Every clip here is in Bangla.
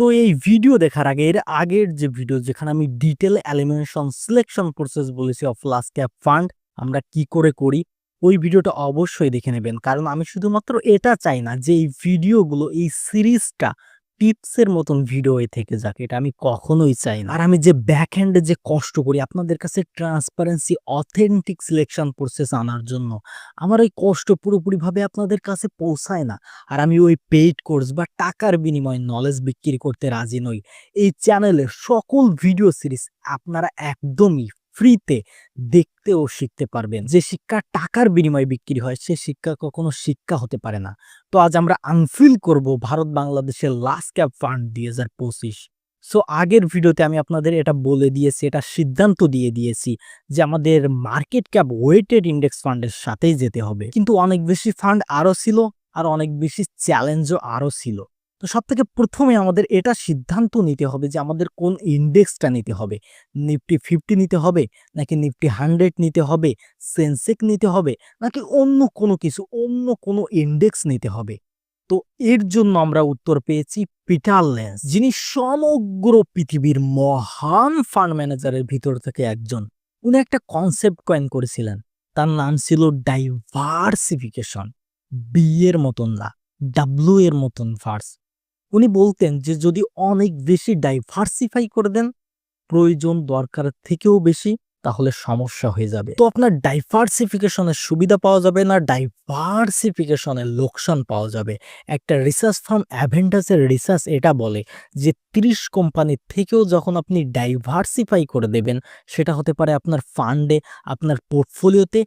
তো এই ভিডিও দেখার আগে এর আগের যে ভিডিও যেখানে আমি ডিটেল এলিমিনেশন সিলেকশন প্রসেস বলেছি অফ লার্জ ক্যাপ ফান্ড আমরা কি করে করি ওই ভিডিওটা অবশ্যই দেখে নেবেন। কারণ আমি শুধুমাত্র এটা চাই না যে এই ভিডিওগুলো এই সিরিজটা টিপসের মতন ভিডিও থেকে যাক, এটা আমি কখনোই চাই না। আর আমি যে ব্যাক হ্যান্ডে যে কষ্ট করি আপনাদের কাছে ট্রান্সপারেন্সি অথেন্টিক সিলেকশন প্রসেস আনার জন্য, আমার ওই কষ্ট পুরোপুরিভাবে আপনাদের কাছে পৌঁছায় না। আর আমি ওই পেইড কোর্স বা টাকার বিনিময়ে নলেজ বিক্রি করতে রাজি নই। এই চ্যানেলের সকল ভিডিও সিরিজ আপনারা একদমই ফ্রিতে দেখতে ও শিখতে পারবেন। যে শিক্ষা টাকার বিনিময়ে বিক্রি হয় সে শিক্ষা কখনো শিক্ষা হতে পারে না। তো আজ আমরা আনফিল করব ভারত বাংলাদেশের লার্জ ক্যাপ ফান্ড 2025। সো আগের ভিডিওতে আমি আপনাদের এটা বলে দিয়েছি, এটা সিদ্ধান্ত দিয়ে দিয়েছি যে আমাদের মার্কেট ক্যাপ ওয়েটেড ইন্ডেক্স ফান্ডের সাথেই যেতে হবে। কিন্তু অনেক বেশি ফান্ড আরও ছিল আর অনেক বেশি চ্যালেঞ্জও আরও ছিল। তো সবথেকে প্রথমে আমাদের এটা সিদ্ধান্ত নিতে হবে যে আমাদের কোন ইন্ডেক্সটা নিতে হবে। নিফটি 50 নিতে হবে, নাকি নিফটি 100 নিতে হবে, সেন্সেক্স নিতে হবে, নাকি অন্য কোনো ইন্ডেক্স নিতে হবে। তো এর জন্য আমরা উত্তর পেয়েছি পিটার লেঞ্জ, যিনি সমগ্র পৃথিবীর মহান ফান্ড ম্যানেজারের ভিতর থেকে একজন। উনি একটা কনসেপ্ট কয়েন করেছিলেন, তার নাম ছিল ডাইভার্সিফিকেশন। বি এর মতন না, ডাব্লিউ এর মতন ভার্স। উনি বলতেন যে যদি অনেক বেশি ডাইভার্সিফাই করে দেন, প্রয়োজন দরকারের থেকেও বেশি, তাহলে সমস্যা হয়ে যাবে। তো আপনার ডাইভার্সিফিকেশনের সুবিধা পাওয়া যাবে না, ডাইভার্সিফিকেশনের লোকসান পাওয়া যাবে। একটা রিসার্চ ফার্ম অ্যাভেন্টাসের রিসার্চ এটা বলে যে 30 কোম্পানির থেকেও যখন আপনি ডাইভার্সিফাই করে দেবেন, সেটা হতে পারে আপনার ফান্ডে, আপনার পোর্টফোলিওতে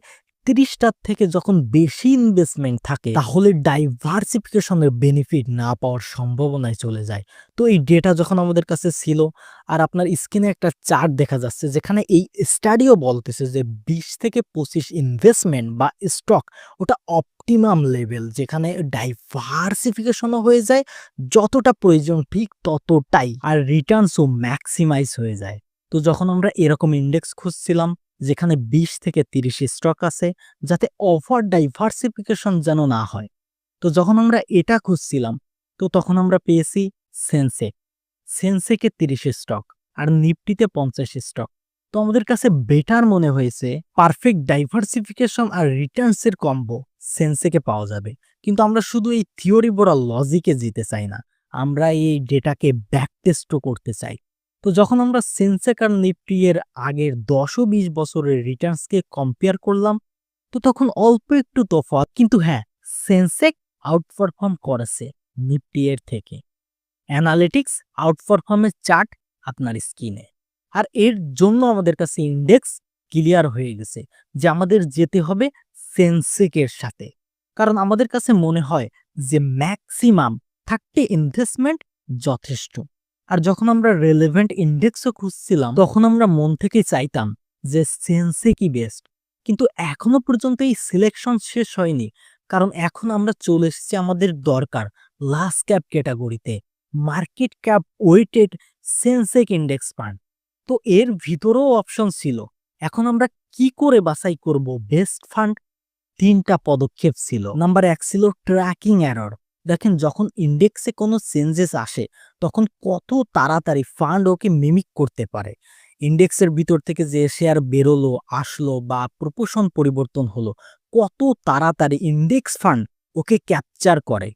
30টার থেকে যখন বেশি ইনভেস্টমেন্ট থাকে, তাহলে ডাইভার্সিফিকেশনের বেনিফিট না পাওয়ার সম্ভাবনায় চলে যায়। তো এই ডেটা যখন আমাদের কাছে ছিল, আর আপনার স্ক্রিনে একটা চার্ট দেখা যাচ্ছে যেখানে এই স্টাডিও বলতেছে যে 20 থেকে 25 ইনভেস্টমেন্ট বা স্টক ওটা অপটিমাম লেভেল, যেখানে ডাইভার্সিফিকেশনও হয়ে যায়, যতটা প্রয়োজন ঠিক ততটাই, আর রিটার্নসও ম্যাক্সিমাইজ হয়ে যায়। তো যখন আমরা এরকম ইন্ডেক্স খুঁজছিলাম যেখানে 20 থেকে 30 স্টক আছে, যাতে ওভার ডাইভার্সিফিকেশন যেন না হয়, তো যখন আমরা এটা খুঁজছিলাম, তো তখন আমরা পেয়েছি সেন্সেকে 30 স্টক আর নিফটিতে 50 স্টক। তো আমাদের কাছে বেটার মনে হয়েছে পারফেক্ট ডাইভার্সিফিকেশন আর রিটার্নসের কম্বো সেন্সেকে পাওয়া যাবে। কিন্তু আমরা শুধু এই থিওরি বড় লজিকে যেতে চাই না, আমরা এই ডেটাকে ব্যাক টেস্টও করতে চাই। তো যখন আমরা সেন্সেক আর নিফটি এর আগের 10 ও 20 বছরের রিটার্নসকে কম্পেয়ার করলাম, তো তখন অল্প একটু তফাৎ, কিন্তু হ্যাঁ, সেন্সেক আউটপারফর্ম করেছে নিফটি এর থেকে। অ্যানালিটিক্স আউটপারফর্মের চার্ট আপনার স্ক্রিনে। আর এর জন্য আমাদের কাছে ইন্ডেক্স ক্লিয়ার হয়ে গেছে যে আমাদের যেতে হবে সেন্সেকের সাথে। কারণ আমাদের কাছে মনে হয় যে ম্যাক্সিমাম 30 ইনভেস্টমেন্ট যথেষ্ট। আর যখন আমরা রেলেভেন্ট ইন্ডেক্সও খুঁজছিলাম, তখন আমরা মন থেকে চাইতাম যে সেন্সেকই বেস্ট। কিন্তু এখনো পর্যন্ত এই সিলেকশন শেষ হয়নি, কারণ এখন আমরা চলে এসেছি আমাদের দরকার লার্জ ক্যাপ ক্যাটাগরিতে, market cap weighted Sensex index fund. তো এর ভিতরেও অপশন ছিল। এখন আমরা কি করে বাছাই করব বেস্ট ফান্ড? 3টা পদক্ষেপ ছিল। নাম্বার 1 ছিল ট্র্যাকিং এরর। দেখেন, যখন ইন্ডেক্সে কোনো চেঞ্জেস আসে, তখন কত তাড়াতাড়ি ফান্ড ওকে মিমিক করতে পারে। ইন্ডেক্সের ভিতর থেকে যে শেয়ার বেরোলো, আসলো বা প্রপোর্শন পরিবর্তন হলো, কত তাড়াতাড়ি ইন্ডেক্স ফান্ড ওকে ক্যাপচার করে।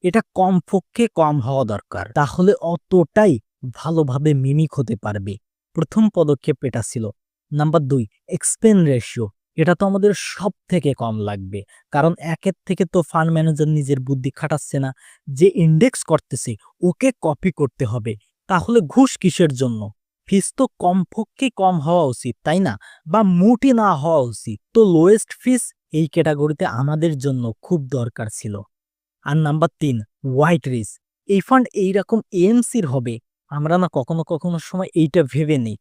এটা কমপক্ষে কম হওয়া দরকার, তাহলে অতটাই ভালোভাবে মিমিক হতে পারবে। প্রথম পদক্ষেপ এটা ছিল। Number 2, expense ratio. এটা তো আমাদের সব থেকে কম লাগবে, কারণ একের থেকে তো ফান্ড ম্যানেজার নিজের বুদ্ধি খাটাচ্ছে না, যে ইন্ডেক্স করতেছে ওকে কপি করতে হবে। তাহলে ঘুষ কিসের জন্য? ফিস তো কমপক্ষে কম হওয়া উচিত, তাই না? বা মোটে না হওয়া উচিত। তো লোয়েস্ট ফিস এই ক্যাটাগরিতে আমাদের জন্য খুব দরকার ছিল। আর নাম্বার 3, হোয়াইট রিস্ক। এই ফান্ড এইরকম এএমসির হবে, আমরা না কখনো কখনো সময় এইটা ভেবে নিই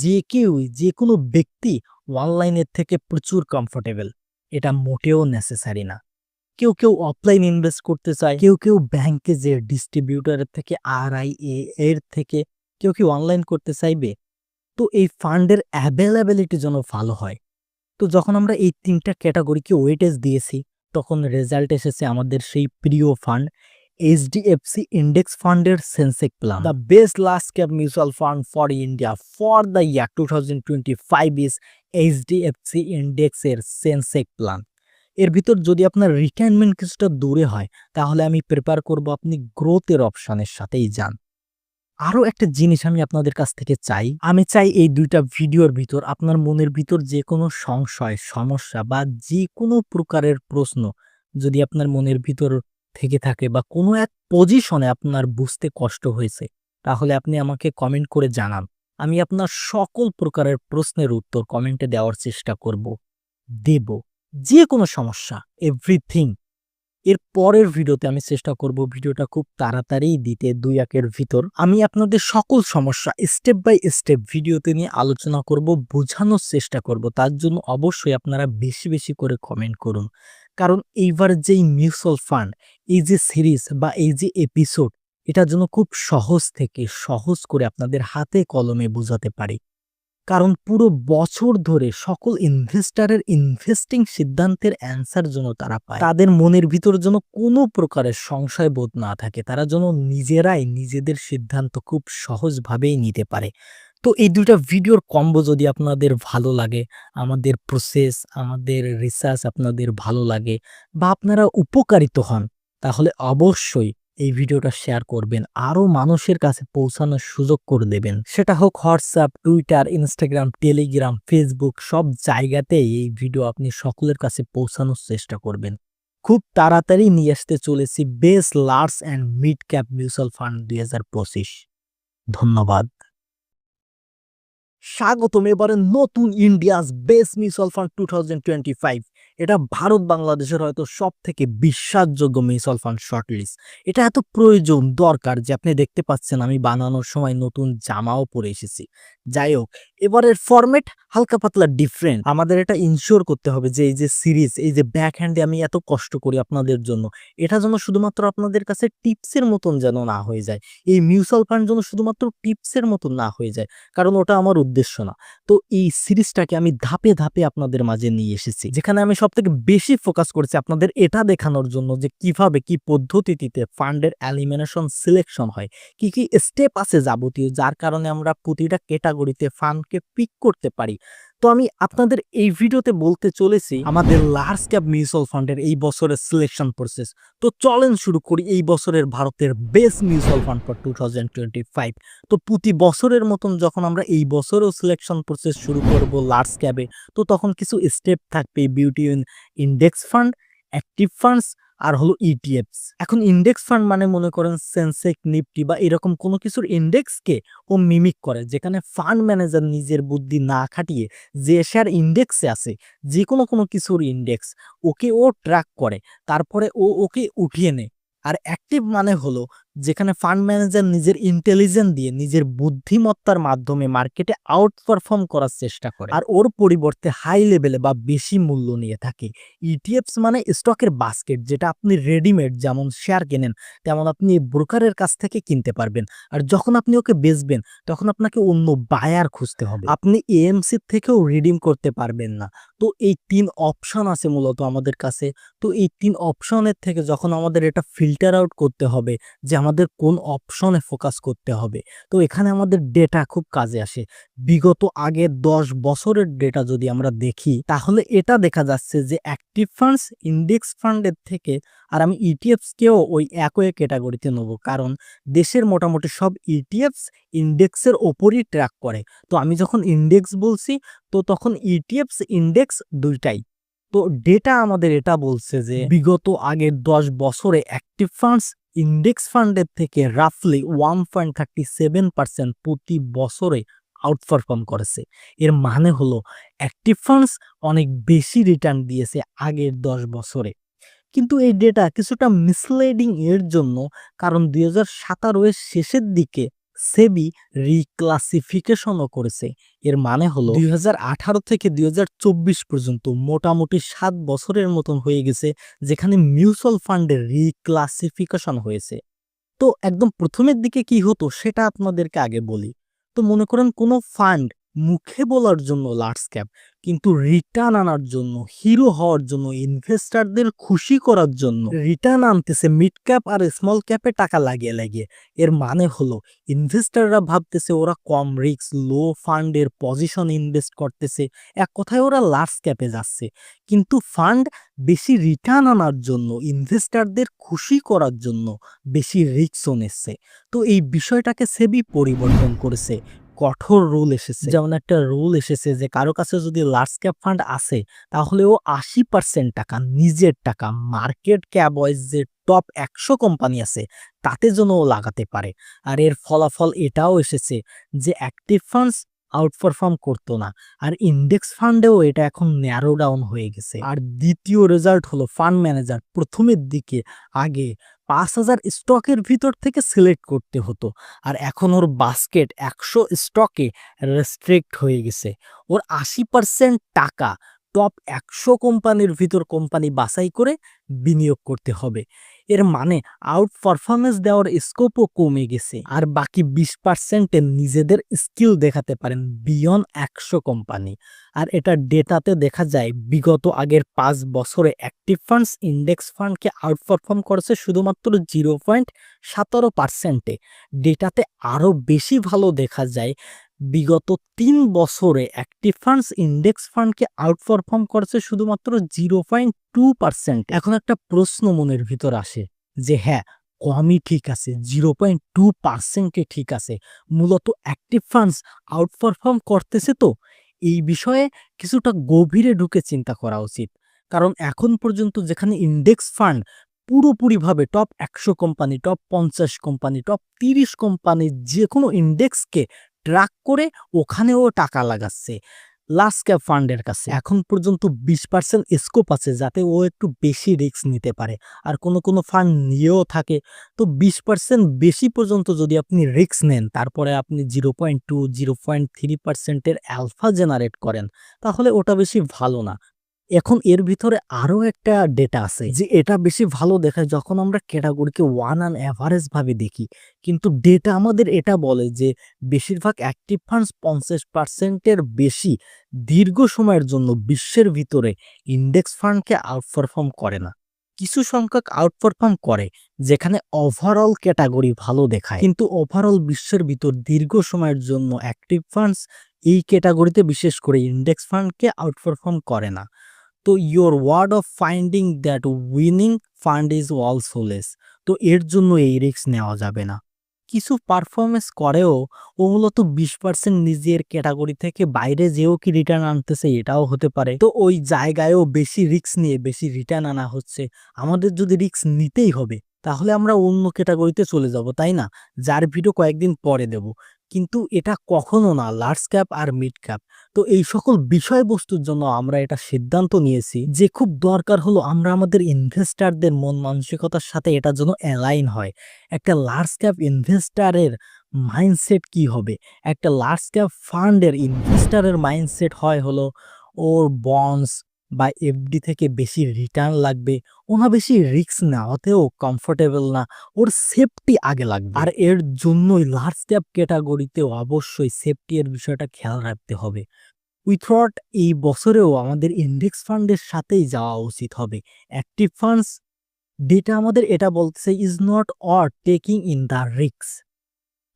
যে কেউ, যে কোনো ব্যক্তি অনলাইনের থেকে প্রচুর কমফোর্টেবল। এটা মোটেও নেসেসারি না। কেউ অফলাইন ইনভেস্ট করতে চায়, কেউ ব্যাংকে যে ডিস্ট্রিবিউটরের থেকে, RIA এর থেকে, কেউ অনলাইন করতে চাইবে। তো এই ফান্ডের অ্যাভেলেবিলিটি যেন ভালো হয়। তো যখন আমরা এই 3টা ক্যাটাগরিকে ওয়েটেজ দিয়েছি, তখন রেজাল্ট এসেছে আমাদের সেই প্রিয় ফান্ড এইচডিএফসি ইন্ডেক্স ফান্ডের Sensex plan, the best large cap mutual fund for India for the year 2025 is HDFC ইন্ডেক্সের সেন্সেক্স প্ল্যান। এর ভিতর যদি আপনার রিটায়ারমেন্ট কিছুটা দূরে হয় তাহলে আমি প্রেফার করব আপনি গ্রোথের অপশনের সাথেই যান। আরো একটা জিনিস আমি আপনাদের কাছ থেকে চাই, আমি চাই এই দুইটা ভিডিওর ভিতর আপনার মনের ভিতর যে কোনো সংশয়, সমস্যা বা যে কোনো প্রকারের প্রশ্ন যদি আপনার মনের ভিতর থেকে থাকে বা কোনো এক পজিশনে আপনার বুঝতে কষ্ট হয়েছে তাহলে আপনি আমাকে কমেন্ট করে জানান। আমি আপনার সকল প্রকারের প্রশ্নের উত্তর কমেন্টে দেওয়ার চেষ্টা করব, দেব। যে কোনো সমস্যা, এভরিথিং। এর পরের ভিডিওতে আমি চেষ্টা করব ভিডিওটা খুব তাড়াতাড়ি দিতে, 2-1 ভিতর আমি আপনাদের সকল সমস্যা স্টেপ বাই স্টেপ ভিডিওতে নিয়ে আলোচনা করব, বোঝানোর চেষ্টা করব। তার জন্য অবশ্যই আপনারা বেশি বেশি করে কমেন্ট করুন, কারণ এইবার যেই মিউচুয়াল ফান্ড, এই যে সিরিজ বা এই যে এপিসোড, এটার জন্য খুব সহজ থেকে সহজ করে আপনাদের হাতে কলমে বোঝাতে পারি। কারণ পুরো বছর ধরে সকল ইনভেস্টরের ইনভেস্টিং সিদ্ধান্তের অ্যান্সার জন্য তারা পায়, তাদের মনের ভিতর যেন কোনো প্রকারের সংশয় বোধ না থাকে, তারা যেন নিজেরাই নিজেদের সিদ্ধান্ত খুব সহজভাবেই নিতে পারে। তো এই দুইটা ভিডিওর কম্বো যদি আপনাদের ভালো লাগে, আমাদের প্রসেস, আমাদের রিসার্চ আপনাদের ভালো লাগে বা আপনারা উপকারিত হন, তাহলে অবশ্যই এই ভিডিওটা শেয়ার করবেন, আরো মানুষের কাছে পৌঁছানোর সুযোগ করে দেবেন। সেটা হোক WhatsApp, Twitter, Instagram, Telegram, Facebook, সব জায়গাতেই এই ভিডিও আপনি সকলের কাছে পৌঁছানোর চেষ্টা করবেন। খুব তাড়াতাড়ি নিয়ে আসতে চলেছি best large and mid cap mutual fund 2025। ধন্যবাদ। স্বাগতম এবারে নতুন ইন্ডিয়াস বেস্ট মিউচুয়াল ফান্ড 2025। এটা ভারত বাংলাদেশের হয়তো সব থেকে বিশ্বাসযোগ্য মিউচুয়াল ফান্ড শর্টলিস্ট। এটা এত প্রয়োজন দরকার যে আপনি দেখতে পাচ্ছেন আমি বানানোর সময় নতুন জামাও পরে এসেছি। যাই হোক, এবারের ফরম্যাট হালকা পাতলা ডিফারেন্ট। আমাদের এটা ইনশিওর করতে হবে যে এই যে সিরিজ, এই যে ব্যাক হ্যান্ডে আমি এত কষ্ট করি আপনাদের জন্য, এটা যেন শুধুমাত্র আপনাদের কাছে টিপসের মতন যেন না হয়ে যায়। এই মিউচুয়াল ফান্ড যেন শুধুমাত্র টিপসের মতন না হয়ে যায়, কারণ ওটা আমার উদ্দেশ্য না। তো এই সিরিজটাকে আমি ধাপে ধাপে আপনাদের মাঝে নিয়ে এসেছি, যেখানে আমি সবথেকে বেশি ফোকাস করেছি আপনাদের এটা দেখানোর জন্য যে কিভাবে কি পদ্ধতিতে ফান্ডের এলিমিনেশন সিলেকশন হয়, কি কি স্টেপ আছে যাবতীয়, যার কারণে আমরা প্রতিটা ক্যাটাগরিতে ফান্ডকে পিক করতে পারি। তো আমি আপনাদের এই ভিডিওতে বলতে চলেছি আমাদের লার্জ ক্যাপ মিউচুয়াল ফান্ডের এই বছরের সিলেকশন প্রসেস। তো চলেন শুরু করি এই বছরের ভারতের বেস্ট মিউচুয়াল ফান্ড ফর 2025। তো প্রতি বছরের মতন যখন আমরা এই বছরও সিলেকশন প্রসেস শুরু করব লার্জ ক্যাপে, তো তখন কিছু স্টেপ থাকবে, বিউটি ইন্ডেক্স ফান্ড, অ্যাক্টিভ ফান্ডস আর হলো ইটিএফস। এখন ইন্ডেক্স ফান্ড মানে মনে করেন সেন্সেক্স, নিফটি বা এরকম কোনো কিছুর ইন্ডেক্সকে ও মিমিক করে, যেখানে ফান্ড ম্যানেজার নিজের বুদ্ধি না খাটিয়ে যে শেয়ার ইন্ডেক্সে আছে, যে কোনো কিছুর ইন্ডেক্স, ওকে ও ট্র্যাক করে, তারপরে ওকে উঠিয়ে নেয়। আর অ্যাক্টিভ মানে হলো যেখানে ফান্ড ম্যানেজার নিজের ইন্টেলিজেন্স দিয়ে, নিজের বুদ্ধিমত্তার মাধ্যমে মার্কেটে আউট পারফর্ম করার চেষ্টা করে আর ওর পরিবর্তে হাই লেভেলে বা বেশি মূল্য নিয়ে থাকে। ইটিএফস মানে স্টকের বাস্কেট, যেটা আপনি রেডিমেড যেমন শেয়ার কেনেন তেমন আপনি ব্রোকারের কাছ থেকে কিনতে পারবেন। আর যখন আপনি ওকে বেচবেন তখন আপনাকে অন্য বায়ার খুঁজতে হবে, আপনি এএমসি থেকেও রিডিম করতে পারবেন না। তো এই 3 অপশন আছে মূলত আমাদের কাছে। তো এই 3 অপশনের থেকে যখন আমাদের এটা ফিল্টার আউট করতে হবে যে আমাদের কোন অপশনে ফোকাস করতে হবে, তো এখানে আমাদের ডেটা খুব কাজে আসে। বিগত আগে 10 বছরের ডেটা যদি আমরা দেখি তাহলে এটা দেখা যাচ্ছে যে অ্যাক্টিভ ফান্ডস ইন্ডেক্স ফান্ডের থেকে, আর আমি ইটিএফসকেও ওই একই ক্যাটাগরিতে নেব, কারণ দেশের মোটামুটি সব ইটিএফস ইন্ডেক্সের ওপরই ট্র্যাক করে। তো আমি যখন ইন্ডেক্স বলছি তো তখন ইটিএফস ইন্ডেক্স দুইটাই। তো ডেটা আমাদের এটা বলছে যে বিগত আগের 10 বছরে অ্যাক্টিভ ফান্ডস ইন্ডেক্স ফান্ডের থেকে রাফলি 1.37% প্রতি বছরে আউটপারফর্ম করেছে। এর মানে হলো অ্যাক্টিভ ফান্ডস অনেক বেশি রিটার্ন দিয়েছে আগের 10 বছরে। কিন্তু এই ডেটা কিছুটা মিসলিডিং এর জন্য, কারণ 2017 এর শেষের দিকে সেবি রিক্লাসিফিকেশনও করেছে। এর মানে হলো 2018 থেকে 2024 পর্যন্ত মোটামুটি 7 বছরের মতন হয়ে গেছে যেখানে মিউচুয়াল ফান্ডের রিক্লাসিফিকেশন হয়েছে। তো একদম প্রথমের দিকে কি হতো সেটা আপনাদেরকে আগে বলি। তো মনে করেন কোনো ফান্ড মুখে বলার জন্য লার্জ ক্যাপ, কিন্তু রিটার্ন আনার জন্য, হিরো হওয়ার জন্য, ইনভেস্টরদের খুশি করার জন্য রিটার্ন আনতেছে মিড ক্যাপ আর স্মল ক্যাপে টাকা লাগিয়ে লাগিয়ে। এর মানে হলো ইনভেস্টররা ভাবতেছে ওরা কম রিস্ক, লো ফান্ডের পজিশন ইনভেস্ট করতেছে, এক কথায় ওরা লার্জ ক্যাপে যাচ্ছে। কিন্তু ফান্ড বেশি রিটার্ন আনার জন্য, ইনভেস্টরদের খুশি করার জন্য বেশি রিস্কও নিচ্ছে। তো এই বিষয়টাকে সেবি পরিবর্তন করেছে, কঠোর রুল এসেছে। যেমন একটা রুল এসেছে যে কারো কাছে যদি লার্জ ক্যাপ ফান্ড আছে তাহলে ও 80% টাকা নিজের টাকা মার্কেট ক্যাপ ওয়াইজ যে টপ 100 কোম্পানি আছে তাতে যেন ও লাগাতে পারে। আর এর ফলাফল এটাও এসেছে যে অ্যাক্টিভ ফান্ডস আউটপারফর্ম করতো না, আর ইন্ডেক্স ফান্ডেও এটা এখন ন্যারো ডাউন হয়ে গেছে। আর দ্বিতীয় রেজাল্ট হলো ফান্ড ম্যানেজার প্রথমের দিকে আগে 5,000 স্টকের ভিতর থেকে সিলেক্ট করতে হতো, আর এখন ওর বাস্কেট 100 স্টকে রেস্ট্রিক্ট হয়ে গেছে। ওর 80% টাকা টপ 100 কোম্পানির ভিতর কোম্পানি বাছাই করে বিনিয়োগ করতে হবে। এর মানে আউট পারফরমেন্স দেওয়ার স্কোপও কমে গেছে, আর বাকি 20% নিজেদের স্কিল দেখাতে পারেন বিয়ন্ড 100 কোম্পানি। আর এটা ডেটাতে দেখা যায় বিগত আগের 5 বছরে অ্যাক্টিভ ফান্ডস ইন্ডেক্স ফান্ডকে আউটপারফর্ম করেছে শুধুমাত্র 0.17%। ডেটাতে আরও বেশি ভালো দেখা যায় বিগত 3 বছরে অ্যাক্টিভ ফান্ডস ইন্ডেক্স ফান্ডকে আউটপারফর্ম করেছে শুধুমাত্র 0.2%। এখন একটা প্রশ্ন মনের ভিতর আসে যে হ্যাঁ, কমই ঠিক আছে, 0.2% ঠিক আছে, মূলত অ্যাক্টিভ ফান্ডস আউটপারফর্ম করতেছে। তো এই বিষয়ে কিছুটা গভীরে ঢুকে চিন্তা করা উচিত, কারণ এখন পর্যন্ত যেখানে ইন্ডেক্স ফান্ড পুরোপুরিভাবে top 100 company, top 50 company, top 30 company যে কোনো ইন্ডেক্সকে ট্র্যাক করে ওখানেও টাকা লাগাচ্ছে লার্জ ক্যাপ ফান্ডের কাছে। এখন পর্যন্ত 20% স্কোপ আছে যাতে ও একটু বেশি রিস্ক নিতে পারে, আর কোনো ফান্ড নিয়েও থাকে। তো 20% বেশি পর্যন্ত যদি আপনি রিস্ক নেন, তারপরে আপনি 0.2-0.3%-এর অ্যালফা জেনারেট করেন, তাহলে ওটা বেশি ভালো না। এখন এর ভিতরে আরো একটা ডেটা আছে যে এটা বেশি ভালো দেখায় যখন আমরা ক্যাটাগরিকে ওয়ান অ্যান অ্যাভারেজ ভাবে দেখি, কিন্তু ডেটা আমাদের এটা বলে যে বেশিরভাগ অ্যাক্টিভ ফান্ডস 50%-এর বেশি দীর্ঘ সময়ের জন্য বিশ্বের ভিতরে ইন্ডেক্স ফান্ডকে আউটপারফর্ম করে না। কিছু সংখ্যক আউটপারফর্ম করে যেখানে ওভারঅল ক্যাটাগরি ভালো দেখায়, কিন্তু ওভারঅল বিশ্বের ভিতর দীর্ঘ সময়ের জন্য অ্যাক্টিভ ফান্ডস এই ক্যাটাগরিতে বিশেষ করে ইন্ডেক্স ফান্ডকে আউটপারফর্ম করে না। তো your word of finding that winning fund is also less. তো এর জন্য এই রিস্ক নেওয়া যাবে না। কিছু পারফরমেন্স করেও ও মূলত 20% নিজের ক্যাটাগরি থেকে বাইরে যেও কি রিটার্ন আনতেছে এটাও হতে পারে। তো ওই জায়গায়ও বেশি রিস্ক নিয়ে বেশি রিটার্ন আনা হচ্ছে। আমাদের যদি রিস্ক নিতেই হবে তাহলে আমরা অন্য ক্যাটাগরিতে চলে যাব, তাই না? যার ভিডিও কয়েকদিন পরে দেব। কিন্তু এটা কখনো না লার্জ ক্যাপ আর মিড ক্যাপ। তো এই সকল বিষয়বস্তুর জন্য আমরা এটা সিদ্ধান্ত নিয়েছি যে খুব দরকার হলো আমরা আমাদের ইনভেস্টারদের মন মানসিকতার সাথে এটা যেন অ্যালাইন হয়। একটা লার্জ ক্যাপ ইনভেস্টারের মাইন্ডসেট কি হবে, একটা লার্জ ক্যাপ ফান্ডের ইনভেস্টারের মাইন্ডসেট হলো ওর বন্ডস বা এফডি থেকে বেশি রিটার্ন লাগবে, ওনা বেশি রিস্ক নেওয়াতেও কমফোর্টেবল না, ওর সেফটি আগে লাগবে। আর এর জন্যই লার্জ ক্যাপ ক্যাটাগরিতেও অবশ্যই সেফটি এর বিষয়টা খেয়াল রাখতে হবে। উই থট এই বছরেও আমাদের ইন্ডেক্স ফান্ডের সাথেই যাওয়া উচিত হবে। অ্যাক্টিভ ফান্ডস ডেটা আমাদের এটা বলতেছে is not or taking in the risk.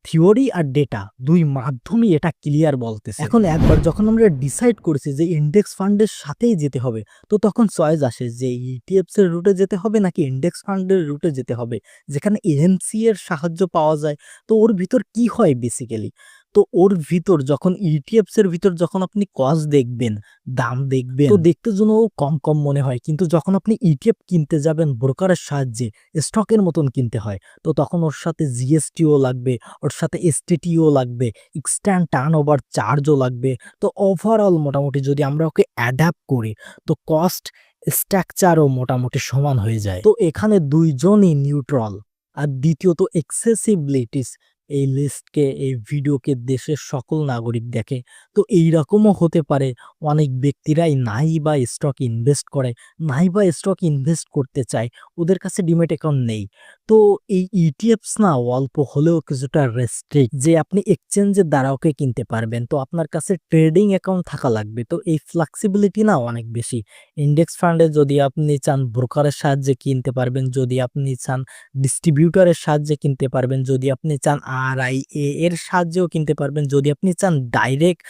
Theory আর ডেটা দুই মাধ্যমই এটা ক্লিয়ার বলতেছে। এখন একবার যখন আমরা ডিসাইড করেছি যে ইন্ডেক্স ফান্ডের সাথেই যেতে হবে, তো তখন চয়েস আসে যে ইটিএফস এর রুটে যেতে হবে নাকি ইন্ডেক্স ফান্ডের রুটে যেতে হবে, যেখানে এএমসি এর সাহায্য পাওয়া যায়। তো ওর ভিতর কি হয় বেসিক্যালি, তো ওর ভিতর যখন ইটিএফস এর ভিতর যখন আপনি কস্ট দেখবেন, দাম দেখবেন, তো দেখতে জন্য কম কম মনে হয়, কিন্তু যখন আপনি ইটিএফ কিনতে যাবেন ব্রোকারের সাহায্যে স্টকের মতন কিনতে হয়, তো তখন ওর সাথে জিএসটিও লাগবে, ওর সাথে এসটিটিও লাগবে, ইনস্ট্যান্ট টার্ন ওভার চার্জও লাগবে। তো ওভারঅল মোটামুটি যদি আমরা ওকে অ্যাডাপ্ট করি তো কস্ট স্ট্রাকচারও মোটামুটি সমান হয়ে যায়। তো এখানে দুইজনই নিউট্রাল। আর দ্বিতীয়ত এক্সেসিবিলিটিস এই লিস্টকে, এই ভিডিওকে দেশের সকল নাগরিক দেখে। তো এইরকমও হতে পারে অনেক ব্যক্তিরাই নাই বা স্টক ইনভেস্ট করে, নাই বা স্টক ইনভেস্ট করতে চায়, ওদের কাছে ডিম্যাট অ্যাকাউন্ট নেই। তো এই ইটিএফস না অল্প হলেও কিছুটা রেস্ট্রিক্ট, যে আপনি এক্সচেঞ্জের দ্বারা ওকে কিনতে পারবেন। তো আপনার কাছে ট্রেডিং অ্যাকাউন্ট থাকা লাগবে। তো এই ফ্লেক্সিবিলিটি না অনেক বেশি। ইন্ডেক্স ফান্ডে যদি আপনি চান ব্রোকারের সাহায্যে কিনতে পারবেন, যদি আপনি চান ডিস্ট্রিবিউটরের সাহায্যে কিনতে পারবেন, যদি আপনি চান আরআইএ এর সাহায্যেও কিনতে পারবেন, যদি আপনি চান ডাইরেক্ট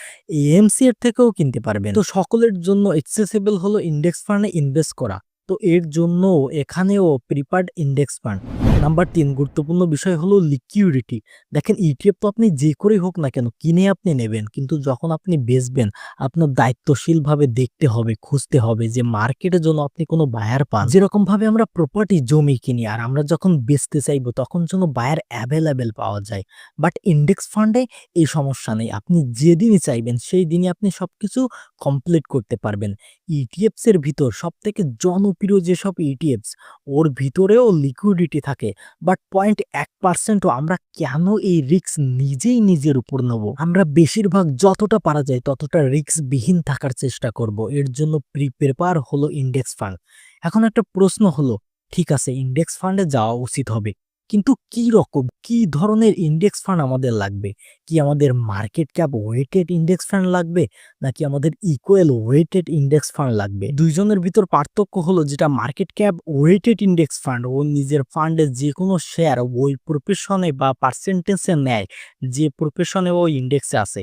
এএমসি এর থেকেও কিনতে পারবেন। তো সকলের জন্য অ্যাক্সেসিবল হলো ইন্ডেক্স ফান্ডে ইনভেস্ট করা। তো এর জন্য এখানেও প্রিফার্ড ইন্ডেক্স ফান্ড। নাম্বার ৩ গুরুত্বপূর্ণ বিষয় হলো লিকুইডিটি। দেখেন ইটিএফ তো আপনি যে করেই হোক না কেন কিনে আপনি নেবেন, কিন্তু যখন আপনি বেচবেন আপনার দায়িত্বশীলভাবে দেখতে হবে, খুঁজতে হবে যে মার্কেটের জন্য আপনি কোনো বায়ার পান। যেরকম ভাবে আমরা প্রপার্টি জমি কিনি আর আমরা যখন বেচতে চাইবো তখন যেন বায়ার অ্যাভেলেবেল পাওয়া যায়। বাট ইন্ডেক্স ফান্ডে এই সমস্যা নেই। আপনি যেদিনই চাইবেন সেই দিনই আপনি সবকিছু কমপ্লিট করতে পারবেন। ইটিএফস এর ভিতর সবথেকে জনপ্রিয় যেসব ইটিএফস, ওর ভিতরেও লিকুইডিটি থাকে। বাট 0.1%ও আমরা কেন এই রিস্ক নিজেই নিজের উপর নেব? আমরা বেশিরভাগ যতটা পারা যায় ততটা রিস্কবিহীন থাকার চেষ্টা করব। এর জন্য প্রিপেয়ার হলো ইন্ডেক্স ফান্ড। এখন একটা প্রশ্ন হলো, ঠিক আছে ইন্ডেক্স ফান্ডে যাওয়া উচিত হবে, কিন্তু কি রকম, কি ধরনের ইন্ডেক্স ফান্ড আমাদের লাগবে? কি আমাদের market cap weighted index fund লাগবে, নাকি আমাদের ইকুয়াল ওয়েটেড ইন্ডেক্স ফান্ড লাগবে? দুইজনের ভিতর পার্থক্য হলো, যেটা market cap weighted index fund, ও নিজের ফান্ডের যে কোনো শেয়ার ওই প্রফেশনে বা পার্সেন্টেজে নেয় যে প্রফেশনে ও ইন্ডেক্সে আছে।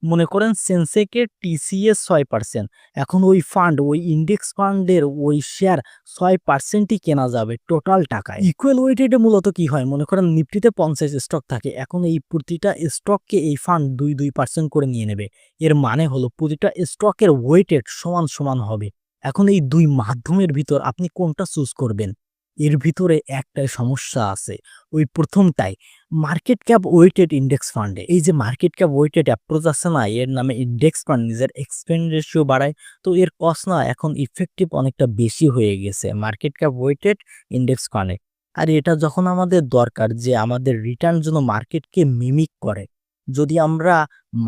মনে করেন সেন্সেকের টিসিএস 6%, এখন ওই ফান্ড, ওই ইন্ডেক্স ফান্ডের ওই শেয়ার 6%ই কেনা যাবে টোটাল টাকায়। ইকুয়াল ওয়েটেডে মূলত কি হয়, মনে করেন নিফটিতে 50 স্টক থাকে, এখন এই প্রতিটা স্টককে এই ফান্ড 2% করে নিয়ে নেবে। এর মানে হলো প্রতিটা স্টকের ওয়েটেড সমান সমান হবে। এখন এই দুই মাধ্যমের ভিতর আপনি কোনটা চুজ করবেন? এর ভিতরে একটাই সমস্যা আছে, ওই প্রথমটাই, মার্কেট ক্যাপ ওয়েটেড ইন্ডেক্স ফান্ডে। এই যে মার্কেট ক্যাপ ওয়েটেড অ্যাপ্রোচ আছে না, এর নামে ইন্ডেক্স ফান্ড নিজের এক্সপেন্স রেশিও বাড়ায়। তো এর কস্ট না এখন ইফেক্টিভ অনেকটা বেশি হয়ে গেছে মার্কেট ক্যাপ ওয়েটেড ইন্ডেক্স ফান্ডে। আর এটা যখন আমাদের দরকার যে আমাদের রিটার্ন যেন মার্কেটকে মিমিক করে, যদি আমরা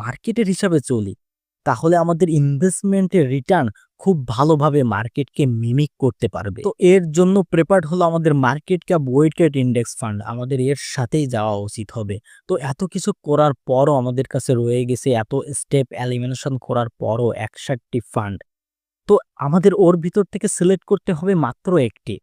মার্কেটের হিসাবে চলি তাহলে আমাদের ইনভেস্টমেন্টের রিটার্ন খুব ভালোভাবে মার্কেটকে মিমিক করতে পারবে। তো এর জন্য প্রেপার্ড হলো আমাদের market cap weighted index fund, আমাদের এর সাথেই যাওয়া উচিত হবে। তো এত কিছু করার পরও আমাদের কাছে রয়ে গেছে, এত স্টেপ এলিমিনেশন করার পরও 61টি ফান্ড। তো আমাদের ওর ভিতর থেকে সিলেক্ট করতে হবে মাত্র একটি।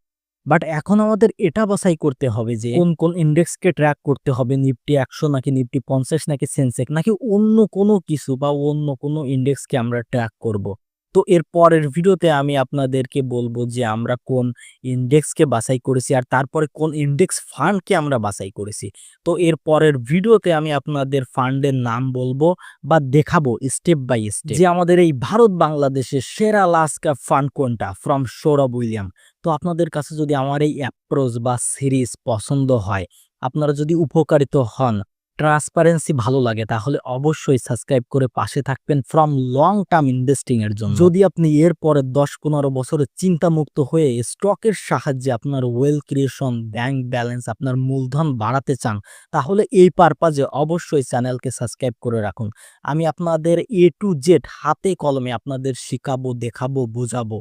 বাট এখন আমাদের এটা বাছাই করতে হবে যে কোন কোন ইন্ডেক্সকে ট্র্যাক করতে হবে, নিফটি 100 নাকি নিফটি 50 নাকি সেন্সেক্স নাকি অন্য কোনো কিছু বা অন্য কোনো ইন্ডেক্সকে আমরা ট্র্যাক করব। তো এর পরের ভিডিওতে আমি আপনাদেরকে বলবো যে আমরা কোন ইন্ডেক্সকে বাছাই করেছি আর তারপরে কোন ইন্ডেক্স ফান্ডকে আমরা বাছাই করেছি। তো এর পরের ভিডিওতে আমি আপনাদের ফান্ডের নাম বলবো বা দেখাবো স্টেপ বাই স্টেপ যে আমাদের এই ভারত বাংলাদেশের সেরা লার্জ ক্যাপ ফান্ড কোনটা, ফ্রম সৌরভ উইলিয়াম। তো আপনাদের কাছে যদি আমার এই অ্যাপ্রোচ বা সিরিজ পছন্দ হয়, আপনারা যদি উপকারিত হন, ট্রান্সপারেন্সি ভালো লাগে, তাহলে অবশ্যই সাবস্ক্রাইব করে পাশে থাকবেন ফ্রম লং টার্ম ইনভেস্টিং এর জন্য। যদি আপনি এর পরে 10-15 বছরের চিন্তামুক্ত হয়ে স্টকের সাহায্যে আপনার ওয়েলথ ক্রিয়েশন, ব্যাংক ব্যালেন্স, আপনার মূলধন বাড়াতে চান, তাহলে এই পারপাজে অবশ্যই চ্যানেলকে সাবস্ক্রাইব করে রাখুন। আমি আপনাদের A to Z হাতে কলমে আপনাদের শিখাবো, দেখাবো, বোঝাবো।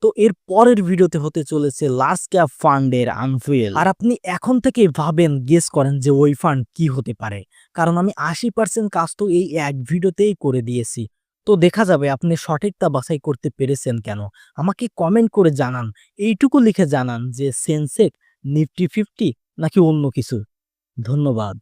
তো এর পরের ভিডিওতে হতে চলেছে লার্জ ক্যাপ ফান্ডের আনফুয়েল। আর আপনি এখন থেকেই ভাবেন, গেস করেন যে ওই ফান্ড কি হতে পারে, কারণ আমি 80% কাজ তো এই এক ভিডিওতেই করে দিয়েছি। তো দেখা যাবে আপনি সঠিকটা বাছাই করতে পেরেছেন কেন। আমাকে কমেন্ট করে জানান, এইটুকু লিখে জানান যে সেন্সেক্স, নিফটি 50 নাকি অন্য কিছু। ধন্যবাদ।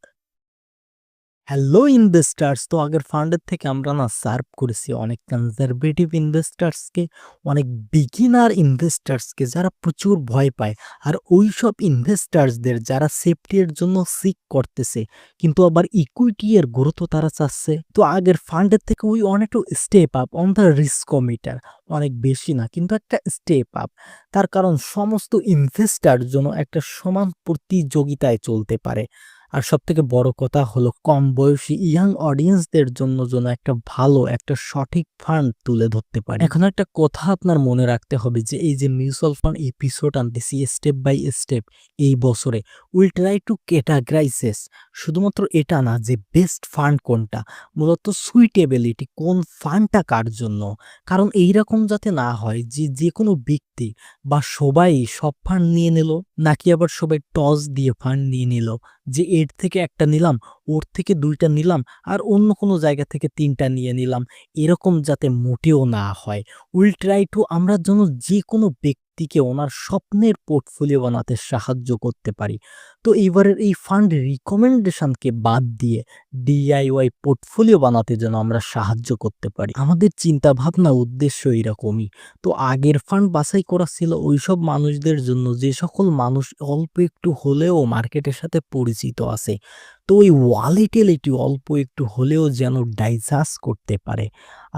হ্যালো ইনভেস্টার্স, তো আগের ফান্ডের থেকে আমরা না সার্ভ করেছি অনেক কনজারভেটিভ ইনভেস্টার্সকে, অনেক বিগিনার ইনভেস্টার্সকে যারা প্রচুর ভয় পায়, আর ওই সব ইনভেস্টার্সদের যারা সেফটি এর জন্য সিক করতেছে কিন্তু আবার ইকুইটি এর গুরুত্ব তারা চাচ্ছে। তো আগের ফান্ডের থেকে ওই অনেকটা স্টেপ আপ অন দ্য রিস্কোমিটার, অনেক বেশি না কিন্তু একটা স্টেপ আপ। তার কারণ সমস্ত ইনভেস্টার জন্য একটা সমান প্রতিযোগিতায় চলতে পারে। আর সবথেকে বড় কথা হলো কম বয়সী ইয়াং অডিয়েন্সদের জন্য যেন একটা ভালো একটা সঠিক ফান্ড তুলে ধরতে পারি। এখন একটা কথা আপনার মনে রাখতে হবে যে এই যে মিউচুয়াল ফান্ড এপিসোড আনতেছি স্টেপ বাই স্টেপ এই বছরে উইল ট্রাই টু ক্যাটাগরাইজেস, শুধুমাত্র এটা না যে বেস্ট ফান্ড কোনটা, মূলত সুইটেবিলিটি কোন ফান্ডটা কার জন্য। কারণ এইরকম যাতে না হয় যে যে কোনো ব্যক্তি বা সবাই সব ফান্ড নিয়ে নিল, নাকি আবার সবাই টস দিয়ে ফান্ড নিয়ে নিল যে এর থেকে একটা নিলাম, ওর থেকে ২টা নিলাম, আর অন্য কোনো জায়গা থেকে ৩টা নিয়ে নিলাম, এরকম যাতে মোটেও না হয়। উইল ট্রাই টু আমরা যেন যে কোনো ব্যক্তিকে ওনার স্বপ্নের পোর্টফোলিও বানাতে সাহায্য করতে পারি। তো এইবারের এই ফান্ড রিকমেন্ডেশনকে বাদ দিয়ে ডিআইওয়াই পোর্টফোলিও বানাতে যেন আমরা সাহায্য করতে পারি। আমাদের চিন্তাভাবনা উদ্দেশ্য এরকমই। তো আগের ফান্ড বাছাই করা ছিল ওইসব মানুষদের জন্য যে সকল মানুষ অল্প একটু হলেও মার্কেটের সাথে পরিচিত আছে। তো ওই ভলাটিলিটি অল্প একটু হলেও যেন ডাইজেস্ট করতে পারে।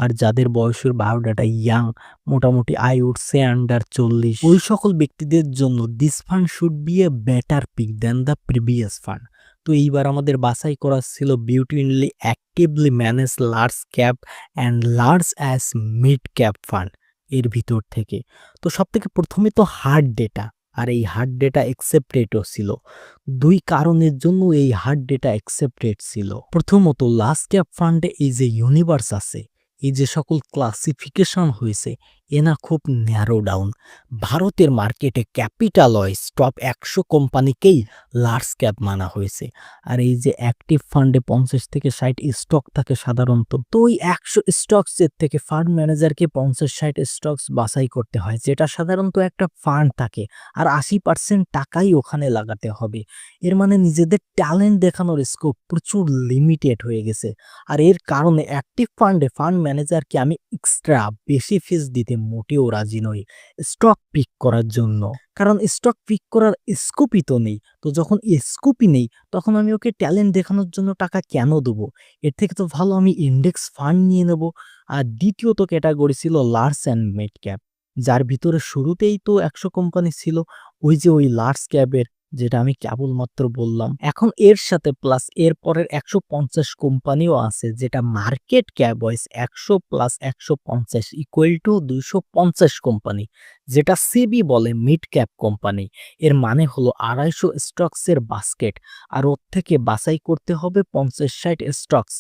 আর যাদের বয়সের বায়োডাটা ইয়াং, মোটামুটি আই উড সে আন্ডার ৪০, ওই সকল ব্যক্তিদের জন্য this fund should be a better pick than the previous fund. তো এইবার আমাদের বাছাই করা ছিল বিউটিনলি actively manage large cap and large as mid cap fund এর ভিতর থেকে। তো সবথেকে প্রথমে তো হার্ড ডেটা, আর এই হার্ড ডেটা অ্যাকসেপ্টেডও ছিল। ২ কারণের জন্য এই হার্ড ডেটা অ্যাকসেপ্টেড ছিল। প্রথমত লার্জ ক্যাপ ফান্ডে এই যে ইউনিভার্স আছে, এই যে সকল ক্লাসিফিকেশন হয়েছে এ না খুব ন্যারো ডাউন। ভারতের মার্কেটে ক্যাপিটালয়েজ টপ ১০০ কোম্পানিকেই লার্জ ক্যাপ মানা হয়েছে। আর এই যে অ্যাক্টিভ ফান্ডে ৫০ থেকে ৬০ স্টক থাকে সাধারণত। তো ওই ১০০ স্টকসের থেকে ফান্ড ম্যানেজারকে ৫০-৬০ স্টকস বাছাই করতে হয়, যেটা সাধারণত একটা ফান্ড থাকে, আর ৮০% টাকাই ওখানে লাগাতে হবে। এর মানে নিজেদের ট্যালেন্ট দেখানোর স্কোপ প্রচুর লিমিটেড হয়ে গেছে। আর এর কারণে অ্যাক্টিভ ফান্ডে ফান্ড ম্যানেজারকে আমি এক্সট্রা বেশি ফিস দিতে মোটেও রাজি নই স্টক পিক করার জন্য। কারণ স্টক পিক করার স্কোপই তো নেই। তো যখন স্কোপই নেই তখন আমি ওকে ট্যালেন্ট দেখানোর জন্য টাকা কেন দেবো? এর থেকে তো ভালো আমি ইন্ডেক্স ফান্ড নিয়ে নেব। আর দ্বিতীয়ত ক্যাটাগরি ছিল লার্জ অ্যান্ড মিড ক্যাপ, যার ভিতরে শুরুতেই তো ১০০ কোম্পানি ছিল, ওই যে ওই লার্জ ক্যাপের যেটা আমি কেবলমাত্র বললাম। এখন এর সাথে প্লাস এর পরের ১৫০ কোম্পানিও আছে, যেটা market cap wise ১০০ plus ১৫০ equal to ২৫০ company, যেটা সেবি বলে মিড ক্যাপ কোম্পানি। এর মানে হলো ২৫০ স্টকসের বাস্কেট, আর ওর থেকে বাছাই করতে হবে ৫০-৬০ স্টকস।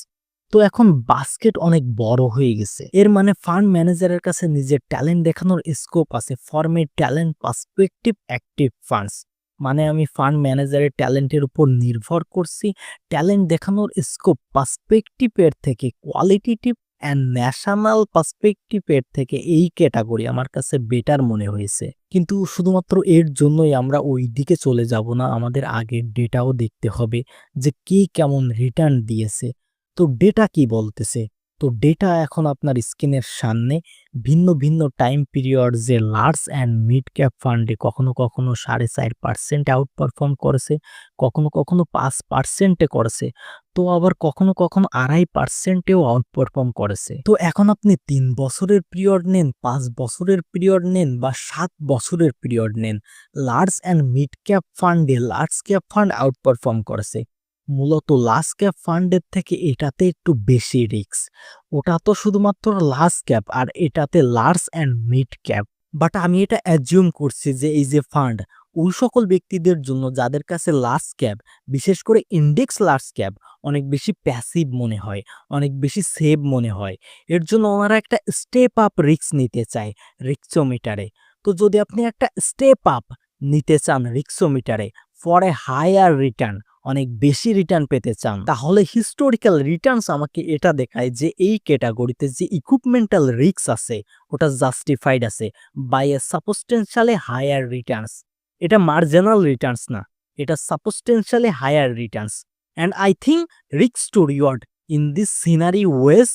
তো এখন বাস্কেট অনেক বড় হয়ে গেছে। এর মানে ফান্ড ম্যানেজারের কাছে নিজের ট্যালেন্ট দেখানোর স্কোপ আছে ফর্মে ট্যালেন্ট পার্সপেক্টিভ অ্যাক্টিভ ফান্ডস। মানে আমি ফান্ড ম্যানেজারের ট্যালেন্টের উপর নির্ভর করছি, ট্যালেন্ট দেখানোর স্কোপ পার্সপেক্টিভের থেকে কোয়ালিটেটিভ অ্যান্ড ন্যাশনাল পার্সপেক্টিভের থেকে এই ক্যাটাগরি আমার কাছে বেটার মনে হয়েছে। কিন্তু শুধুমাত্র এর জন্যই আমরা ওই দিকে চলে যাব না, আমাদের আগের ডেটাও দেখতে হবে যে কে কেমন রিটার্ন দিয়েছে। তো ডেটা কি বলতেছে? তো ডেটা এখন আপনার স্ক্রিনের সামনে। ভিন্ন ভিন্ন টাইম পিরিয়ড যে লার্জ অ্যান্ড মিড ক্যাপ ফান্ডে কখনো কখনো ৪.৫% আউট পারফর্ম করেছে, কখনো কখনো ৫%-এ করেছে, তো আবার কখনো কখনো ২.৫%-এও আউট পারফর্ম করেছে। তো এখন আপনি ৩ বছরের পিরিয়ড নেন, ৫ বছরের পিরিয়ড নেন বা ৭ বছরের পিরিয়ড নেন, লার্জ অ্যান্ড মিড ক্যাপ ফান্ডে large cap fund out perform করেছে। মূলত লার্জ ক্যাপ ফান্ডের থেকে এটাতে একটু বেশি রিস্ক। ওটা তো শুধুমাত্র লার্জ ক্যাপ, আর এটাতে large and mid cap. But আমি এটা অ্যাজিউম করছি যে এই যে ফান্ড ওই সকল ব্যক্তিদের জন্য যাদের কাছে লার্জ ক্যাপ, বিশেষ করে ইন্ডেক্স লার্জ ক্যাপ অনেক বেশি প্যাসিভ মনে হয়, অনেক বেশি সেভ মনে হয়। এর জন্য ওনারা একটা স্টেপ আপ রিস্ক নিতে চায় রিস্কোমিটারে। তো যদি আপনি একটা স্টেপ আপ নিতে চান রিস্কোমিটারে ফর এ হায়ার রিটার্ন, অনেক বেশি রিটার্ন পেতে চান, তাহলে হিস্টোরিক্যাল রিটার্নস আমাকে এটা দেখায় যে এই ক্যাটাগরিতে যে ইকুইপমেন্টাল রিস্ক আছে ওটা জাস্টিফাইড আছে by a substantially higher returns. এটা মার্জিনাল রিটার্নস না, এটা substantially higher returns. And I think risk to reward in this scenario was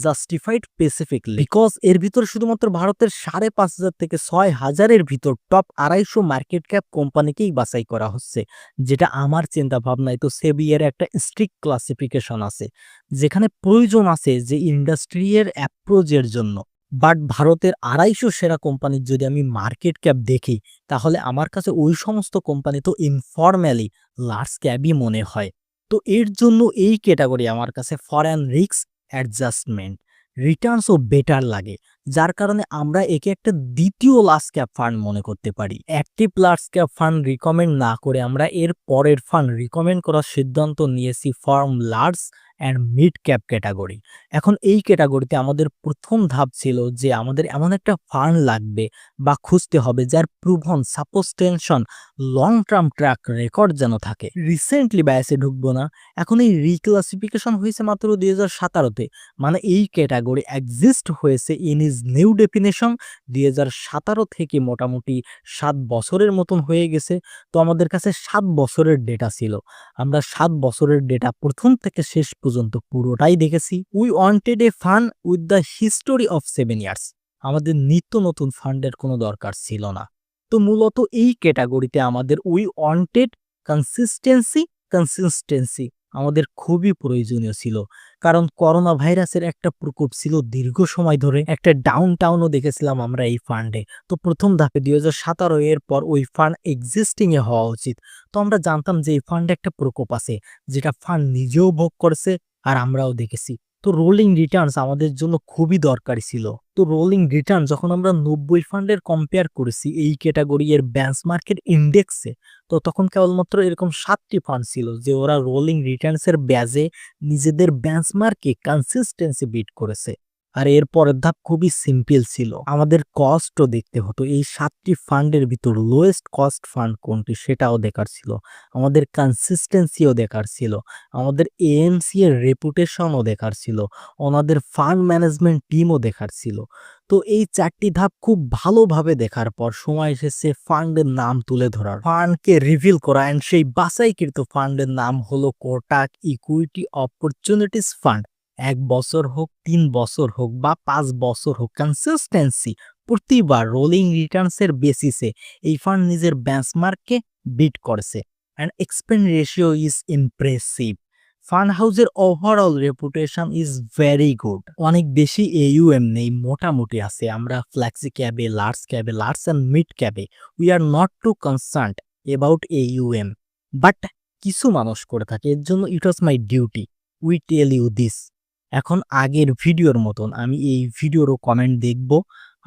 justified specifically because এর ভিতর শুধুমাত্র ভারতের ৫,৫০০ থেকে ৬,০০০-এর ভিতর টপ ২৫০ মার্কেট ক্যাপ কোম্পানিকেই বাছাই করা হচ্ছে, যেটা আমার চিন্তা ভাবনায় তো সেবি এর একটা স্ট্রিক্ট ক্লাসিফিকেশন আছে, যেখানে প্রয়োজন আছে যে ইন্ডাস্ট্রি এর অ্যাপ্রোচের জন্য। বাট ভারতের ২৫০ সেরা কোম্পানির যদি আমি মার্কেট ক্যাপ দেখি, তাহলে আমার কাছে ওই সমস্ত কোম্পানি তো ইনফর্মালি লার্জ ক্যাপই মনে হয়। তো এর জন্য এই ক্যাটাগরি আমার কাছে ফর অ্যান রিস্ক অ্যাডজাস্টমেন্ট রিটার্নসও বেটার লাগে, যার কারণে আমরা একে একটা দ্বিতীয় লার্জ ক্যাপ ফান্ড মনে করতে পারি। Active large cap fund recommend না করে আমরা এর পরের ফান্ড রিকমেন্ড করার সিদ্ধান্ত নিয়েছি form large and mid cap category. এখন এই ক্যাটাগরিতে আমাদের প্রথম ধাপ ছিল যে আমাদের এমন একটা ফান্ড লাগবে বা খুঁজতে হবে যার প্রুভন সাবস্টেনশন লং টার্ম ট্র্যাক রেকর্ড যেন থাকে। রিসেন্টলি বায়াসে ঢুকবো না, এখন এই রিক্লাসিফিকেশন হয়েছে মাত্র 2017-তে, মানে এই ক্যাটাগরি এক্সিস্ট হয়েছে ইন ইজ নিউ ডেফিনেশন 2017 থেকে মোটামুটি 7 বছরের মতন হয়ে গেছে। তো আমাদের কাছে 7 বছরের ডেটা ছিল, আমরা 7 বছরের ডেটা প্রথম থেকে শেষ পর্যন্ত পুরোটাই দেখেছি। We wanted a fund with the history of 7 years. আমাদের নিত্য নতুন ফান্ডের কোনো দরকার ছিল না। তো মূলত এই ক্যাটাগরিতে আমাদের উই ওয়ান্টেড কনসিস্টেন্সি আমাদের খুবই প্রয়োজনীয় ছিল, কারণ করোনা ভাইরাসের একটা প্রকোপ ছিল দীর্ঘ সময় ধরে। একটা ডাউন টাউনও দেখেছিলাম আমরা এই ফান্ডে। তো প্রথম ধাপে 2017 এর পর ওই ফান্ড এক্সিস্টিং এ হওয়া উচিত। তো আমরা জানতাম যে এই ফান্ডে একটা প্রকোপ আছে, যেটা ফান্ড নিজেও ভোগ করেছে আর আমরাও দেখেছি। তো রোলিং রিটার্নস আমাদের জন্য খুবই দরকারি ছিল। তো রোলিং রিটার্ন যখন আমরা 90 ফান্ডের কম্পেয়ার করেছি এই ক্যাটাগরি এর বেঞ্চমার্কের ইন্ডেক্সে, তো তখন কেবলমাত্র এরকম 7টি ফান্ড ছিল যে ওরা রোলিং রিটার্নসের ব্যাজে নিজেদের বেঞ্চমার্কে কনসিস্টেন্সি বিট করেছে। আর এর পরের ধাপ খুবই সিম্পল ছিল, আমাদের কস্টও দেখতে হতো। এই 7টি ফান্ডের ভিতর লোয়েস্ট কস্ট ফান্ড কোনটি সেটাও দেখার ছিল, আমাদের কনসিস্টেন্সিও দেখার ছিল, আমাদের এএমসি এর রেপুটেশনও দেখার ছিল, ওনাদের ফান্ড ম্যানেজমেন্ট টিমও দেখার ছিল। তো এই 4টি ধাপ খুব ভালোভাবে দেখার পর সময় এসেছে ফান্ডের নাম তুলে ধরার, ফান্ডকে রিভিল করা। অ্যান্ড সেই বাছাইকৃত ফান্ডের নাম হলো কোটাক ইকুইটি অপরচুনিটিস ফান্ড। 1 বছর হোক, 3 বছর হোক বা 5 বছর হোক, কনসিস্টেন্সি প্রতিবার রোলিং রিটার্নসের বেসিসে এই ফান্ড নিজের বেঞ্চমার্ককে বিট করেছে। And expense ratio is impressive. Fund হাউসের overall reputation is very good. অনেক বেশি AUM নেই, মোটামুটি আছে। আমরা ফ্লেক্সি ক্যাবে, লার্জ ক্যাবে, লার্জ অ্যান্ড মিড ক্যাবে we are not too concerned about AUM, but কিছু মানুষ করে থাকে। এর জন্য it was my duty we tell you this. এখন আগের ভিডিওর মতন আমি এই ভিডিওরও কমেন্ট দেখব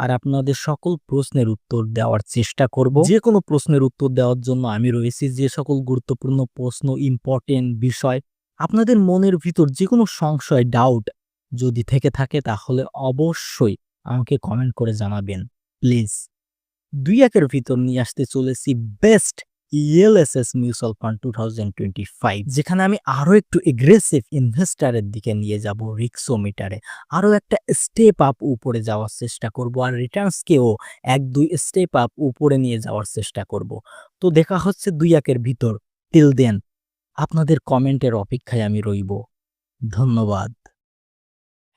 আর আপনাদের সকল প্রশ্নের উত্তর দেওয়ার চেষ্টা করব। যে কোনো প্রশ্নের উত্তর দেওয়ার জন্য আমি রয়েছি। যে সকল গুরুত্বপূর্ণ প্রশ্ন, ইম্পর্টেন্ট বিষয়, আপনাদের মনের ভিতর যে কোনো সংশয়, ডাউট যদি থেকে থাকে তাহলে অবশ্যই আমাকে কমেন্ট করে জানাবেন প্লিজ। 2-1 ভিতর নিয়ে আসতে চলেছি বেস্ট ELSS মিউচুয়াল ফান্ড 2025, যেখানে আমি আরো একটু এগ্রেসিভ ইনভেস্টারের দিকে নিয়ে যাব, রিক্সোমিটারে আরো একটা স্টেপ আপ উপরে যাওয়ার চেষ্টা করব আর রিটার্নসকেও 1-2 স্টেপ আপ উপরে নিয়ে যাওয়ার চেষ্টা করব। তো দেখা হচ্ছে 2-1 ভিতর। টিল দেন আপনাদের কমেন্টের অপেক্ষায় আমি রইব। ধন্যবাদ।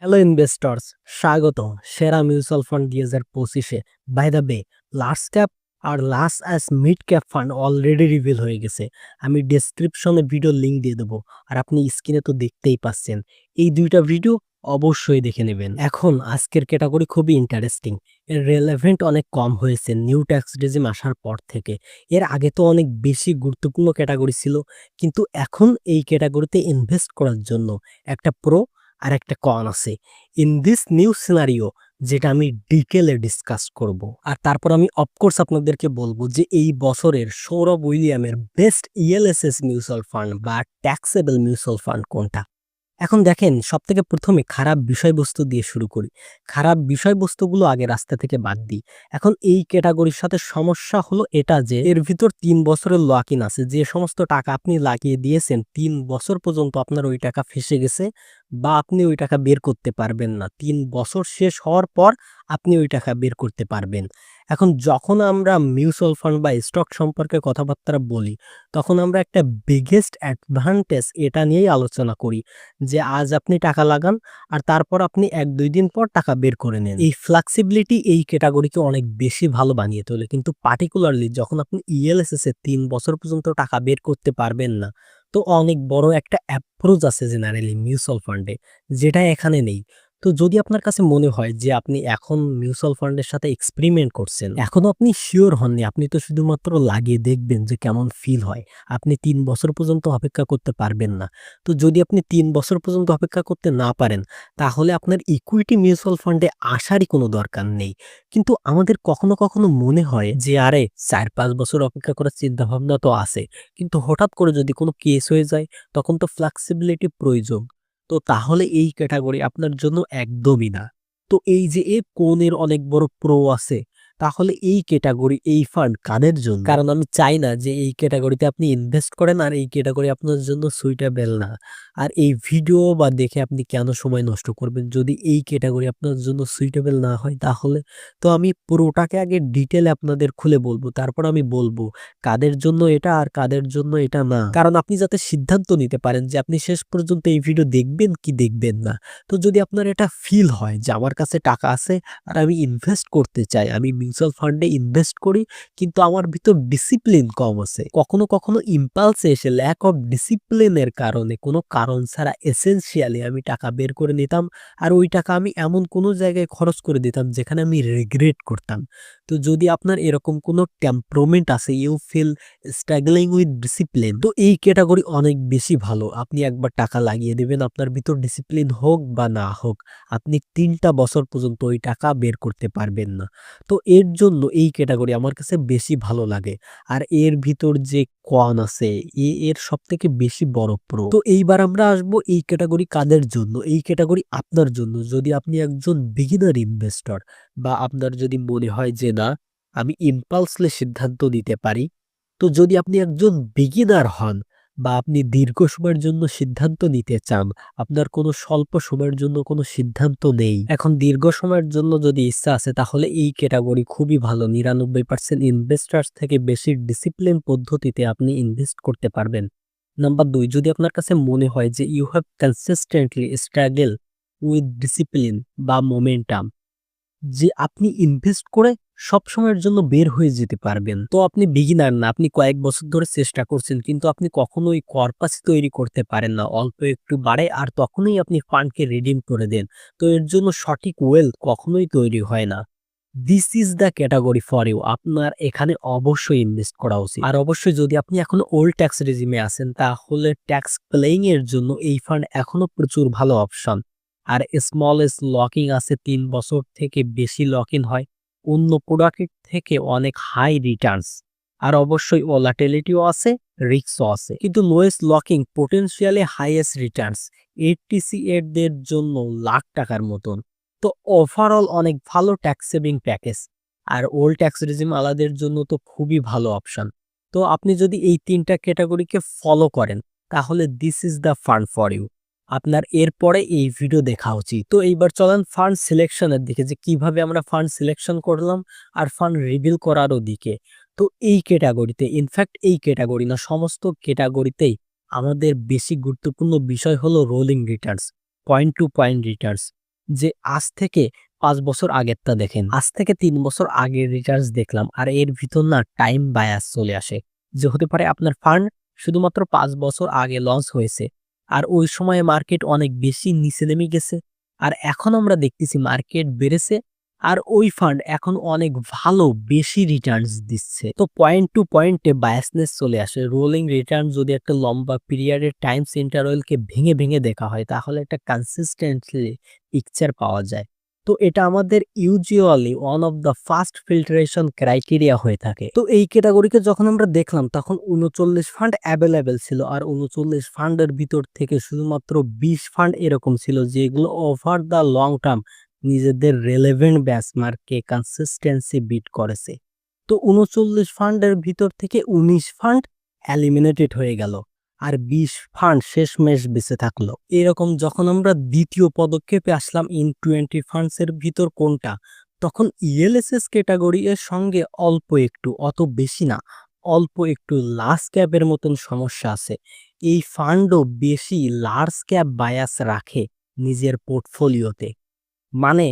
হ্যালো ইনভেস্টর্স, স্বাগত সেরা মিউচুয়াল ফান্ড 2025-এ। By the way, large cap আর large as mid cap fund already reveal হয়ে গেছে। আমি ডেসক্রিপশনে ভিডিও লিঙ্ক দিয়ে দেবো আর আপনি স্ক্রিনে তো দেখতেই পাচ্ছেন। এই 2টা ভিডিও অবশ্যই দেখে নেবেন। এখন আজকের ক্যাটাগরি খুবই ইন্টারেস্টিং। এর রেলেভেন্ট অনেক কম হয়েছে নিউ ট্যাক্স রেজিম আসার পর থেকে। এর আগে তো অনেক বেশি গুরুত্বপূর্ণ ক্যাটাগরি ছিল, কিন্তু এখন এই ক্যাটাগরিতে ইনভেস্ট করার জন্য একটা প্রো আর একটা কন আছে ইন দিস নিউ সিনারিও, যেটা আমি ডিটেলে ডিসকাস করব। আর তারপর আমি অফকোর্স আপনাদেরকে বলবো যে এই বছরের সৌরভ উইলিয়ামের বেস্ট ELSS মিউচুয়াল ফান্ড বা ট্যাক্সেবল মিউচুয়াল ফান্ড কোনটা। এখন দেখেন, সবথেকে প্রথমে খারাপ বিষয়বস্তু দিয়ে শুরু করি। খারাপ বিষয়বস্তুগুলো আগে রাস্তা থেকে বাদ দিই। এখন এই ক্যাটাগরির সাথে সমস্যা হলো এটা যে এর ভিতর 3 বছরের লক ইন আছে। যে সমস্ত টাকা আপনি লাগিয়ে দিয়েছেন 3 বছর পর্যন্ত আপনার ওই টাকা ফেসে গেছে বা আপনি ওই টাকা বের করতে পারবেন না। 3 বছর শেষ হওয়ার পর আপনি ওই টাকা বের করতে পারবেন। এখন যখন আমরা মিউচুয়াল ফান্ড বা স্টক সম্পর্কে কথাবার্তা বলি, তখন আমরা একটা বিগেস্ট অ্যাডভান্টেজ এটা নিয়েই আলোচনা করি যে আজ আপনি টাকা লাগান আর তারপর আপনি 1-2 দিন পর টাকা বের করে নেন। এই ফ্লেক্সিবিলিটি এই ক্যাটাগরিকে অনেক বেশি ভালো বানিয়ে তোলে। কিন্তু পার্টিকুলারলি যখন আপনি ELSS এ 3 বছর পর্যন্ত টাকা বের করতে পারবেন না, তো অনেক বড় একটা অ্যাপ্রোচ আছে জেনারেলি মিউচুয়াল ফান্ডে, যেটা এখানে নেই। তো যদি আপনার কাছে মনে হয় যে আপনি এখন মিউচুয়াল ফান্ডের সাথে এক্সপেরিমেন্ট করছেন, এখনো আপনি সিওর হননি, আপনি তো শুধুমাত্র লাগিয়ে দেখবেন যে কেমন ফিল হয়। আপনি ৩ বছর পর্যন্ত অপেক্ষা করতে পারবেন না। তো যদি আপনি ৩ বছর পর্যন্ত অপেক্ষা করতে না পারেন, তাহলে আপনার ইকুইটি মিউচুয়াল ফান্ডে আসারই কোনো দরকার নেই। কিন্তু আমাদের কখনো মনে হয় যে আরে ৪-৫ বছর অপেক্ষা করার চিন্তাভাবনা তো আছে। কিন্তু হঠাৎ করে যদি কোনো কেস হয়ে যায়, তখন তো ফ্লেক্সিবিলিটি প্রয়োজন। তো তাহলে এই ক্যাটেগরি আপনার জন্য একদমই না। তো এই যে কোণের অনেক বড় প্রো আছে, তাহলে এই ক্যাটেগরি, এই ফান্ড কাদের জন্য? কারণ আমি চাই না যে এই ক্যাটেগরিতে আপনি ইনভেস্ট করেন আর এই ক্যাটেগরি আপনার জন্য সুইটেবল না। আর এই ভিডিও বা দেখে আপনি কেন সময় নষ্ট করবেন? যদি এই ক্যাটেগরি আপনার জন্য সুইটেবল না হয়, তাহলে তো আমি পুরোটাকে আগে ডিটেইলে আপনাদের খুলে বলবো। তারপর আমি বলবো কাদের জন্য এটা আর কাদের জন্য এটা না। কারণ আপনি যাতে সিদ্ধান্ত নিতে পারেন যে আপনি শেষ পর্যন্ত এই ভিডিও দেখবেন কি দেখবেন না। তো যদি আপনার এটা ফিল হয় যে আমার কাছে টাকা আছে আর আমি ইনভেস্ট করতে চাই, আমি মিউচুয়াল ফান্ডে ইনভেস্ট করি, কিন্তু আমার ভিতর ডিসিপ্লিন কম আছে। কখনো ইম্পালসে এসে ল্যাক অফ ডিসিপ্লিনের কারণে, কোনো কারণ ছাড়া এসেনশিয়ালি আমি টাকা বের করে নিতাম আর ওই টাকা আমি এমন কোনো জায়গায় খরচ করে দিতাম যেখানে আমি রিগ্রেট করতাম। তো যদি আপনার এরকম কোনো টেম্পারামেন্ট আছে, you feel struggling with discipline, তো এই ক্যাটেগরি অনেক বেশি ভালো। আপনি একবার টাকা লাগিয়ে দিবেন, আপনার ভিতর ডিসিপ্লিন হোক বা না হোক, আপনি ৩টা বছর পর্যন্ত ওই টাকা বের করতে পারবেন না। তো এর জন্য এই ক্যাটেগরি আমার কাছে বেশি ভালো লাগে। আর এর ভিতর যে কন আছে, এর সবথেকে বেশি বড় প্রো। তো এইবার আমরা আসবো এই ক্যাটেগরি কাদের জন্য? এই ক্যাটেগরি আপনার জন্য। যদি আপনি একজন বিগিনার ইনভেস্টর বা আপনার যদি মনে হয় যে না, আমি ইম্পালসলি সিদ্ধান্ত নিতে পারি। তো যদি আপনি একজন বিগিনার হন বা আপনি দীর্ঘ সময়ের জন্য সিদ্ধান্ত নিতে চান, আপনার কোনো স্বল্প সময়ের জন্য কোনো সিদ্ধান্ত নেই, এখন দীর্ঘ সময়ের জন্য যদি ইচ্ছা আছে, তাহলে এই ক্যাটেগরি খুবই ভালো। ৯৯% ইনভেস্টার্স থেকে বেশি ডিসিপ্লিন পদ্ধতিতে আপনি ইনভেস্ট করতে পারবেন। নাম্বার ২, যদি আপনার কাছে মনে হয় যে you have consistently struggle with discipline বা মোমেন্টাম, যে আপনি ইনভেস্ট করে সবসময়ের জন্য বের হয়ে যেতে পারবেন। তো আপনি বিগিনার না, আপনি কয়েক বছর ধরে চেষ্টা করছেন, কিন্তু আপনি কখনোই কর্পাস তৈরি করতে পারেন না। অল্প একটু বাড়ে আর তখনই আপনি ফান্ডকে রিডিম করে দেন। তো এর জন্য সঠিক ওয়েলথ কখনোই তৈরি হয় না। This is the category for you. আপনার এখানে অবশ্যই ইনভেস্ট করা উচিত। আর অবশ্যই যদি আপনি এখনো ওল্ড ট্যাক্স রেজিমে আছেন, তাহলে ট্যাক্স প্লেইং এর জন্য এই ফান্ড এখনো প্রচুর ভালো অপশন। আর স্মলেস্ট লকিং আছে, ৩ বছর থেকে বেশি লকিং হয়। অন্য প্রোডাক্টের থেকে অনেক হাই রিটার্নস। আর অবশ্যই ভলাটিলিটিও আছে, রিস্কও আছে। কিন্তু lowest locking, potentially highest Returns. ATC এর জন্য লাখ টাকার মতন। তো ওভারঅল অনেক ভালো ট্যাক্স সেভিং প্যাকেজ। আর ওল্ড ট্যাক্স রেজিম আলাদের জন্য তো খুবই ভালো অপশন। তো আপনি যদি এই ৩টা ক্যাটাগরিকে ফলো করেন, তাহলে this is the fund for you. আপনার এরপরে এই ভিডিও দেখা উচিত। তো এইবার চলেন ফান্ড সিলেকশনের দিকে, যে কিভাবে আমরা ফান্ড সিলেকশন করলাম আর ফান্ড রিভিল করারও দিকে। তো এই ক্যাটাগরিতে, ইনফ্যাক্ট এই ক্যাটাগরি না, সমস্ত ক্যাটাগরিতেই আমাদের বেশি গুরুত্বপূর্ণ বিষয় হলো rolling returns, point to point returns. যে আজ থেকে ৫ বছর আগেরটা দেখেন, আজ থেকে ৩ বছর আগের রিটার্নস দেখলাম, আর এর ভিতর না টাইম বায়াস চলে আসে। যে হতে পারে আপনার ফান্ড শুধুমাত্র ৫ বছর আগে লঞ্চ হয়েছে আর ওই সময়ে মার্কেট অনেক বেশি নিচে নেমে গেছে। আর এখন আমরা দেখতেছি মার্কেট বেড়েছে আর ওই ফান্ড এখন অনেক ভালো বেশি রিটার্নস দিচ্ছে। তো পয়েন্ট টু পয়েন্টে বায়াসনেস চলে আসে। রোলিং রিটার্ন যদি একটা লম্বা পিরিয়ডের টাইম ইন্টারভ্যালকে ভেঙে দেখা হয়, তাহলে একটা কনসিস্টেন্টলি পিকচার পাওয়া যায়। তো এটা আমাদের usually one of the first filtration criteria হয়ে থাকে। তো এই ক্যাটাগরিকে যখন আমরা দেখলাম, তখন ৩৯ ফান্ড অ্যাভেলেবেল ছিল আর ৩৯ ফান্ডের ভিতর থেকে শুধুমাত্র ২০ ফান্ড এরকম ছিল যেগুলো ওভার দ্য লং টার্ম নিজেদের রেলেভেন্ট বেঞ্চমার্ককে কনসিস্টেন্সি বিট করেছে। তো ৩৯ ফান্ডের ভিতর থেকে ১৯ ফান্ড এলিমিনেটেড হয়ে গেল আর ২০ ফান্ড শেষমেশ বেঁচে থাকলো। এরকম যখন আমরা দ্বিতীয় পদক্ষেপে আসলাম, ইন 20 ফান্ডস এর ভিতর কোনটা, তখন ইএলএসএস ক্যাটাগরি এর সঙ্গে অল্প একটু, অত বেশি না, অল্প একটু লার্জ ক্যাপের মতন সমস্যা আছে। এই ফান্ডও বেশি লার্জ ক্যাপ বায়াস রাখে নিজের পোর্টফোলিওতে। মানে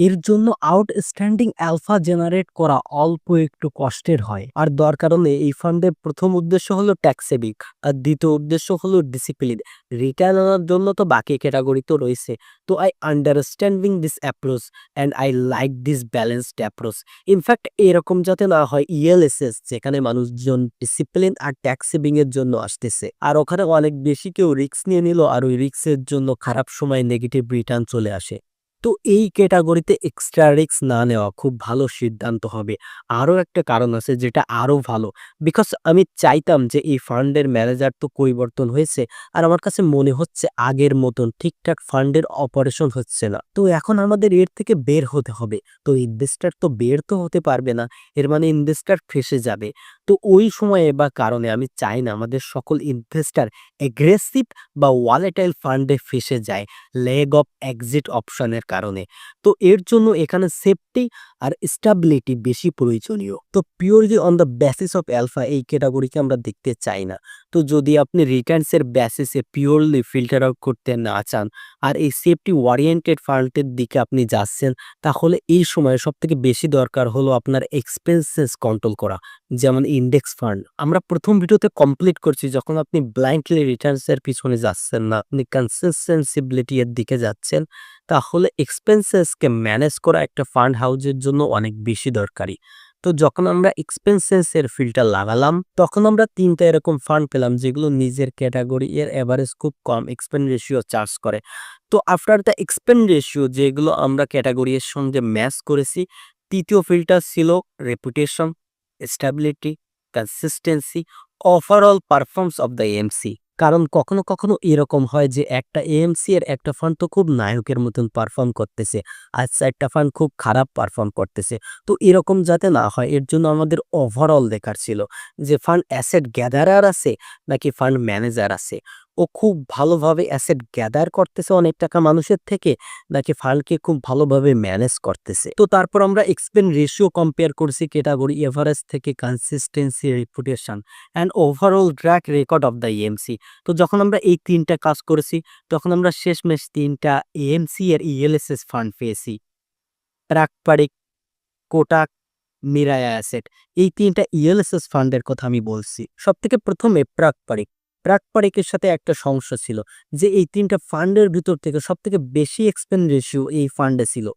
এর জন্য আউটস্ট্যান্ডিং আলফা জেনারেট করা অল্প একটু কষ্টের হয়। আর দরকার হলে এই ফান্ডের প্রথম উদ্দেশ্য হলো ট্যাক্স সেভিং, আর দ্বিতীয় উদ্দেশ্য হলো ডিসিপ্লিন। রিটার্ন আনার জন্য তো বাকি ক্যাটাগরি তো রয়েছে। তো I understanding this approach and I like this balanced approach. In fact এরকম যাতে না হয় ইএলএসএস, যেখানে মানুষজন ডিসিপ্লিন আর ট্যাক্স সেভিং এর জন্য আসতেছে, আর ওখানে অনেক বেশি কেউ রিস্ক নিয়ে নিল, আর ওই রিস্কের জন্য খারাপ সময় নেগেটিভ রিটার্ন চলে আসে। তো এই ক্যাটাগরিতে এক্সট্রা রিস্ক না নেওয়া খুব ভালো সিদ্ধান্ত হবে। আরো একটা কারণ আছে যেটা আরো ভালো, বিকজ আমি চাইতাম যে এই ফান্ডের ম্যানেজার তো পরিবর্তন হয়েছে, আর আমার কাছে মনে হচ্ছে আগের মতন ঠিকঠাক ফান্ডের অপারেশন হচ্ছে না। তো এখন আমাদের এর থেকে বের হতে হবে। তো ইনভেস্টর তো বের তো হতে পারবে না, এর মানে ইনভেস্টর ফেঁসে যাবে। তো ওই সময়ে বা কারণে আমি চাই না আমাদের সকল ইনভেস্টর এগ্রেসিভ বা ওয়ালেটাইল ফান্ডে ফেঁসে যায় লেগ অফ এক্সিট অপশনের কারণে। তো এর জন্য এখানে সেফটি আর স্টেবিলিটি বেশি প্রয়োজনীয়। তো purely on the basis of alpha এই ক্যাটাগরিকে আমরা দেখতে চাই না। তো যদি আপনি রিটার্নস এর বেসিসে পিওরলি ফিল্টার আউট করতে না চান, আর এই সেফটি ওরিয়েন্টেড ফান্ডের দিকে আপনি যাচ্ছেন, তাহলে এই সময় সবথেকে বেশি দরকার হলো আপনার এক্সপেন্সেস কন্ট্রোল করা, যেমন ইন্ডেক্স ফান্ড। আমরা প্রথম ভিডিওতে কমপ্লিট করছি, যখন আপনি ব্লাইন্ডলি রিটার্নস এর পিছনে যাচ্ছেন না, আপনি কনসিস্টেন্সিবিলিটি এর দিকে যাচ্ছেন, তাহলে এক্সপেন্সেসকে ম্যানেজ করা একটা ফান্ড হাউসের জন্য অনেক বেশি দরকারি। তো যখন আমরা এক্সপেন্সেস এর ফিল্টার লাগালাম, তখন আমরা ৩টা এরকম ফান্ড পেলাম যেগুলো নিজের ক্যাটাগরি এর এভারেজ খুব কম এক্সপেন্স রেশিও চার্জ করে। তো আফটার দ্য এক্সপেন্স রেশিও যেগুলো আমরা ক্যাটাগরি এর সঙ্গে ম্যাচ করেছি, তৃতীয় ফিল্টার ছিল reputation, stability, consistency, overall performance of the AMC. কারণ কখনো কখনো এরকম হয় যে একটা এএমসি এর একটা ফান্ড তো খুব নায়কের মতন পারফর্ম করতেছে, আর ৪টা ফান্ড খুব খারাপ পারফর্ম করতেছে। তো এরকম যাতে না হয়, এর জন্য আমাদের ওভারঅল দেখার ছিল যে ফান্ড অ্যাসেট গ্যাদারার আছে নাকি ফান্ড ম্যানেজার আছে। ও খুব ভালোভাবে অ্যাসেট গ্যাদার করতেছে অনেক টাকা মানুষের থেকে, নাকি ফান্ডকে খুব ভালোভাবে ম্যানেজ করতেছে। তো তারপর আমরা এক্সপেন্স রেশিও কম্পেয়ার করছি ক্যাটাগরি এভারেজ থেকে consistency, reputation and overall track record of the AMC. তো যখন আমরা এই ৩টা কাজ করেছি, তখন আমরা শেষমেশ ৩টা এএমসি এর ইএলএসএস ফান্ড পেয়েছি। প্রাকপারিক, কোটাক, মিরায়া অ্যাসেট, এই ৩টা ইএলএসএস ফান্ডের কথা আমি বলছি। সবথেকে প্রথমে প্রাকপারিক। প্রাকপারিকের সাথে একটা সমস্যা ছিল যে এই ৩টা ফান্ডের ভিতর থেকে সবথেকে বেশি এক্সপেন্স রেশিও এই ফান্ডে ছিল।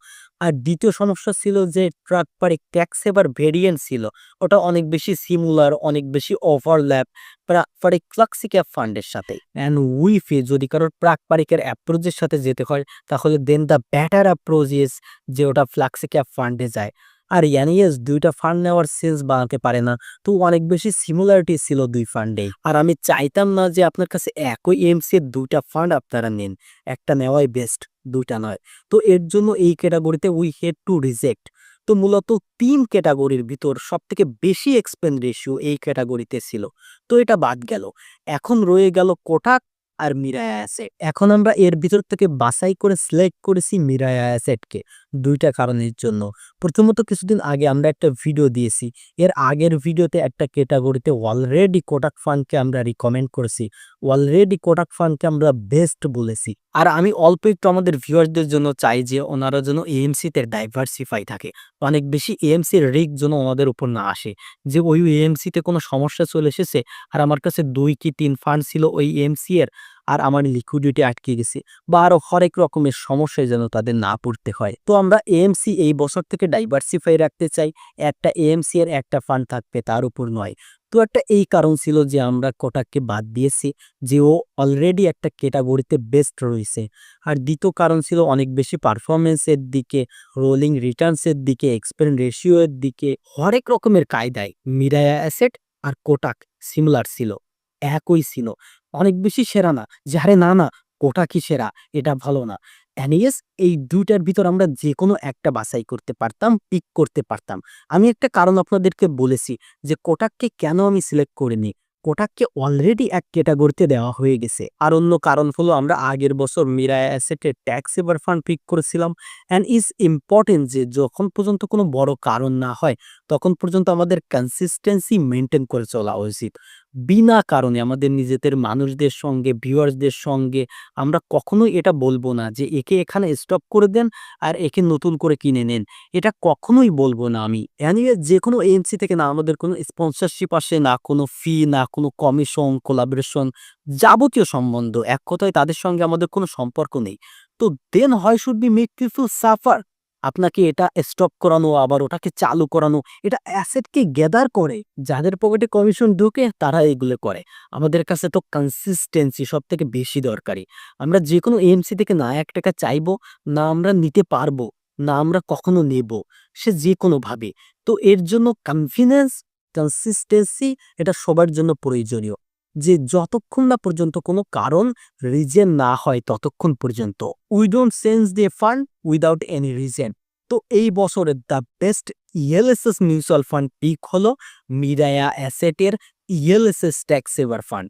আর দ্বিতীয় সমস্যা ছিল যে প্রাকপারিক ট্যাক্স সেভার ভেরিয়েন্ট ছিল। ওটা অনেক বেশি সিমিলার, অনেক বেশি ওভারল্যাপ প্রাকপারিক ফ্লাক্সি ক্যাপ ফান্ডের সাথে। অ্যান্ড উইফে যদি কারোর প্রাকপারিকের অ্যাপ্রোচের সাথে যেতে হয়, তাহলে দেন দ্য বেটার অ্যাপ্রোচ ইজ যে ওটা ফ্লাক্সি ক্যাপ ফান্ডে যায়। আর ইয়ানিয়েস ২টা ফান্ড নেওয়ার সেন্স বানাতে পারে না। তো অনেক বেশি সিমিলারিটি ছিল ২ ফান্ডেই। আর আমি চাইতাম না যে আপনার কাছে একই এমসি এর ২টা ফান্ড আপনারা নেন। একটা নেওয়াই বেস্ট, ২টা নয়। তো এর জন্য এই ক্যাটাগরিতে উই হ্যাড টু রিজেক্ট। তো মূলত ৩ ক্যাটাগরির ভিতর সবথেকে বেশি এক্সপেন্স রেশিও এই ক্যাটাগরিতে ছিল। তো এটা বাদ গেল। এখন রয়ে গেল কোটাক আর মিরায়া অ্যাসেট। এখন আমরা এর ভিতর থেকে বাছাই করে সিলেক্ট করেছি মিরায়া অ্যাসেটকে ২টা কারণের জন্য। প্রথমত কিছুদিন আগে আমরা একটা ভিডিও দিয়েছি। এর আগের ভিডিওতে একটা ক্যাটাগরিতে অলরেডি কোটাক ফান্ডকে আমরা রিকমেন্ড করেছি। অলরেডি কোটাক ফান্ডকে আমরা বেস্ট বলেছি। আর আমি অল্প একটু আমাদের ভিউয়ারদের জন্য চাই যে ওনারা যেন এএমসিতে ডাইভার্সিফাই থাকে। অনেক বেশি এএমসির রিস্ক যেন ওনাদের উপর না আসে। যে ওই এএমসিতে কোনো সমস্যা চলে এসেছে, আর আমার কাছে ২ কি ৩ ফান্ড ছিল ওই এএমসি এর, আর আমার লিকুইডিটি আটকে গেছে, বা আরো হরেক রকমের সমস্যায় যেন তাদের না পড়তে হয়। তো আমরা এএমসি এই বছর থেকে ডাইভার্সিফাই রাখতে চাই। একটা এএমসি এর একটা ফান্ড থাকবে, তার উপর নয়। তো একটা এই কারণ ছিল যে আমরা কোটাককে বাদ দিয়েছি, যে ও অলরেডি একটা ক্যাটাগরিতে বেস্ট রয়েছে। আর দ্বিতীয় কারণ ছিল অনেক বেশি পারফরমেন্সের দিকে, রোলিং রিটার্নসের দিকে, এক্সপেন্স রেশিও এর দিকে, হরেক রকমের কায়দায় মিরায়া অ্যাসেট আর কোটাক সিমিলার ছিল, একই ছিল। অনেক বেশি সেরা না যে আরে না, না কোটাকই সেরা, এটা ভালো না। এনিওয়েজ এই ২টার ভিতর আমরা যেকোনো একটা বাছাই করতে পারতাম, পিক করতে পারতাম। আমি একটা কারণ আপনাদেরকে বলেছি যে কোটাককে কেন আমি সিলেক্ট করিনি। কোটাককে অলরেডি এক ক্যাটাগরিতে দেওয়া হয়ে গেছে। আর অন্য কারণ হলো আমরা আগের বছর মিরায়া অ্যাসেটের ট্যাক্স সেভার ফান্ড পিক করেছিলাম। অ্যান্ড ইজ ইম্পর্টেন্ট যে যখন পর্যন্ত কোনো বড় কারণ না হয়, তখন পর্যন্ত আমাদের কনসিস্টেন্সি মেনটেন করে চলা উচিত। বিনা কারণে আমাদের নিজেদের মানুষদের সঙ্গে, ভিউয়ার্সদের সঙ্গে আমরা কখনোই এটা বলব না যে, "একে এখানে স্টপ করে দেন আর একে নতুন করে কিনে নেন।" এটা কখনোই বলব না আমি। এনিওয়ে যেকোনো এজেন্সি থেকে না আমাদের কোনো স্পন্সরশিপ আসে, না কোনো ফি, না কোনো কমিশন, কোলাবোরেশন, যাবতীয় সম্বন্ধ। এক কথায় তাদের সঙ্গে আমাদের কোনো সম্পর্ক নেই। তো then why should be make people suffer? আপনাকে এটা স্টপ করানো, আবার ওটাকে চালু করানো, এটা অ্যাসেটকে গ্যাদার করে। যাদের পকেটে কমিশন ঢুকে তারা এগুলো করে। আমাদের কাছে তো কনসিস্টেন্সি সবথেকে বেশি দরকারি। আমরা যেকোনো এএমসি থেকে না ৳১ চাইবো, না আমরা নিতে পারবো, না আমরা কখনো নেব। সে যেকোনোভাবে। তো এর জন্য কনফিডেন্স, কনসিস্টেন্সি এটা সবার জন্য প্রয়োজনীয়। যে যতক্ষণ না পর্যন্ত কোনো কারণ রিজন না হয় ততক্ষণ পর্যন্ত। We don't change the fund without any reason. তো এই বছরের the best ELSS mutual fund pick হলো মিরায়া অ্যাসেটের ইএলএসএস ট্যাক্স সেভার ফান্ড।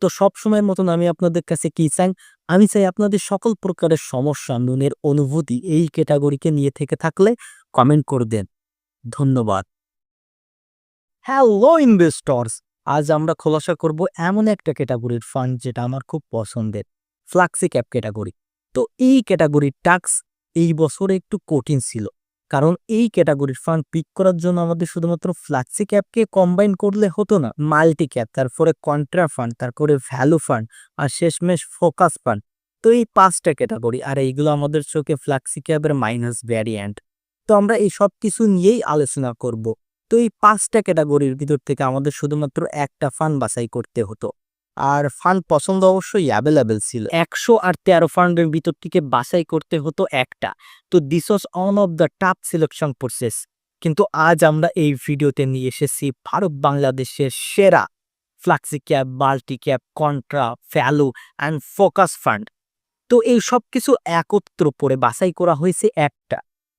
তো সবসময়ের মতন আমি আপনাদের কাছে কি চাই? আমি চাই আপনাদের সকল প্রকারের সমস্যা, মনের অনুভূতি এই ক্যাটেগরিকে নিয়ে থেকে থাকলে কমেন্ট করে দেন। ধন্যবাদ। Hello investors! আজ আমরা খোলাসা করব এমন একটা ক্যাটেগরির ফান্ড যেটা আমার খুব পছন্দের, ফ্লাক্সি ক্যাপ ক্যাটেগরি। তো এই ক্যাটেগরির টাস্ক এই বছরে একটু কঠিন ছিল। কারণ এই ক্যাটেগরির ফান্ড পিক করার জন্য আমাদের শুধুমাত্র ফ্লাক্সি ক্যাপকে কম্বাইন করলে হতো না। মাল্টি ক্যাপ, তারপরে কন্ট্রা ফান্ড, তারপরে ভ্যালু ফান্ড আর শেষমেশ ফোকাস ফান্ড। তো এই ৫টা ক্যাটেগরি আর এইগুলো আমাদের চোখে ফ্লাক্সি ক্যাপের মাইনাস ভ্যারিয়েন্ট। তো আমরা এই সব কিছু নিয়েই আলোচনা করব। তো এই ৫টা ক্যাটেগরির ভিতর থেকে আমাদের শুধুমাত্র একটা ফান্ড বাছাই করতে হতো। আর ফান্ড পছন্দ অবশ্যই অ্যাভেলেবেল ছিল। ১১৩ ফান্ডের ভিতর থেকে বাছাই করতে হতো একটা। তো this was one of the tough selection process. কিন্তু আজ আমরা এই ভিডিওতে নিয়ে এসেছি ভারত বাংলাদেশের সেরা flexi cap, multi cap, contra, value and focus fund. তো এই সবকিছু একত্র করে বাছাই করা হয়েছে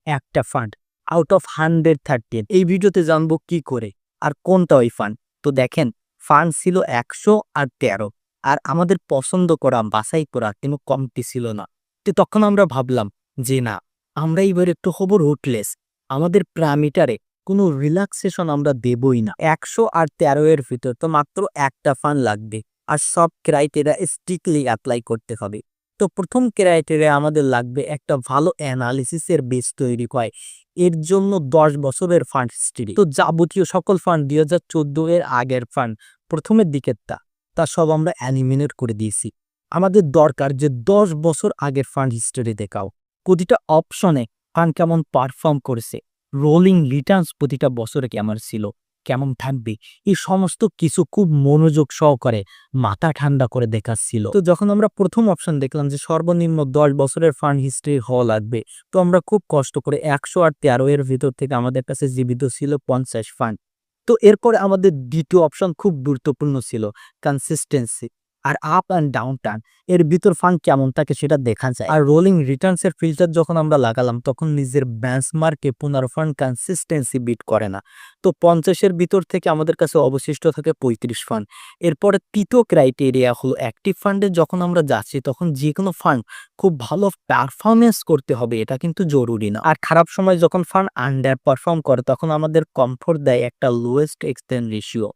একটা ফান্ড আউট অফ 113। এই ভিডিওতে জানবো কি করে আর কোনটা ওই ফান্ড। তো দেখেন, ফান্ড ছিল ১১৩ আর আমাদের পছন্দ করা বাছাই করা কোনো কমতি ছিল না। তো তখন আমরা ভাবলাম যে না, আমরা এবার একটু হব রুটলেস। আমাদের প্যারামিটারে কোনো রিল্যাক্সেশন আমরা দেবই না। ১১৩ এর ভিতর তো মাত্র একটা ফান্ড লাগবে আর সব ক্রাইটেরিয়া স্ট্রিক্টলি অ্যাপ্লাই করতে হবে। তো প্রথম ক্রাইটেরিয়া আমাদের লাগবে একটা ভালো অ্যানালিসিসের বেস তৈরি হয়। এর জন্য ১০ বছরের ফান্ড হিস্ট্রি। তো যাবতীয় সকল ফান্ড ২০১৪ এর আগের ফান্ড প্রথমের দিকেরটা তা সব আমরা এলিমিনেট করে দিয়েছি। আমাদের দরকার যে ১০ বছর আগের ফান্ড হিস্ট্রি দেখাও। প্রতিটা অপশনে ফান্ড কেমন পারফর্ম করেছে, রোলিং রিটার্নস প্রতিটা বছরে কেমন ছিল, কেমন থাকবে, এই সমস্ত কিছু খুব মনোযোগ সহকারে মাথা ঠান্ডা করে দেখাচ্ছিল। তো যখন আমরা প্রথম অপশন দেখলাম যে সর্বনিম্ন ১০ বছরের ফান্ড হিস্ট্রি হওয়া লাগবে, তো আমরা খুব কষ্ট করে ১১৩ এর ভিতর থেকে আমাদের কাছে জীবিত ছিল ৫০ ফান্ড। তো এরপরে আমাদের দ্বিতীয় অপশন খুব গুরুত্বপূর্ণ ছিল, কনসিস্টেন্সি আর আপ অ্যান্ড ডাউন টার্ন এর ভিতর ফান্ড কেমন থাকে সেটা দেখা যায়। আর রোলিং রিটার্নস এর ফিল্টার যখন আমরা লাগালাম তখন নিজের বেঞ্চমার্কে ১৫ ফান্ড কনসিস্টেন্সি বিট করে না। তো ৫০ এর ভিতর থেকে আমাদের কাছে অবশিষ্ট থাকে ৩৫ ফান্ড। এরপরে তৃতীয় ক্রাইটেরিয়া হলো অ্যাক্টিভ ফান্ডে যখন আমরা যাচ্ছি তখন যে কোনো ফান্ড খুব ভালো পারফরমেন্স করতে হবে, এটা কিন্তু জরুরি না। আর খারাপ সময় যখন ফান্ড আন্ডার পারফর্ম করে তখন আমাদের কমফোর্ট দেয় একটা লোয়েস্ট এক্সপেন্স রেশিও।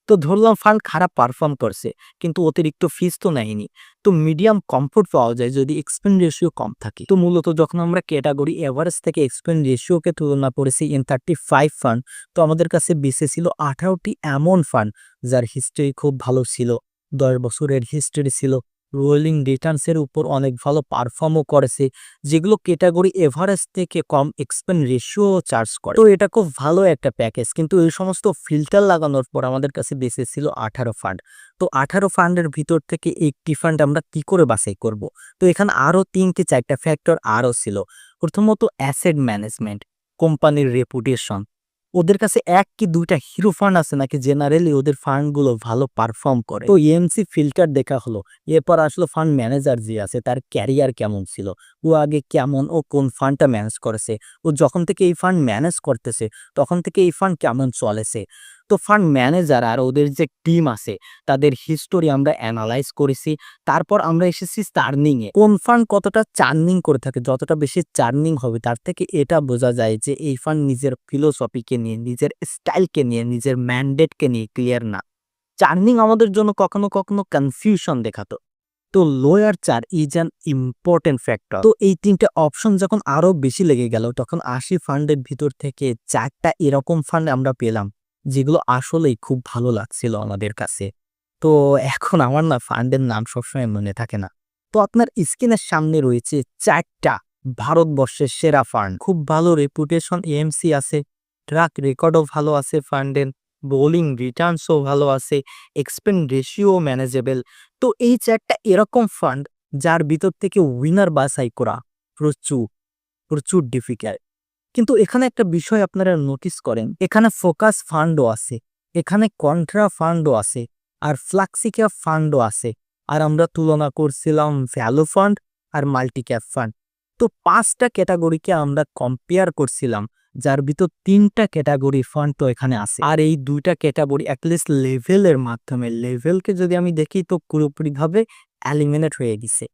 তো ধরলাম ফান্ড খারাপ পারফর্ম করছে কিন্তু অতিরিক্ত ফিস তো নেয়নি। তো মিডিয়াম কমফোর্ট পাওয়া যায় যদি এক্সপেন্স রেশিও কম থাকে। তো মূলত যখন আমরা ক্যাটাগরি এভারেজ থেকে এক্সপেন্স রেশিওকে তুলনা করেছি ইন 35 ফান্ড, তো আমাদের কাছে বেঁচে ছিল 18টি এমন ফান্ড যার হিস্ট্রি খুব ভালো ছিল, ১০ বছরের হিস্ট্রি ছিল, রোলিং রিটার্নস এর উপর অনেক ভালো পারফর্মও করেছে, যেগুলো ক্যাটাগরি এভারেজ থেকে কম এক্সপেন্স রেশিও চার্জ করে। তো এটা খুব ভালো একটা প্যাকেজ। কিন্তু এই সমস্ত ফিল্টার লাগানোর পর আমাদের কাছে বেঁচে ছিল 18 ফান্ড। তো 18 ফান্ডের ভিতর থেকে একটি ফান্ড আমরা কি করে বাছাই করব? তো এখানে আরো ৩-৪টা ফ্যাক্টর আরো ছিল। প্রথমত অ্যাসেট ম্যানেজমেন্ট, কোম্পানির রেপুটেশন, ওদের কাছে ১ কি ২টা হিরো ফান্ড আছে নাকি জেনারেলি ওদের ফান্ডগুলো ভালো পারফর্ম করে। তো এমসি ফিল্টার দেখা হলো। এরপর আসলো ফান্ড ম্যানেজার যে আছে তার ক্যারিয়ার কেমন ছিল, ও আগে কেমন, ও কোন ফান্ডটা ম্যানেজ করেছে, ও যখন থেকে এই ফান্ড ম্যানেজ করতেছে তখন থেকে এই ফান্ড কেমন চলেছে। তো ফান্ড ম্যানেজার আর ওদের যে টিম আছে তাদের হিস্টোরি আমরা অ্যানালাইজ করেছি। তারপর আমরা এসেছি চার্নিং এ। কোন ফান্ড কতটা চার্নিং করে থাকে, যতটা বেশি চার্নিং হবে তার থেকে এটা বোঝা যায় যে এই ফান্ড নিজের ফিলোসফিকে নিয়ে, নিজের স্টাইলকে নিয়ে, নিজের ম্যান্ডেটকে নিয়ে ক্লিয়ার না। চার্নিং আমাদের জন্য কখনো কখনো কনফিউশন দেখাতো। তো lower 4 is an important factor. তো এই ৩ টে অপশন যখন আরো বেশি লেগে গেল তখন ৮০ ফান্ডের ভিতর থেকে ৪ টা এরকম ফান্ড আমরা পেলাম যেগুলো আসলেই খুব ভালো লাগছিল আমাদের কাছে। তো এখন আমার না ফান্ডের নাম সবসময় মনে থাকে না। তো আপনার স্ক্রিনের সামনে রয়েছে ৪ টা ভারতবর্ষের সেরা ফান্ড। খুব ভালো রেপুটেশন এএমসি আছে, ট্র্যাক রেকর্ডও ভালো আছে ফান্ডের, বোলিং রিটার্নসও ভালো আছে, এক্সপেন্স রেশিও ম্যানেজেবল। তো এই ৪ টা এরকম ফান্ড যার ভিতর থেকে উইনার বাছাই করা প্রচুর, প্রচুর ডিফিকাল্ট। কিন্তু এখানে একটা বিষয় আপনারা নোটিস করেন, এখানে ফোকাস ফান্ডও আছে, এখানে কন্ট্রা ফান্ডও আছে, আর ফ্লাক্সি ক্যাপ ফান্ডও আছে। আর আমরা তুলনা করছিলাম ভ্যালু ফান্ড আর মাল্টি ক্যাপ ফান্ড। তো ৫টা ক্যাটাগরিকে আমরা কম্পেয়ার করছিলাম, যার ভিতর ৩টা ক্যাটাগরি ফান্ড তো এখানে আছে। আর এই ২টা ক্যাটাগরি অ্যাটলিস্ট লেভেলের মাধ্যমে, লেভেলকে যদি আমি দেখি তো পুরোপুরিভাবে এলিমিনেট হয়ে গেছে।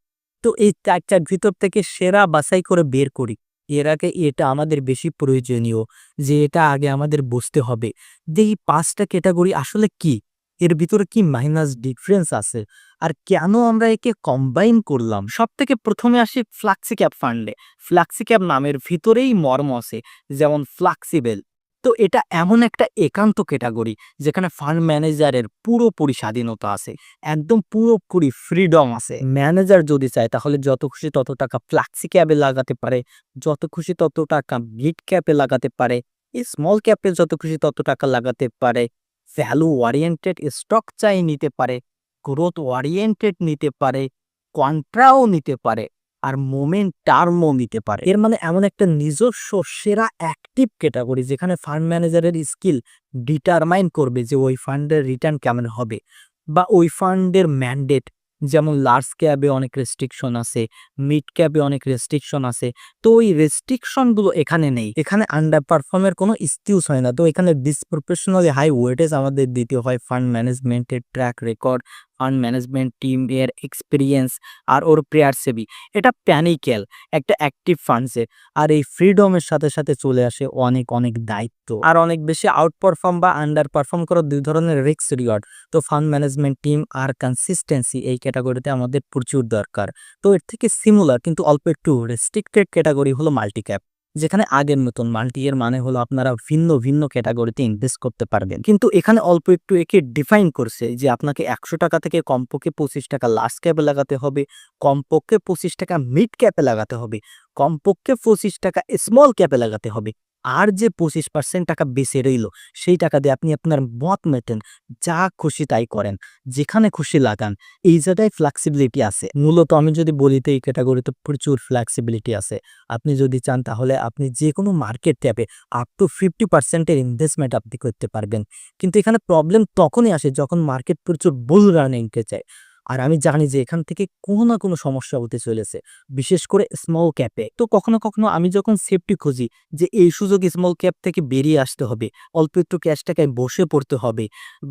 তো এই ৪টার ভিতর থেকে সেরা বাছাই করে বের করি। এর আগে এটা আমাদের বেশি প্রয়োজনীয় যে এটা আগে আমাদের বুঝতে হবে যে এই ৫টা ক্যাটাগরি আসলে কি, এর ভিতরে কি মাইনাস ডিফারেন্স আছে, আর কেন আমরা একে কম্বাইন করলাম। সব থেকে প্রথমে আসি ফ্লাক্সি ক্যাপ ফান্ডে। ফ্লাক্সি ক্যাপ নামের ভিতরেই মর্ম আছে, যেমন ফ্লাক্সিবেল। তো এটা এমন একটা একান্ত ক্যাটাগরি যেখানে ফান্ড ম্যানেজারের পুরোপুরি স্বাধীনতা আছে, একদম পুরোপুরি ফ্রিডম আছে। ম্যানেজার যদি চায় তাহলে যত খুশি তত টাকা ফ্লাক্সি ক্যাপে লাগাতে পারে, যত খুশি তত টাকা মিড ক্যাপে লাগাতে পারে, স্মল ক্যাপে যত খুশি তত টাকা লাগাতে পারে, ভ্যালু ওরিয়েন্টেড স্টক চাই নিতে পারে, গ্রোথ ওরিয়েন্টেড নিতে পারে, কন্ট্রাও নিতে পারে, আর মোমেন্ট টার্মও নিতে পারে। এর মানে এমন একটা নিজস্ব সেরা অ্যাক্টিভ ক্যাটাগরি যেখানে ফান্ড ম্যানেজারের স্কিল ডিটারমাইন করবে যে ওই ফান্ডের রিটার্ন কেমন হবে, বা ওই ফান্ডের ম্যান্ডেট। যেমন লার্জ ক্যাপে অনেক রেস্ট্রিকশন আছে, মিড ক্যাপে অনেক রেস্ট্রিকশন আছে। তো ওই রেস্ট্রিকশনগুলো এখানে নেই, এখানে আন্ডার পারফর্মের কোনো এক্সকিউজ হয় না। তো এখানে ডিসপ্রপোর্শনালি হাই ওয়েটেজ আমাদের দিতে হয় ফান্ড ম্যানেজমেন্টের track record, fund management team এর এক্সপিরিয়েন্স, আর ওর প্লেয়ার সেবি। এটা প্যানিক্যাল একটা অ্যাক্টিভ ফান্ডসের। আর এই ফ্রিডমের সাথে সাথে চলে আসে অনেক অনেক দায়িত্ব, আর অনেক বেশি আউট পারফর্ম বা আন্ডার পারফর্ম করার ২ ধরনের রিস্ক রিওয়ার্ড। তো ফান্ড ম্যানেজমেন্ট টিম আর কনসিস্টেন্সি এই ক্যাটাগরিতে আমাদের প্রচুর দরকার। তো এর থেকে সিমিলার কিন্তু অল্প একটু রেস্ট্রিক্টেড ক্যাটাগরি হলো মাল্টি ক্যাপ, যেখানে আগের মতন মাল্টি এর মানে হলো আপনারা ভিন্ন ভিন্ন ক্যাটাগরিতে ইনভেস্ট করতে পারবেন। কিন্তু এখানে অল্প একটু একে ডিফাইন করছে যে আপনাকে ১০০ টাকা থেকে কমপক্ষে ২৫ টাকা লার্জ ক্যাপে লাগাতে হবে, কমপক্ষে ২৫ টাকা মিড ক্যাপে লাগাতে হবে, কমপক্ষে ২৫ টাকা স্মল ক্যাপে লাগাতে হবে। আর যে ২৫% টাকা বেঁচে রইল সেই টাকা দিয়ে আপনি আপনার মত মেটেন, যা খুশি তাই করেন, যেখানে খুশি লাগান। এই জায়গায় ফ্লেক্সিবিলিটি আছে। মূলত আমি যদি বলি তো এই ক্যাটাগরিতে প্রচুর ফ্লেক্সিবিলিটি আছে। আপনি যদি চান তাহলে আপনি যে কোনো মার্কেট ট্যাপে আপ টু 50% এর ইনভেস্টমেন্ট আপনি করতে পারবেন। কিন্তু এখানে প্রবলেম তখনই আসে যখন মার্কেট প্রচুর বুল রানিংকে চায়। আর আমি জানি যে এখান থেকে কোনো না কোনো সমস্যা হতে চলেছে, বিশেষ করে স্মল ক্যাপে। তো কখনো কখনো আমি যখন সেফটি খুঁজি যে এই সুযোগ স্মল ক্যাপ থেকে বেরিয়ে আসতে হবে, অল্প একটু ক্যাশ টাকায় বসে পড়তে হবে,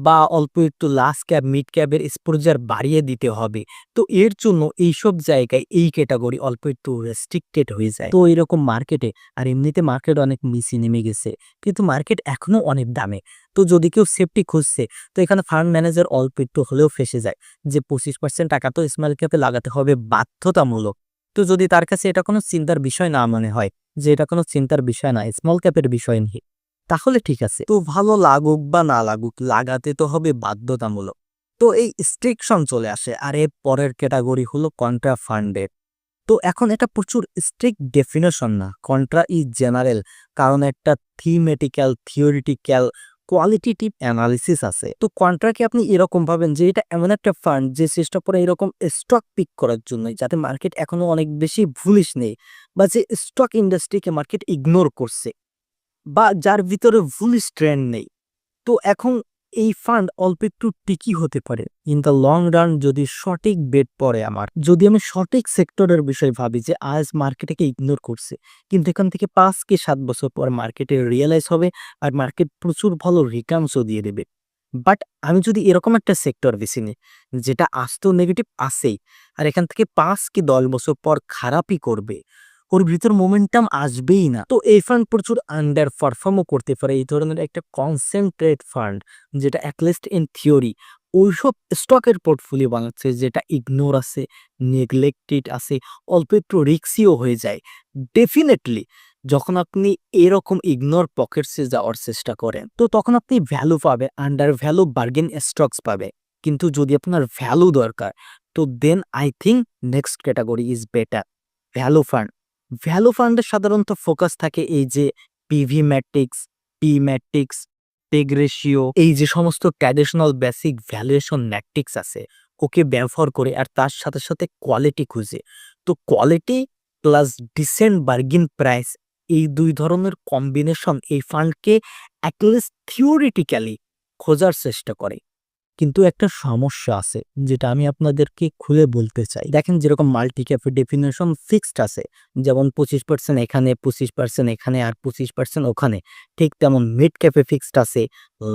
বা অল্প একটু লার্জ ক্যাপ মিড ক্যাপের এক্সপোজার বাড়িয়ে দিতে হবে। তো এর জন্য এইসব জায়গায় এই ক্যাটাগরি অল্প একটু রেস্ট্রিক্টেড হয়ে যায়। তো এরকম মার্কেটে, আর এমনিতে মার্কেট অনেক নিচে নেমে গেছে, কিন্তু মার্কেট এখনো অনেক দামে। তো যদি কেউ সেফটি খুঁজছে তো এখানে ফান্ড ম্যানেজার অল্প একটু হলেও ফেসে যায় যে ২৫% টাকা তো স্মল ক্যাপে লাগাতে হবে বাধ্যতামূলক। তো যদি তার কাছে এটা কোনো চিন্তার বিষয় না মনে হয় যে এটা কোনো চিন্তার বিষয় না, স্মল ক্যাপের বিষয় নেই, তাহলে ঠিক আছে। তো ভালো লাগুক বা না লাগুক, লাগাতে তো হবে বাধ্যতামূলক। তো এই স্ট্রিকশন চলে আসে। আর এর পরের ক্যাটাগরি হলো কন্ট্রা ফান্ডের। তো এখন এটা প্রচুর স্ট্রিক্ট ডেফিনেশন না, কন্ট্রা ইজ জেনারেল, কারণ একটা থিমেটিক্যাল, থিওরিটিক্যাল, কোয়ালিটেটিভ অ্যানালিসিস আছে। তো কন্ট্রাকে আপনি এরকম ভাবেন যে এটা এমন একটা ফান্ড যে চেষ্টা করে এরকম স্টক পিক করার জন্য যাতে মার্কেট এখনো অনেক বেশি ভুলিশ নেই, বা যে স্টক ইন্ডাস্ট্রিকে মার্কেট ইগনোর করছে, বা যার ভিতরে ভুলিশ ট্রেন্ড নেই। তো এখন এই ফান্ড অল্প একটু টিকি হতে পারে ইন দ্য লং রান যদি সঠিক বেট পড়ে আমার। যদি আমি সঠিক সেক্টরের বিষয় ভাবি যে আজ মার্কেটকে ইগনোর করছে, কিন্তু এখান থেকে ৫ কি ৭ বছর পর মার্কেটে রিয়েলাইজ হবে, আর মার্কেট প্রচুর ভালো রিটার্নসও দিয়ে দেবে। বাট আমি যদি এরকম একটা সেক্টর বেছে নিই যেটা আজ তো নেগেটিভ আছেই, আর এখান থেকে ৫ কি ১০ বছর পর খারাপই করবে, ওর ভিতর মোমেন্টাম আসবেই না, তো এই ফান্ড প্রচুর আন্ডার পারফর্মও করতে পারে। এই ধরনের একটা কনসেন্ট্রেট ফান্ড যেটা অ্যাটলিস্ট ইন থিওরি ওইসব স্টকের পোর্টফোলিও বানাচ্ছে যেটা ইগনোর আছে, নেগলেক্টেড আছে, অল্প একটু রিস্কিও হয়ে যায়। ডেফিনেটলি যখন আপনি এরকম ইগনোর পকেটসে যাওয়ার চেষ্টা করেন, তো তখন আপনি ভ্যালু পাবে, আন্ডার ভ্যালু বার্গেন স্টকস পাবে। কিন্তু যদি আপনার ভ্যালু দরকার, তো then I think next category is better, value fund. Value ফান্ডে সাধারণত ফোকাস থাকে এই যে PV matrix, P matrix, PEG ratio, এই যে সমস্ত ট্র্যাডিশনাল বেসিক ভ্যালুয়েশন ম্যাট্রিক্স আছে, ওকে ব্যবহার করে আর তার সাথে সাথে কোয়ালিটি খুঁজে। তো quality plus decent bargain price, এই দুই ধরনের কম্বিনেশন এই ফান্ডকে অ্যাটলিস্ট থিওরিটিক্যালি খোঁজার চেষ্টা করে। কিন্তু একটা সমস্যা আছে যেটা আমি আপনাদেরকে খুলে বলতে চাই। দেখেন যেরকম মাল্টি ক্যাপের ডেফিনেশন ফিক্সড আছে, যেমন 25% এখানে, 25% এখানে আর 25% ওখানে, ঠিক তেমন মিড ক্যাপে ফিক্সড আছে,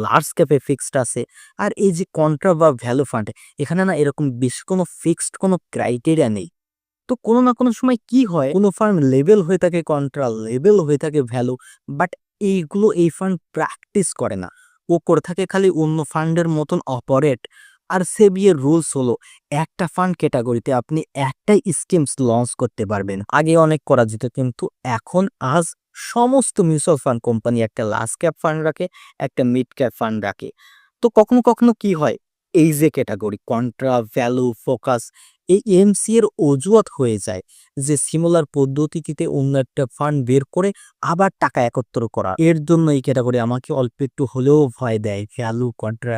লার্জ ক্যাপে ফিক্সড আছে। আর এই যে কন্ট্রা বা ভ্যালু ফান্ড, এখানে না এরকম বেশি কোনো ফিক্সড কোনো ক্রাইটেরিয়া নেই। তো কোনো না কোনো সময় কি হয়, কোনো ফান্ড লেভেল হয়ে থাকে কন্ট্রা, লেভেল হয়ে থাকে ভ্যালু, বাট এইগুলো এই ফান্ড প্র্যাকটিস করে না। ও করে থাকে খালি অন্য ফান্ডের মতন অপারেট। আর সেবিএর রুলস হলো একটা ফান্ড ক্যাটাগরিতে আপনি একটাই স্কিমস লঞ্চ করতে পারবেন। আগে অনেক করা যেত, কিন্তু এখন আজ সমস্ত মিউচুয়াল ফান্ড কোম্পানি একটা লার্জ ক্যাপ ফান্ড রাখে, একটা মিড ক্যাপ ফান্ড রাখে। তো কখনো কখনো কি হয়, এই যে ক্যাটাগরি কন্ট্রা, ভ্যালু, ফোকাস, এই এমসি এর অজুহাত হয়ে যায় যে সিমিলার পদ্ধতিতে অন্য একটা ফান্ড বের করে আবার টাকা একত্র করা। এর জন্য এই ক্যাটাগরি আমাকে অল্প একটু হলেও ভয় দেয়। ভ্যালু, কন্ট্রা,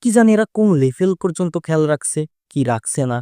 কি জানি এরা কোন লেভেল পর্যন্ত খেয়াল রাখছে কি রাখছে না।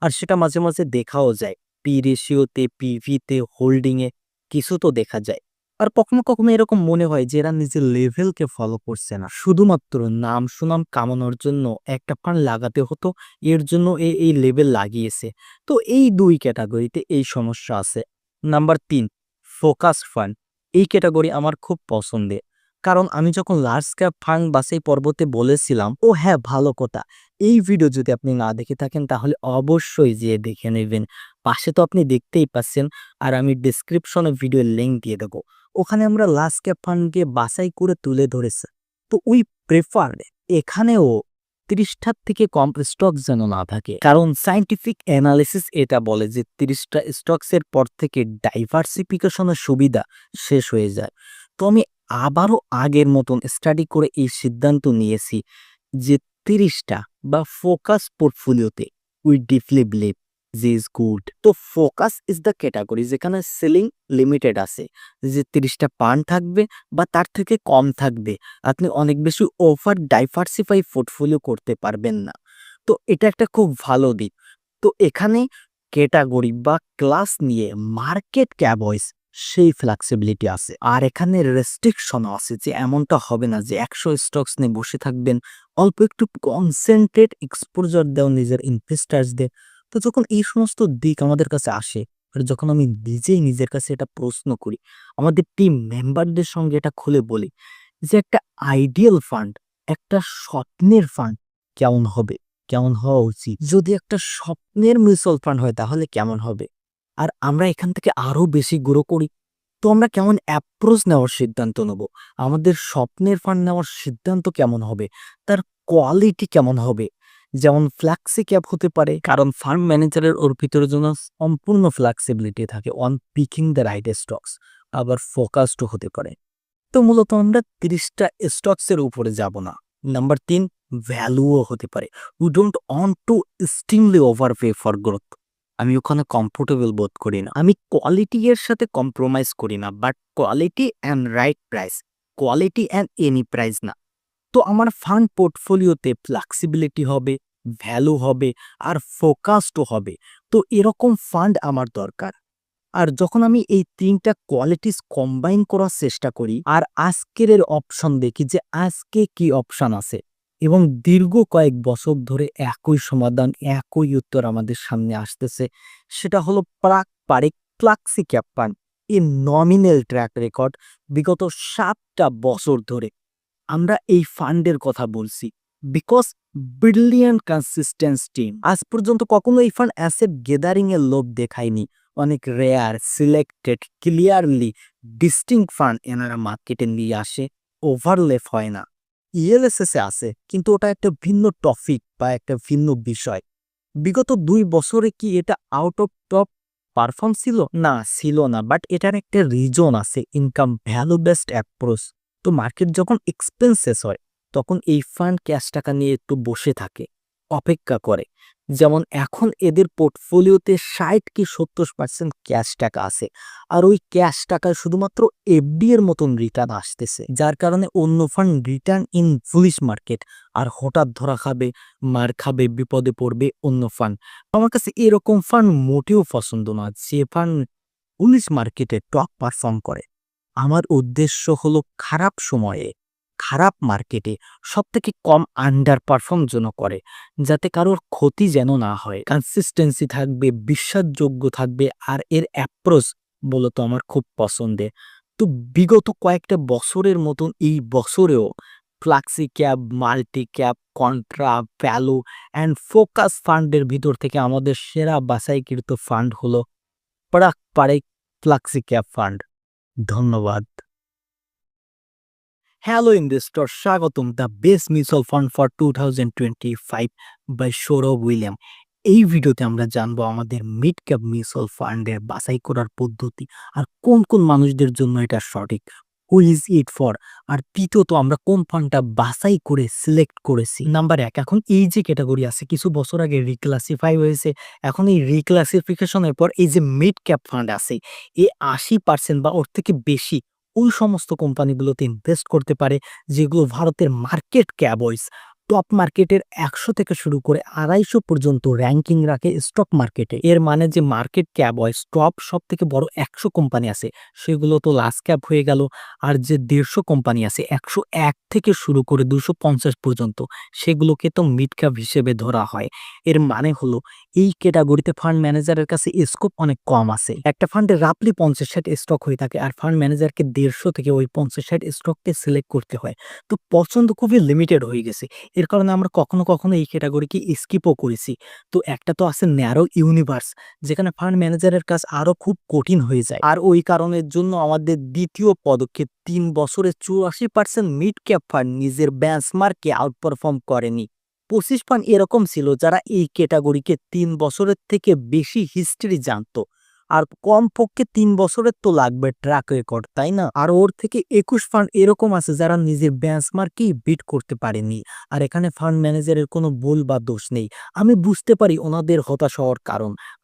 আর সেটা মাঝে মাঝে দেখাও যায়, পি রেশিওতে, পিভিতে, হোল্ডিং এ কিছু তো দেখা যায়। আর কখনো কখনো এরকম মনে হয় যে এরা নিজের লেভেলকে ফলো করছে না, শুধুমাত্র নাম সুনাম কামানোর জন্য একটা ফান্ড লাগাতে হতো, এর জন্য এই লেভেল লাগিয়েছে। তো এই দুই ক্যাটাগরিতে এই সমস্যা আছে। Number 3, focus fund. এই ক্যাটাগরি আমার খুব পছন্দের, কারণ আমি যখন লার্জ ক্যাপ ফান্ড বাছাই পর্বতে বলেছিলাম, ও হ্যাঁ ভালো কথা, এই ভিডিও যদি আপনি না দেখে থাকেন তাহলে অবশ্যই যেয়ে দেখে নেবেন। পাশে তো আপনি দেখতেই পাচ্ছেন, আর আমি ডিসক্রিপশনে ভিডিওর লিঙ্ক দিয়ে দেবো। ওখানে আমরা লার্জ ক্যাপ ফান্ডকে বাছাই করে তুলে ধরেছে। তো উই প্রেফার এখানেও 30টার থেকে কম স্টক যেন না থাকে, কারণ সায়েন্টিফিক অ্যানালিসিস এটা বলে যে 30টা স্টকসের পর থেকে ডাইভার্সিফিকেশনের সুবিধা শেষ হয়ে যায়। তো আমি আবারও আগের মতন স্টাডি করে এই সিদ্ধান্ত নিয়েছি যে 30টা বা ফোকাস পোর্টফোলিওতে উই ডিপলি বিলিভ যে ইজ গুড। তো ফোকাস ইজ দ্য ক্যাটাগরি যেখানে সেলিং লিমিটেড আছে, যে 30টা পান থাকবে বা তার থেকে কম থাকবে। আপনি অনেক বেশি ওভার ডাইভার্সিফাই পোর্টফোলিও করতে পারবেন না। তো এটা একটা খুব ভালো দিক। তো এখানে ক্যাটাগরি বা ক্লাস নিয়ে মার্কেট ক্যাবয়েস সেই ফ্লেক্সিবিলিটি আছে। আর এখানে রেস্ট্রিকশনও আছে যে এমনটা হবে না যে 100 স্টকস নিয়ে বসে থাকবেন। অল্প একটু কনসেন্ট্রেট এক্সপোজার দেও নিজের ইনভেস্টার্সদের। তো যখন এই সমস্ত দিক আমাদের কাছে আসে, আর যখন আমি নিজেই নিজের কাছে এটা প্রশ্ন করি, আমাদের টিম মেম্বারদের সঙ্গে এটা খুলে বলি যে একটা আইডিয়াল ফান্ড, একটা স্বপ্নের ফান্ড কেমন হবে, কেমন হওয়া উচিত। যদি একটা স্বপ্নের মিউচুয়াল ফান্ড হয় তাহলে কেমন হবে, আর আমরা এখান থেকে আরো বেশি গ্রো করি, তো আমরা কেমন অ্যাপ্রোচ নেওয়ার সিদ্ধান্ত নেব, আমাদের স্বপ্নের ফান্ড নেওয়ার সিদ্ধান্ত কেমন হবে, তার কোয়ালিটি কেমন হবে। যেমন ফ্ল্যাক্সি ক্যাপ হতে পারে, কারণ ফান্ড ম্যানেজারের ওর ভিতরের জন্য সম্পূর্ণ ফ্লেক্সিবিলিটি থাকে on picking the right stocks. আবার ফোকাসডও হতে পারে। তো মূলত আমরা 30টা স্টকসের উপরে যাব না। নাম্বার 3, ভ্যালুও হতে পারে। We don't want to extremely overpay for growth. আমি ওখানে কমফোর্টেবল বোধ করি না। আমি কোয়ালিটি এর সাথে কম্প্রোমাইজ করি না, but quality and right price, quality and any price না। তো আমার ফান্ড পোর্টফোলিওতে ফ্লেক্সিবিলিটি হবে, ভ্যালু হবে, আর ফোকাসডও হবে। তো এরকম ফান্ড আমার দরকার। আর যখন আমি এই 3টা কোয়ালিটিস কম্বাইন করার চেষ্টা করি আর আজকের এর অপশন দেখি যে আজকে কি অপশন আছে, এবং দীর্ঘ কয়েক বছর ধরে একই সমাধান, একই উত্তর আমাদের সামনে আসতেছে, সেটা হলো পারিক ফ্লাক্সি ক্যাপ ফান্ড। এই নমিনাল ট্র্যাক রেকর্ড বিগত 7টা বছর ধরে আমরা এই ফান্ডের কথা বলছি, বিকজ ব্রিলিয়ান্ট কনসিস্টেন্স টিম আজ পর্যন্ত কখনো এই ফান্ড অ্যাসেট গেদারিং এর লোভ দেখায়নি। অনেক rare, selected, clearly distinct fund এনারা মার্কেটে নিয়ে আসে, ওভারলেপ হয় না। ইএলএসএস এ আছে, কিন্তু ওটা একটা ভিন্ন টপিক বা একটা ভিন্ন বিষয়। বিগত ২ বছরে কি এটা আউট অফ টপ পারফর্ম ছিল? না, ছিল না। বাট এটার একটা রিজন আছে, ইনকাম ভ্যালু বেসড অ্যাপ্রোচ। তো মার্কেট যখন এক্সপেন্সেস হয়, তখন এই ফান্ড ক্যাশ টাকা নিয়ে একটু বসে থাকে, অপেক্ষা করে। যেমন এখন এদের পোর্টফোলিওতে ৬০ কি ৭০% ক্যাশ টাকা আছে। আর ওই ক্যাশ টাকায় শুধুমাত্র এফডি এর মতন রিটার্ন আসতেছে। যার কারণে অন্য fund return in bullish market আর হঠাৎ ধরা খাবে, মার খাবে, বিপদে পড়বে অন্য ফান্ড। আমার কাছে এরকম ফান্ড মোটেও পছন্দ না, যে ফান্ড বুলিশ মার্কেটে টপ পারফর্ম করে। আমার উদ্দেশ্য হলো খারাপ সময়ে, খারাপ মার্কেটে সবথেকে কম আন্ডার পারফর্ম যেন করে, যাতে কারোর ক্ষতি যেন না হয়। কনসিস্টেন্সি থাকবে, বিশ্বাসযোগ্য থাকবে, আর এর অ্যাপ্রোচ মূলত আমার খুব পছন্দের। তো বিগত কয়েকটা বছরের মতন এই বছরেও flexi cap, multi cap, contra, value and focus ফান্ডের ভিতর থেকে আমাদের সেরা বাছাইকৃত ফান্ড হলো Parag Parekh flexi cap fund. ধন্যবাদ। হ্যালো ইনভেস্টর, স্বাগতম the best mutual fund for 2025 by Sourav William. এই ভিডিওতে আমরা জানবো আমাদের মিড ক্যাপ মিউচুয়াল ফান্ডের বাছাই করার পদ্ধতি, আর কোন কোন মানুষদের জন্য এটা সঠিক, হু ইজ ইট ফর। আর তৃতীয়ত আমরা কোন ফান্ডটা বাছাই করে সিলেক্ট করেছি। নাম্বার ১, এখন এই যে ক্যাটাগরি আছে কিছু বছর আগে রিক্লাসিফাই হয়েছে। এখন এই রিক্লাসিফিকেশনের পর এই যে মিড ক্যাপ ফান্ড আছে, এই ৮০% বা ওর থেকে বেশি ওই সমস্ত কোম্পানিগুলোতে ইনভেস্ট করতে পারে যেগুলো ভারতের মার্কেট ক্যাপ ওয়াইজ টপ মার্কেটের ১০০ থেকে শুরু করে ২৫০ পর্যন্ত র্যাঙ্কিং রাখে স্টক মার্কেটে। এর মানে যে মার্কেট ক্যাপ ওয়াইজ টপ সব থেকে বড় ১০০ কোম্পানি আছে সেগুলো তো লার্জ ক্যাপ হয়ে গেল। আর যে ১৫০ কোম্পানি আছে ১০১ থেকে শুরু করে ২৫০ পর্যন্ত, সেগুলোকে তো মিড ক্যাপ হিসেবে ধরা হয়। এর মানে হলো এই ক্যাটাগরিতে ফান্ড ম্যানেজারের কাছে স্কোপ অনেক কম আছে। একটা ফান্ডে রাফলি ৫০-৬০ স্টক হয়ে থাকে, আর ফান্ড ম্যানেজারকে ১৫০ থেকে ওই ৫০-৬০ স্টককে সিলেক্ট করতে হয়। তো পছন্দ খুবই লিমিটেড হয়ে গেছে। এর কারণে আমরা কখনো কখনো এই ক্যাটাগরিকে স্কিপও করেছি। তো একটা তো আছে ন্যারো ইউনিভার্স, যেখানে ফান্ড ম্যানেজারের কাজ আরো খুব কঠিন হয়ে যায়। আর ওই কারণের জন্য আমাদের দ্বিতীয় পদক্ষেপ, ৩ বছরে ৮৪% মিড ক্যাপ ফান্ড নিজের বেঞ্চমার্ককে আউটপারফর্ম করেনি। ২৫ ফান্ড এরকম ছিল যারা এই ক্যাটাগরিকে ৩ বছরের থেকে বেশি হিস্ট্রি জানতো। আর কমপক্ষে ৩ বছরের তো লাগবে ট্র্যাক রেকর্ড, তাই না? আর ওর থেকে ২১ ফান্ড এরকম আছে যারা নিজের বেঞ্চমার্ককেই বিট করতে পারেনি। আর এখানে ফান্ড ম্যানেজারের কোনো ভুল বা দোষ নেই। আমি বুঝতে পারি ওনাদের হতাশ হওয়ার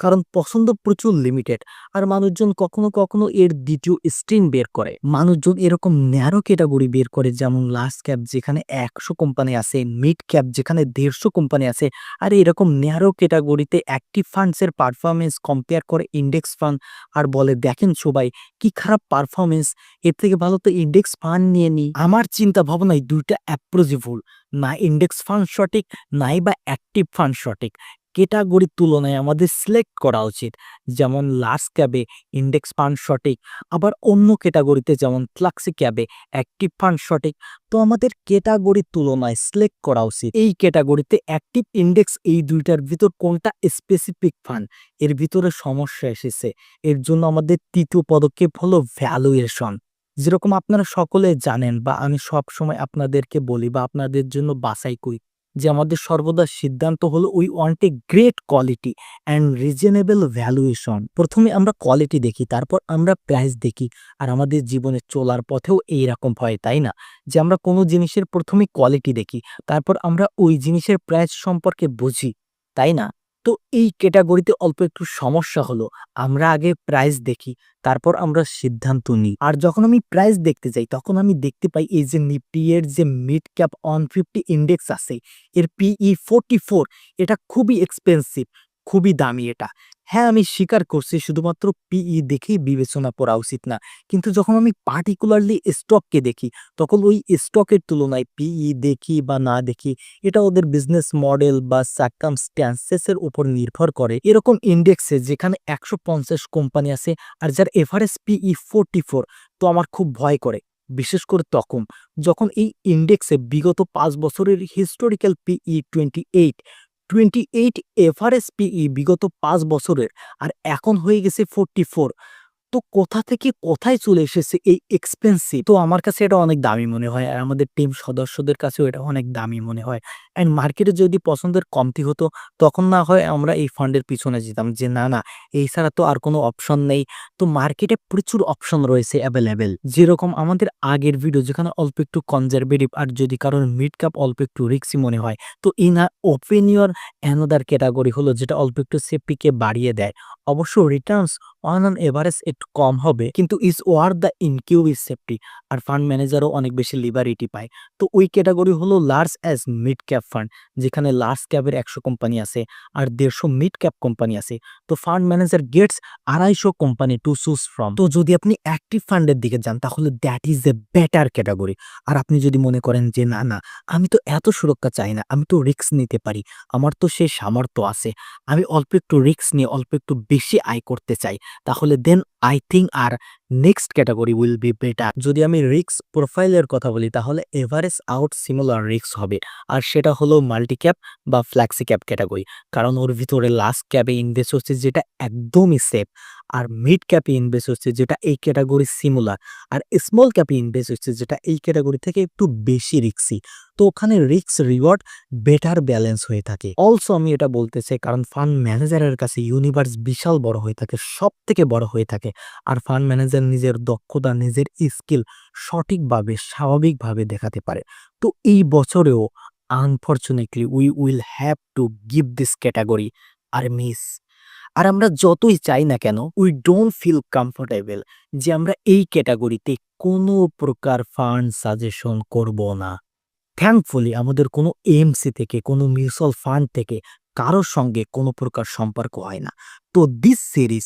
কারণ পছন্দ প্রচুর লিমিটেড। আর মানুষজন কখনো কখনো এর দ্বিতীয় স্ট্রিম বের করে। মানুষজন এরকম ন্যারো ক্যাটাগরি বের করে, যেমন লার্জ ক্যাপ যেখানে ১০০ কোম্পানি আছে, মিড ক্যাপ যেখানে ১৫০ কোম্পানি আছে। আর এরকম ন্যারো ক্যাটাগরিতে অ্যাক্টিভ ফান্ডসের পারফরমেন্স কম্পেয়ার করে ইন্ডেক্স ফান্ড, আর বলে দেখেন সবাই কি খারাপ পারফরমেন্স, এর থেকে ভালো তো ইন্ডেক্স ফান্ড নিয়ে নিই। আমার চিন্তা ভাবনায় দুইটা অ্যাপ্রোচই ভুল। না ইন্ডেক্স ফান্ড সঠিক, নাই বা অ্যাক্টিভ ফান্ড সঠিক। ক্যাটাগরির তুলনায় আমাদের সিলেক্ট করা উচিত। যেমন লার্জ ক্যাবে ইন্ডেক্স ফান্ড সঠিক, আবার অন্য ক্যাটাগরিতে যেমন ফ্লাক্সি ক্যাবে অ্যাক্টিভ ফান্ড সঠিক। তো আমাদের ক্যাটাগরির তুলনায় সিলেক্ট করা উচিত এই ক্যাটাগরিতে অ্যাক্টিভ, ইন্ডেক্স, এই দুইটার ভিতর কোনটা স্পেসিফিক ফান্ড। এর ভিতরে সমস্যা এসেছে, এর জন্য আমাদের তৃতীয় পদক্ষেপ হলো ভ্যালুয়েশন। যেরকম আপনারা সকলে জানেন বা আমি সব সময় আপনাদেরকে বলি বা আপনাদের জন্য বাছাই করি, যে আমাদের সর্বদা সিদ্ধান্ত হলো we want a great quality and reasonable valuation. প্রথমে আমরা কোয়ালিটি দেখি, তারপর আমরা প্রাইস দেখি। আর আমাদের জীবনে চলার পথেও এইরকম হয়, তাই না? যে আমরা কোনো জিনিসের প্রথমে কোয়ালিটি দেখি, তারপর আমরা ওই জিনিসের প্রাইস সম্পর্কে বুঝি, তাই না? তো এই ক্যাটাগরিতে অল্প একটু সমস্যা হলো, আমরা আগে প্রাইস দেখি, তারপর আমরা সিদ্ধান্ত নিই। আর যখন আমি প্রাইস দেখতে যাই তখন আমি দেখতে পাই এই যে নিফটি এর যে মিড ক্যাপ 150 ইন্ডেক্স আছে, এর পিই 44, এটা খুবই এক্সপেন্সিভ, খুবই দামি এটা। হ্যাঁ, আমি স্বীকার করছি শুধুমাত্র পিই দেখেই বিবেচনা করা উচিত না। কিন্তু যখন আমি পার্টিকুলারলি স্টককে দেখি, তখন ওই স্টকের তুলনায় পিই দেখি বা না দেখি, এটা ওদের বিজনেস মডেল বা সার্কামস্ট্যান্সেস এর উপর নির্ভর করে। এরকম ইন্ডেক্সে যেখানে ১৫০ কোম্পানি আছে আর যার এভারেজ পিই 44, তো আমার খুব ভয় করে। বিশেষ করে তখন যখন এই ইন্ডেক্সে বিগত ৫ বছরের হিস্টোরিক্যাল পিই 28 এভারেজ পিই বিগত ৫ বছরের, আর এখন হয়ে গেছে 44। তো কোথা থেকে কোথায় চলে এসেছে এই এক্সপেন্সিভ? তো আমার কাছে এটা অনেক দামি মনে হয়। আর আমাদের টিম সদস্যদের কাছেও এটা অনেক দামি মনে হয়। অ্যান্ড মার্কেটে যদি পছন্দের কমতি হতো, তখন না হয় আমরা এই ফান্ডের পিছনে যেতাম যে না, না এই ছাড়া তো আর কোনো অপশন নেই। তো মার্কেটে প্রচুর অপশন রয়েছে এভেইলেবল। যেরকম আমাদের আগের ভিডিও যেখানে অল্প একটু কনজারভেটিভ আর যদি কারোর মিড ক্যাপ অল্প একটু রিস্কি মনে হয়, তো in a open your another category হলো যেটা অল্প একটু সেফটিকে বাড়িয়ে দেয়। অবশ্য রিটার্নস অন অ্যান এভারেজ একটু কম হবে, কিন্তু is worth the inquiries safety. আর ফান্ড ম্যানেজারও অনেক বেশি লিবারিটি পায়। তো ওই ক্যাটেগরি হলো large as mid cap fund, যেখানে লার্জ ক্যাপের ১০০ কোম্পানি আছে আর ১৫০ মিড ক্যাপ কোম্পানি আছে। তো fund manager gets ২৫০ company to choose from. তো যদি আপনি অ্যাক্টিভ ফান্ডের দিকে যান তাহলে that is a better category. আর আপনি যদি মনে করেন যে না, না আমি তো এত সুরক্ষা চাই না, আমি তো রিস্ক নিতে পারি, আমার তো সেই সামর্থ্য আছে, আমি অল্প একটু রিস্ক নিয়ে অল্প একটু বেশি আয় করতে চাই, তাহলে দেন আই থিঙ্ক আর next category will be better. যদি আমি রিস্ক প্রোফাইলের কথা বলি তাহলে এভারেজ আউট সিমিলার রিস্ক হবে। আর সেটা হলো মাল্টি ক্যাপ বা ফ্ল্যাক্সি ক্যাপ ক্যাটাগরি। কারণ ওর ভিতরে লাস্ট ক্যাপে ইনভেস্ট হচ্ছে যেটা একদমই সেফ, আর মিড ক্যাপে ইনভেস্ট হচ্ছে যেটা এই ক্যাটাগরি সিমিলার, আর স্মল ক্যাপে ইনভেস্ট হচ্ছে যেটা এই ক্যাটাগরি থেকে একটু বেশি রিস্কি। তো ওখানে রিস্ক রিওয়ার্ড বেটার ব্যালেন্স হয়ে থাকে। অলসো আমি এটা বলতে চাই কারণ ফান্ড ম্যানেজারের কাছে ইউনিভার্স বিশাল বড় হয়ে থাকে, সব থেকে বড় হয়ে থাকে। আর ফান্ড ম্যানেজার নিজের দক্ষতা, নিজের স্কিল সঠিকভাবে স্বাভাবিকভাবে দেখাতে পারে। তো এই বছরেও unfortunately we will have to give this category আর মিস। আর আমরা যতই চাই না কেন উই ডোন্ট ফিল কমফোর্টেবল যে আমরা এই ক্যাটাগরিতে কোনো প্রকার ফান্ড সাজেশন করব না। থ্যাঙ্কফুলি আমাদের কোনো এএমসি থেকে, কোনো মিউচুয়াল ফান্ড থেকে কারোর সঙ্গে কোনো প্রকার সম্পর্ক হয় না। তো this series,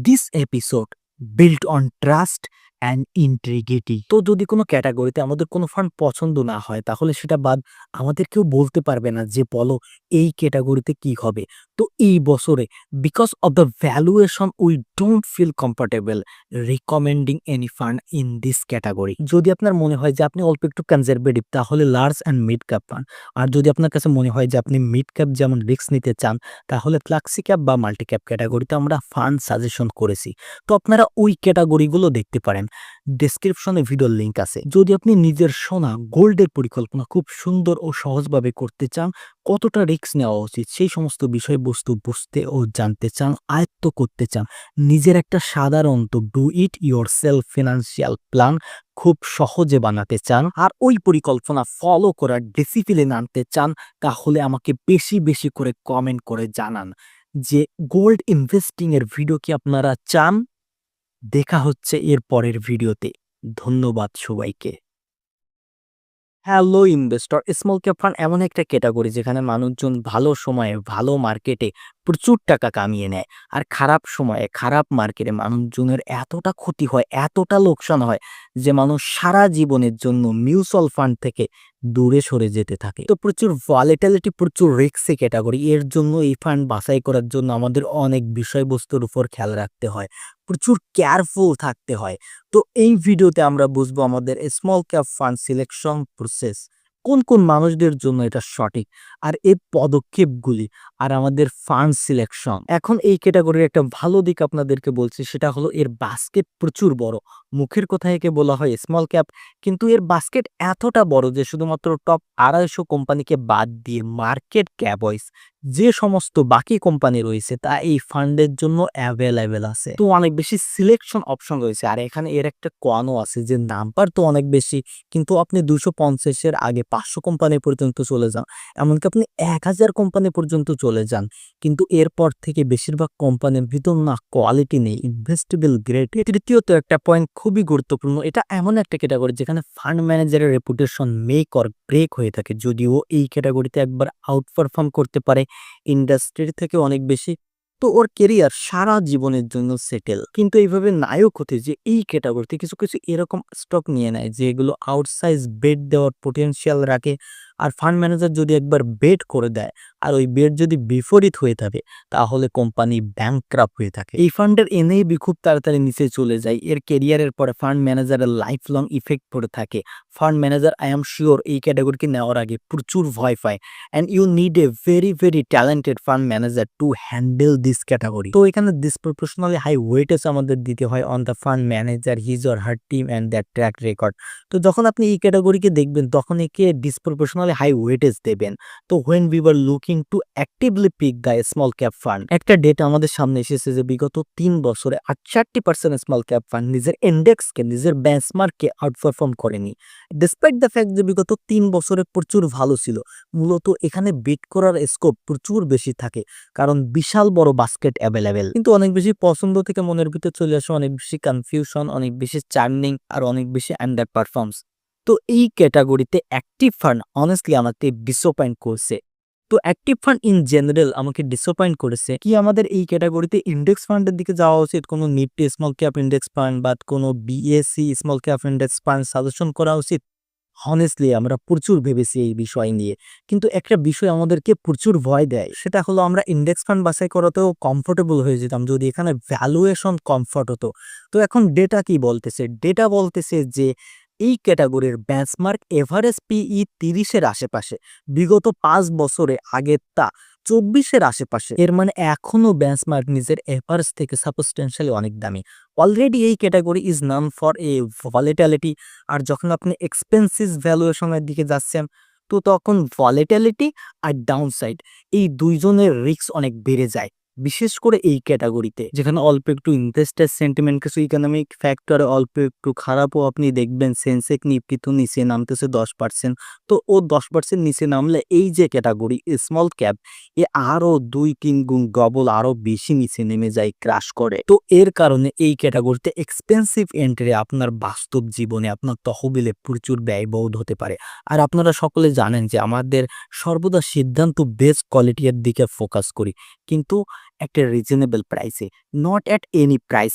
this episode built on trust and integrity. তো যদি কোনো ক্যাটাগরিতে আমাদের কোনো ফান্ড পছন্দ না হয় তাহলে সেটা বাদ আমাদের কেউ বলতে পারবে না যে বলো এই ক্যাটাগরিতে কি হবে। তো এই বছরে because of the valuation we don't feel comfortable recommending any fund in this category. যদি আপনার মনে হয় যে আপনি অল্প একটু কনজারভেটিভ তাহলে large and mid cap fund. আর যদি আপনার কাছে মনে হয় যে আপনি মিড ক্যাপ যেমন রিস্ক নিতে চান তাহলে ফ্ল্যাক্সি ক্যাপ বা মাল্টি ক্যাপ ক্যাটাগরিতে আমরা ফান্ড সাজেশন করেছি। তো আপনারা ওই ক্যাটাগরিগুলো দেখতে পারেন, ডেসক্রিপশনে ভিডিওর লিঙ্ক আছে। যদি আপনি নিজের সোনা গোল্ডের পরিকল্পনা খুব সুন্দর ও সহজভাবে করতে চান, কতটা রিস্ক নেওয়া উচিত সেই সমস্ত বিষয়বস্তু বুঝতে ও জানতে চান, আয়ত্ত করতে চান, নিজের একটা সাধারণত do it your self financial plan খুব সহজে বানাতে চান, আর ওই পরিকল্পনা ফলো করার ডিসিপ্লিন আনতে চান, তাহলে আমাকে বেশি বেশি করে কমেন্ট করে জানান যে গোল্ড ইনভেস্টিং এর ভিডিও কি আপনারা চান। দেখা হচ্ছে এর পরের ভিডিওতে। ধন্যবাদ সবাইকে। Hello investor, small cap fund এমন একটা ক্যাটাগরি যেখানে মানুষজন ভালো সময়ে ভালো মার্কেটে প্রচুর টাকা কামিয়ে নেয়, আর খারাপ সময়ে খারাপ মার্কেটে মানুষজনের এতটা ক্ষতি হয়, এতটা লোকসান হয় যে মানুষ সারা জীবনের জন্য মিউচুয়াল ফান্ড থেকে দূরে সরে যেতে থাকে। তো প্রচুর ভলিটিলিটি, প্রচুর রিস্কি ক্যাটাগরি, এর জন্য এই ফান্ড বাছাই করার জন্য আমাদের অনেক বিষয়বস্তুর উপর খেয়াল রাখতে হয়, প্রচুর কেয়ারফুল থাকতে হয়। তো এই ভিডিওতে আমরা বুঝবো আমাদের small cap fund selection process, কোন কোন মানুষদের জন্য এটা সঠিক, আর এই পদক্ষেপগুলি, আর আমাদের ফান্ড সিলেকশন। এখন এই ক্যাটাগরির একটা ভালো দিক আপনাদেরকে বলছি, সেটা হলো এর বাস্কেট প্রচুর বড়। মুখের কথা একে বলা হয় স্মল ক্যাপ, কিন্তু এর বাস্কেট এতটা বড় যে শুধুমাত্র টপ ২৫০ কোম্পানিকে বাদ দিয়ে মার্কেট ক্যাপ ওয়াইজ যে সমস্ত বাকি কোম্পানি রয়েছে তা এই ফান্ডের জন্য অ্যাভেলেবেল আছে। তো অনেক বেশি সিলেকশন অপশন রয়েছে, আর এখানে এর একটা কোয়ানও আছে যে নাম্বার তো অনেক বেশি, কিন্তু আপনি ২৫০-এর আগে ৫০০ কোম্পানি পর্যন্ত চলে যান, এমনকি আপনি ১০০০ কোম্পানি পর্যন্ত চলে যান, কিন্তু এরপর থেকে বেশিরভাগ কোম্পানির ভিতর না কোয়ালিটি নেই, ইনভেস্টেবল গ্রেড। তৃতীয়ত একটা পয়েন্ট খুবই গুরুত্বপূর্ণ, এটা এমন একটা ক্যাটাগরি যেখানে ফান্ড ম্যানেজারের রেপুটেশন মেক অর ব্রেক হয়ে থাকে। যদিও এই ক্যাটাগরিতে একবার আউট পারফর্ম করতে পারে ইন্ডাস্ট্রির থেকে অনেক বেশি, তো ওর কেরিয়ার সারা জীবনের জন্য সেটেল। কিন্তু এইভাবে নায়ক হতে যে এই ক্যাটাগরিতে কিছু কিছু এরকম স্টক নিয়ে নেয় যেগুলো আউটসাইজ বেট দেওয়ার পোটেনশিয়াল রাখে, আর ফান্ড ম্যানেজার যদি একবার বেট করে দেয় আর ওই বেট যদি বিপরীত হয়ে থাকে তাহলে কোম্পানি ব্যাংকরাপ্ট হয়ে থাকে। এই ফান্ডের এনএবি খুব তাড়াতাড়ি নিচে চলে যায়। এর কেরিয়ারের পরে ফান্ড ম্যানেজারের লাইফ লং ইফেক্ট পড়ে থাকে। Fund manager I am sure এই ক্যাটাগরিকে নেওয়ার আগে প্রচুর ভয় পায় and you need a very talented fund manager to handle this category. তো এখানে ডিসপ্রপোর্শনালি হাই ওয়েটেজ আমাদের দিতে হয় on the fund manager, his or her team and that track record. তো যখন আপনি এই ক্যাটাগরিকে দেখবেন তখন একে ডিসপ্রপোর্শনালি হাই ওয়েটেজ দেবেন। তো when we were looking to actively pick the small cap fund, একটা ডেটা আমাদের সামনে এসেছে যে বিগত 3 বছরে 68% স্মল ক্যাপ ফান্ড নিজের ইন্ডেক্সকে, নিজের বেঞ্চমার্ককে আউটপারফর্ম করেনি। ডিসপাইট দ্য ফ্যাক্ট যে বিগত 3 বছরে প্রচুর ভালো ছিল। মূলত এখানে বিট করার স্কোপ প্রচুর বেশি থাকে কারণ বিশাল বড় বাস্কেট অ্যাভেলেবেল, কিন্তু অনেক বেশি পছন্দ থেকে মনের ভিতরে চলে আসে অনেক বেশি কনফিউশন, অনেক বেশি চার্নিং আর অনেক বেশি আন্ডার পারফর্মস। তো এই ক্যাটাগরিতে অ্যাক্টিভ ফান্ড অনেস্টলি আমাকে ডিসঅ্যাপয়েন্ট করছে। তো অ্যাক্টিভ ফান্ড ইন জেনারেল আমাকে ডিসঅ্যাপয়েন্ট করেছে। কি আমাদের এই ক্যাটাগরিতে ইন্ডেক্স ফান্ডের দিকে যাওয়া উচিত, কোনো Nifty small cap index fund বা কোনো BSc small cap index fund suggestion করা উচিত? হনেস্টলি আমরা প্রচুর ভেবেছি এই বিষয় নিয়ে, কিন্তু একটা বিষয় আমাদেরকে প্রচুর ভয় দেয়, সেটা হলো আমরা ইন্ডেক্স ফান্ড বাছাই করাতেও কমফোর্টেবল হয়ে যেতাম যদি এখানে ভ্যালুয়েশন কমফর্ট হতো। তো এখন ডেটা কি বলতেছে? ডেটা বলতেছে যে এই ক্যাটাগরির বেঞ্চমার্ক এভারেজ পিই 30-এর আশেপাশে, বিগত 5 বছরে আগের তা 24-এর আশেপাশে। এর মানে এখনো বেঞ্চমার্ক নিজের এভারেজ থেকে সাবস্টেন্সিয়ালি অনেক দামি। অলরেডি এই ক্যাটাগরি ইজ নাম ফর এ ভলিটিলিটি, আর যখন আপনি এক্সপেন্সিভ ভ্যালুয়েশনের দিকে যাচ্ছেন তো তখন ভলিটিলিটি আর ডাউনসাইড এই দুইজনের রিস্ক অনেক বেড়ে যায়, বিশেষ করে এই ক্যাটাগরিতে যেখানে অল্প একটু ইনভেস্টার সেন্টিমেন্ট, কিছু ইকোনমিক ফ্যাক্টরে অল্প একটু খারাপও আপনি দেখবেন সেন্সেক্স নিফটি তো নিচে নামতেছে 10%। তো ও 10% নিচে নামলে এই যে ক্যাটাগরি স্মল ক্যাপ এ আরো 2-3 গুণ ডবল আরো বেশি নিচে নেমে যায়, ক্রাশ করে। তো এর কারণে এই ক্যাটাগরিতে এক্সপেন্সিভ এন্ট্রি আপনার বাস্তব জীবনে আপনার তহবিলে প্রচুর ব্যয়বহুল হতে পারে। আর আপনারা সকলে জানেন যে আমাদের সর্বদা সিদ্ধান্ত বেস্ট কোয়ালিটির দিকে ফোকাস করি, কিন্তু একটা রিজনেবল প্রাইসে, not at any price,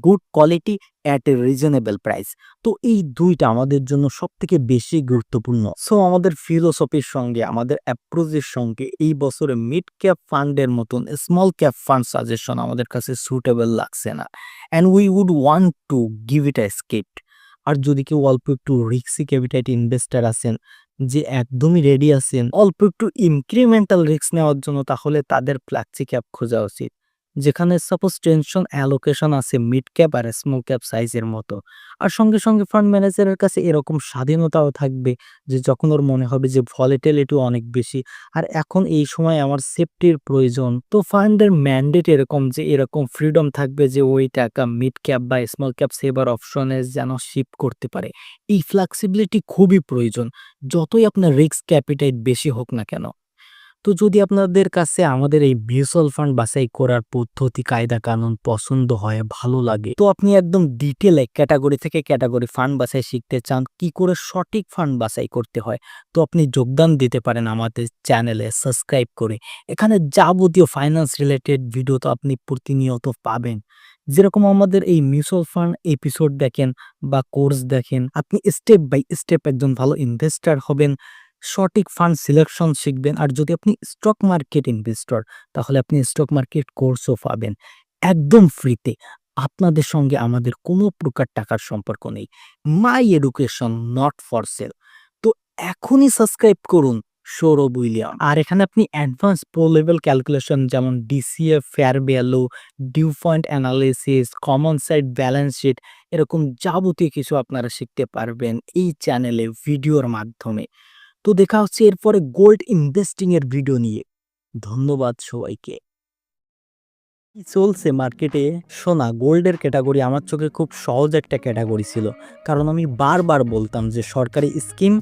good quality at a reasonable price. তো এই দুইটা আমাদের জন্য সব থেকে বেশি গুরুত্বপূর্ণ। সো আমাদের ফিলোসফির সঙ্গে, আমাদের অ্যাপ্রোচের সঙ্গে এই বছরে মিড ক্যাপ ফান্ডের মতন স্মল ক্যাপ ফান্ড সাজেশন আমাদের কাছে সুটেবল লাগছে না, and we would want to give it a skip. আর যদি কেউ অল্প একটু রিস্কি ক্যাপিটাল ইনভেস্টার আছেন যে একদমই রেডি আছেন অল্প একটু ইনক্রিমেন্টাল রিস্ক নেওয়ার জন্য, তাহলে তাদের ফ্ল্যাক্সি ক্যাপ খোঁজা উচিত, যেখানে সাপোজ টেনশন অ্যালোকেশন আছে মিড ক্যাপ আর স্মল ক্যাপ সাইজের মতো। আর সঙ্গে সঙ্গে ফান্ড ম্যানেজারের কাছে এরকম স্বাধীনতাও থাকবে যে যখন ওর মনে হবে যে ভলিটিলিটি অনেক বেশি আর এখন এই সময় আমার সেফটির প্রয়োজন, তো ফান্ডের ম্যান্ডেট এরকম যে এরকম ফ্রিডম থাকবে যে ওই টাকা মিড ক্যাপ বা স্মল ক্যাপ সেভার অপশনে যেন শিফট করতে পারে। এই ফ্লেক্সিবিলিটি খুবই প্রয়োজন যতই আপনার রিস্ক ক্যাপিটাইট বেশি হোক না কেন। তো যদি আপনাদের কাছে আমাদের এই মিউচুয়াল ফান্ড বাছাই করার পদ্ধতি, কায়দা কানুন পছন্দ হয়, ভালো লাগে, তো আপনি একদম ডিটেলে ক্যাটাগরি থেকে ক্যাটাগরি ফান্ড বাছাই শিখতে চান, কি করে সঠিক ফান্ড বাছাই করতে হয়, তো আপনি যোগদান দিতে পারেন আমাদের চ্যানেলে সাবস্ক্রাইব করে। এখানে যাবতীয় ফাইন্যান্স রিলেটেড ভিডিও তো আপনি প্রতিনিয়ত পাবেন। যেরকম আমাদের এই মিউচুয়াল ফান্ড এপিসোড দেখেন বা কোর্স দেখেন, আপনি স্টেপ বাই স্টেপ একজন ভালো ইনভেস্টার হবেন, সঠিক ফান্ড সিলেকশন শিখবেন। আর যদি আপনি স্টক মার্কেট ইনভেস্টর তাহলে আপনি স্টক মার্কেট কোর্সও পাবেন একদম ফ্রিতে। আপনাদের সঙ্গে আমাদের কোনো প্রকার টাকার সম্পর্ক নেই। My education not for sale. তো এখনই সাবস্ক্রাইব করুন সৌরভ উইলিয়াম। আর এখানে আপনি অ্যাডভান্স প্রো লেভেল ক্যালকুলেশন যেমন DCF, fair value, DuPont analysis, common side balance sheet, এরকম যাবতীয় কিছু আপনারা শিখতে পারবেন এই চ্যানেলে ভিডিওর মাধ্যমে। তো দেখা হচ্ছে এরপরে গোল্ড ইনভেস্টিং এর ভিডিও নিয়ে। ধন্যবাদ সবাইকে। কি চলছে মার্কেটে? সোনা গোল্ডের ক্যাটাগরি আমার চোখে খুব সহজ একটা ক্যাটাগরি ছিল, কারণ আমি বারবার বলতাম যে সরকারি স্কিম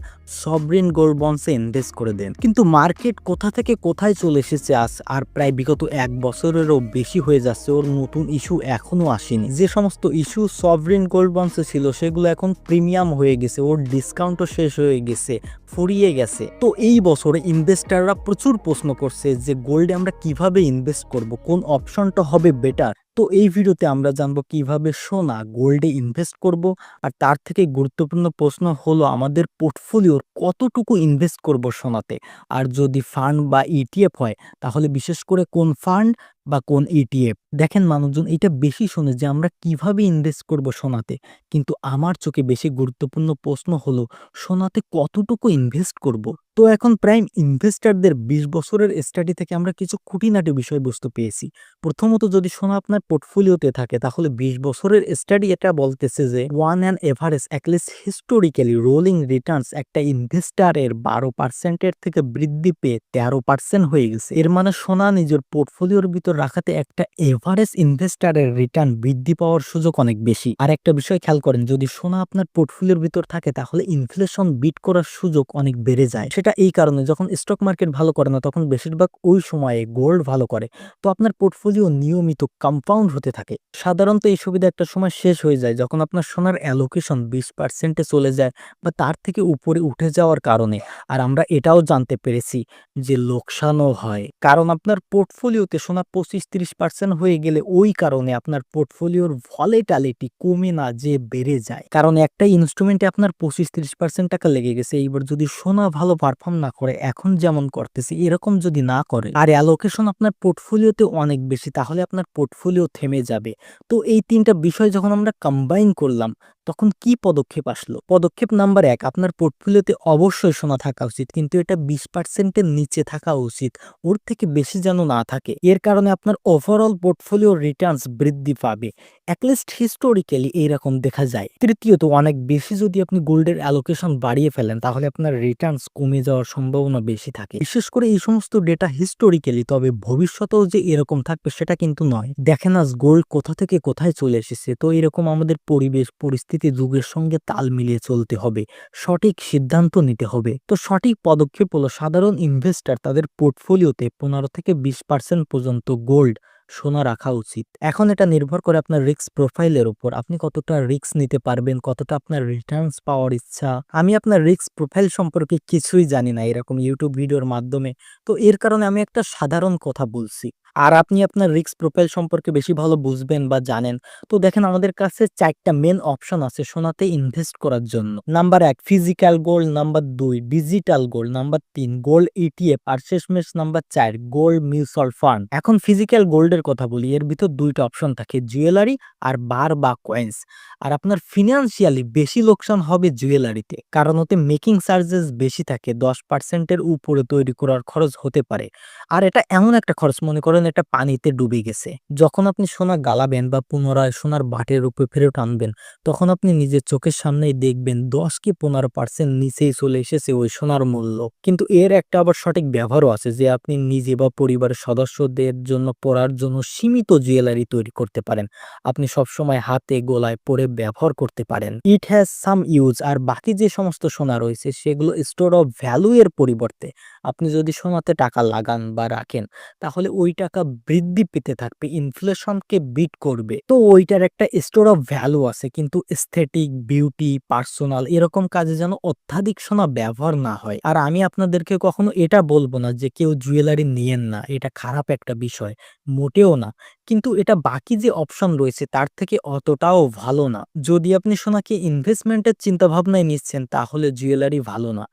সভরিন গোল্ড বন্ডসে ইনভেস্ট করে দেন, কিন্তু মার্কেট কোথা থেকে কোথায় চলে এসেছে আজ, আর প্রায় বিগত 1 বছরেরও বেশি হয়ে যাচ্ছে, ওর নতুন ইস্যু এখনো আসেনি। যে সমস্ত ইস্যু সভরিন গোল্ড বন্ডসে ছিল সেগুলো এখন প্রিমিয়াম হয়ে গেছে, ওর ডিসকাউন্টও শেষ হয়ে গেছে, ফুরিয়ে গেছে। তো এই বছরে ইনভেস্টাররা প্রচুর প্রশ্ন করছে যে গোল্ডে আমরা কিভাবে ইনভেস্ট করব, কোন অপশনটা হবে বেটার। তো এই ভিডিওতে আমরা জানবো কিভাবে সোনা গোল্ডে ইনভেস্ট করব, আর তার থেকে গুরুত্বপূর্ণ প্রশ্ন হলো আমাদের পোর্টফোলিওর কতটুকু ইনভেস্ট করব সোনাতে। আর যদি ফান্ড বা ইটিএফ হয় তাহলে বিশেষ করে কোন ফান্ড বা কোন ইটিএফ। দেখেন মানুষজন এটা বেশি শোনে যে আমরা কিভাবে ইনভেস্ট করব সোনাতে, কিন্তু আমার চোখে বেশি গুরুত্বপূর্ণ প্রশ্ন হলো সোনাতে কতটুকু ইনভেস্ট করব। তো এখন প্রাইম ইনভেস্টরদের 20 বছরের স্টাডি থেকে আমরা কিছু খুঁটিনাটি বিষয়বস্তু পেয়েছি। প্রথমত, যদি সোনা আপনার পোর্টফোলিওতে থাকে তাহলে 20 বছরের স্টাডি এটা বলতেছে যে one an average at least historically rolling Returns একটা ইনভেস্টারের 12% থেকে বৃদ্ধি পেয়ে 13% হয়ে গেছে। এর মানে সোনা নিজের পোর্টফোলিওর ভিতর রাখাতে একটা এভারেজ ইনভেস্টারের রিটার্ন বৃদ্ধি পাওয়ার সুযোগ অনেক বেশি। আর একটা বিষয় খেয়াল করেন, যদি সোনা আপনার পোর্টফোলিওর ভিতর থাকে তাহলে ইনফ্লেশন বিট করার সুযোগ অনেক বেড়ে যায়। সেটা এই কারণে যখন স্টক মার্কেট ভালো করে না তখন বেশিরভাগ ওই সময়ে গোল্ড ভালো করে। তো আপনার পোর্টফোলিও নিয়মিত কম্পাউন্ড হতে থাকে। সাধারণত এই সুবিধা একটা সময় শেষ হয়ে যায় যখন আপনার সোনার অ্যালোকেশন 20%-এ চলে যায় বা তার থেকে উপরে উঠে যাওয়ার কারণে। আর আমরা এটাও জানতে পেরেছি যে লোকসানও হয়, কারণ আপনার পোর্টফোলিওতে সোনা 25-30% হয়ে গেলে ওই কারণে আপনার পোর্টফোলিওর ভলেটালিটি কমে না যে বেড়ে যায়। কারণ একটা ইনস্ট্রুমেন্টে আপনার 25-30% টাকা লেগে গেছে, এইবার যদি সোনা ভালো পারফর্ম না করে এখন যেমন করতেছে এরকম যদি না করে আর অ্যালোকেশন আপনার পোর্টফোলিওতে অনেক বেশি, তাহলে আপনার পোর্টফোলিও থেমে যাবে। তো এই তিনটা বিষয় যখন আমরা কম্বাইন করলাম তখন কি পদক্ষেপ আসলো? পদক্ষেপ নাম্বার 1, আপনার পোর্টফোলিওতে অবশ্যই সোনা থাকা উচিত, কিন্তু এটা 20%-এর নিচে থাকা উচিত, ওর থেকে বেশি যেন না থাকে। এর কারণে আপনার ওভারঅল পোর্টফোলিও রিটার্নস বৃদ্ধি পাবে, অ্যাটলিস্ট হিস্টোরিক্যালি এইরকম দেখা যায়। তৃতীয়ত, অনেক বেশি যদি আপনি গোল্ডের অ্যালোকেশন বাড়িয়ে ফেলেন তাহলে আপনার রিটার্নস কমে যাওয়ার সম্ভাবনা বেশি থাকে, বিশেষ করে এই সমস্ত ডেটা হিস্টোরিক্যালি। তবে ভবিষ্যতেও যে এরকম থাকবে সেটা কিন্তু নয়। দেখেন আজ গোল্ড কোথা থেকে কোথায় চলে এসেছে। তো এরকম আমাদের পরিবেশ পরিস্থিতি যুগের সঙ্গে তাল মিলিয়ে চলতে হবে, সঠিক সিদ্ধান্ত নিতে হবে। তো সঠিক পদক্ষেপ হলো সাধারণ ইনভেস্টর তাদের পোর্টফোলিওতে 15-20% পর্যন্ত গোল্ড সোনা রাখা উচিত। এখন এটা নির্ভর করে আপনার রিস্ক প্রোফাইলের উপর, আপনি কতটা রিস্ক নিতে পারবেন, কতটা আপনার রিটার্নস পাওয়ার ইচ্ছা। আমি আপনার রিস্ক প্রোফাইল সম্পর্কে কিছুই জানি না এরকম ইউটিউব ভিডিওর মাধ্যমে, তো এর কারণে আমি একটা সাধারণ কথা বলছি। আর আপনি আপনার রিস্ক প্রোফাইল সম্পর্কে বেশি ভালো বুঝবেন বা জানেন। তো দেখেন আমাদের কাছে 4টা মেন অপশন আছে সোনাতে ইনভেস্ট করার জন্য। Number 1 physical gold, number 2 digital gold, number 3 gold ETF, আর শেষমেশ নাম্বার 4 গোল্ড মিউচুয়াল ফান্ড। এখন ফিজিক্যাল গোল্ডের কথা বলি, এর ভিতর 2টা অপশন থাকে, জুয়েলারি আর বার বা কয়েন্স। আর আপনার ফিনান্সিয়ালি বেশি লোকসান হবে জুয়েলারিতে, কারণ ওতে মেকিং চার্জেস বেশি থাকে, 10%-এর উপরে তৈরি করার খরচ হতে পারে। আর এটা এমন একটা খরচ, মনে করেন এটা পানিতে ডুবে গেছে। যখন আপনি সোনা গালাবেন বা পুনরায় সোনার বাটের রূপে ফেরত আনবেন তখন আপনি নিজের চোখের সামনেই দেখবেন 10 কি 15% নিচেই চলে এসেছে ওই সোনার মূল্য। কিন্তু এর একটা আবার সঠিক ব্যবহারও আছে যে আপনি নিজে বা পরিবারের সদস্যদের জন্য পরার জন্য সীমিত জুয়েলারি তৈরি করতে পারেন। আপনি সবসময় হাতে গলায় পরে ব্যবহার করতে পারেন। It has some use. আর বাকি যে সমস্ত সোনা রয়েছে সেগুলো স্টোর অফ ভ্যালু এর পরিবর্তে আপনি যদি সোনাতে টাকা লাগান বা রাখেন তাহলে ওই টাকা বৃদ্ধি পেতে থাকবে, ইনফ্লেশনকে বিট করবে। তো ওইটার একটা স্টোর অফ ভ্যালু আছে, কিন্তু এস্থেটিক, বিউটি, পার্সোনাল এরকম কাজে যেন অত্যাধিক সোনা ব্যবহার না হয়। আর আমি আপনাদেরকে কখনো এটা বলবো না যে কেউ জুয়েলারি নিয়েন না, এটা খারাপ একটা বিষয়, মোটেও না। কিন্তু এটা বাকি যে অপশন রয়েছে তার থেকে অতটাও ভালো না। যদি আপনি সোনাকে ইনভেস্টমেন্টের চিন্তা ভাবনায় নিচ্ছেন তাহলে জুয়েলারি ভালো না।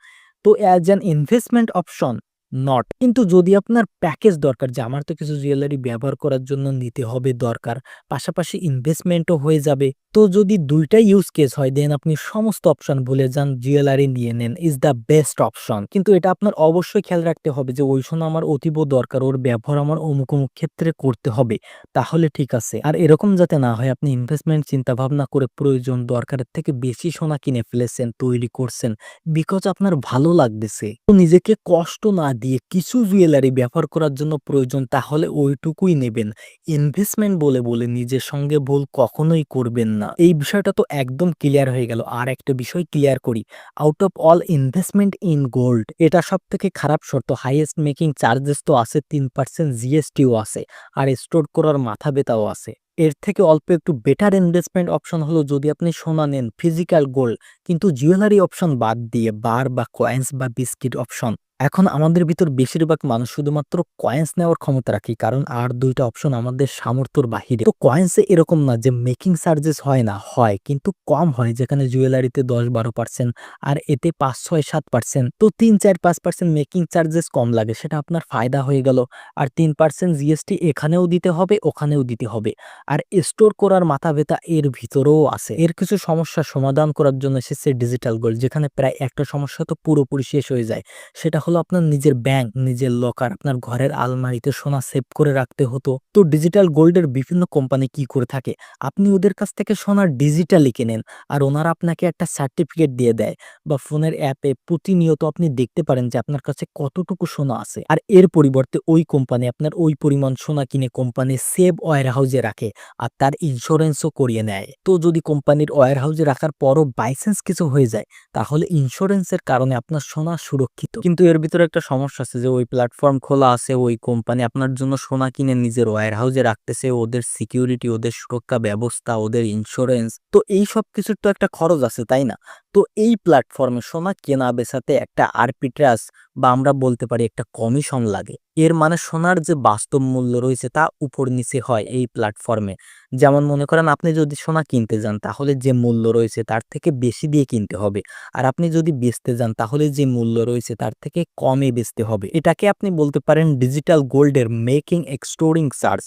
তো as an investment option not. কিন্তু যদি আপনার প্যাকেজ দরকার যে আমার তো কিছু জুয়েলারি ব্যবহার করার জন্য নিতে হবে দরকার, পাশাপাশি ইনভেস্টমেন্টও হয়ে যাবে, তো যদি দুইটাই ইউজ কেস হয় দেন আপনি সমস্ত অপশন ভুলে যান, জুয়েলারি নিয়ে নেন, ইজ দ্য বেস্ট অপশন। কিন্তু এটা আপনার অবশ্যই খেয়াল রাখতে হবে যে ওই সোনা আমার অতীব দরকার, ওর ব্যবহার আমার অমুক অমুক ক্ষেত্রে করতে হবে, তাহলে ঠিক আছে। আর এরকম যাতে না হয় আপনি ইনভেস্টমেন্ট চিন্তা ভাবনা করে প্রয়োজন দরকারের থেকে বেশি সোনা কিনে ফেলেছেন, তৈরি করছেন বিকজ আপনার ভালো লাগতেছে। তো নিজেকে কষ্ট না দিয়ে কিছু জুয়েলারি ব্যবহার করার জন্য প্রয়োজন তাহলে ওইটুকুই নেবেন। ইনভেস্টমেন্ট বলে বলে নিজের সঙ্গে ভুল কখনোই করবেন না। এই বিষয়টা তো একদম ক্লিয়ার হয়ে গেল। আর একটা বিষয় ক্লিয়ার করি, out of all investment in gold এটা সব থেকে খারাপ শর্ত। হাইয়েস্ট মেকিং চার্জেস তো আছে, 3% জিএসটিও আছে, আর স্টোর করার মাথা ব্যথাও আছে। এর থেকে অল্প একটু বেটার ইনভেস্টমেন্ট অপশন হলো যদি আপনি সোনা নেন ফিজিক্যাল গোল্ড, কিন্তু জুয়েলারি অপশন বাদ দিয়ে বার বা কয়েন্স বা বিস্কিট অপশন এখন আমাদের ভিতর বেশিরভাগ মানুষ শুধুমাত্র কয়েন্স নেওয়ার ক্ষমতা রাখি, কারণ আর ২ টা অপশন আমাদের সামর্থ্যর বাহিরে। তো কয়েন্সে এরকম না যে মেকিং চার্জেস হয় না, হয় কিন্তু কম হয়, যেখানে জুয়েলারিতে ১০-১২% আর এতে ৫, ৬, ৭%। তো ৩, ৪, ৫% মেকিং চার্জেস কম লাগে, সেটা আপনার ফায়দা হয়ে গেল। আর ৩% জিএসটি এখানেও দিতে হবে, ওখানেও দিতে হবে। আর স্টোর করার মাথা ব্যাথা এর ভিতরেও আছে। এর কিছু সমস্যার সমাধান করার জন্য এসেছে ডিজিটাল গোল্ড, যেখানে প্রায় একটা সমস্যা তো পুরোপুরি শেষ হয়ে যায়। সেটা হলো আপনার নিজের ব্যাংক, নিজের লকার, আপনার ঘরের আলমারিতে সোনা সেভ করে রাখতে হতো। তো ডিজিটাল গোল্ডের বিভিন্ন কোম্পানি কি করে থাকে, আপনি ওদের কাছ থেকে সোনা ডিজিটালি কেনেন, আর ওনারা আপনাকে একটা সার্টিফিকেট দিয়ে দেয়, বা ফোনের অ্যাপে প্রতিনিয়ত আপনি দেখতে পারেন যে আপনার কাছে কতটুকু সোনা আছে। আর এর পরিবর্তে ওই কোম্পানি আপনার ওই পরিমাণ সোনা কিনে কোম্পানি সেভ ওয়্যার হাউসে রাখে, আর তার ইন্স্যুরেন্সও করিয়ে নেয়। তো যদি কোম্পানির ওয়্যার হাউসে রাখার পরও বাই চান্স কিছু হয়ে যায়, তাহলে ইন্স্যুরেন্সের কারণে আপনার সোনা সুরক্ষিত। কিন্তু এর ভিতরে একটা সমস্যা আছে যে ওই প্ল্যাটফর্ম খোলা আছে, ওই কোম্পানি আপনার জন্য সোনা কিনে নিজের ওয়্যার হাউসে রাখতেছে, ওদের সিকিউরিটি, ওদের সুরক্ষা ব্যবস্থা, ওদের ইন্স্যুরেন্স, তো এই সব কিছুর তো একটা খরচ আছে, তাই না? তো এই প্ল্যাটফর্মে সোনা কেনা বেচাতে একটা আর্বিট্রাজ, বা আমরা বলতে পারি একটা কমিশন লাগে। এর মানে সোনার যে বাস্তব মূল্য রয়েছে তা উপর নিচে হয় এই প্ল্যাটফর্মে। যেমন মনে করেন আপনি যদি সোনা কিনতে যান, তাহলে যে মূল্য রয়েছে তার থেকে বেশি দিয়ে কিনতে হবে। আর আপনি যদি বেচতে যান, তাহলে যে মূল্য রয়েছে তার থেকে কমে বেচতে হবে। এটাকে আপনি বলতে পারেন ডিজিটাল গোল্ডের মেকিং এক্সটোরিং চার্জ।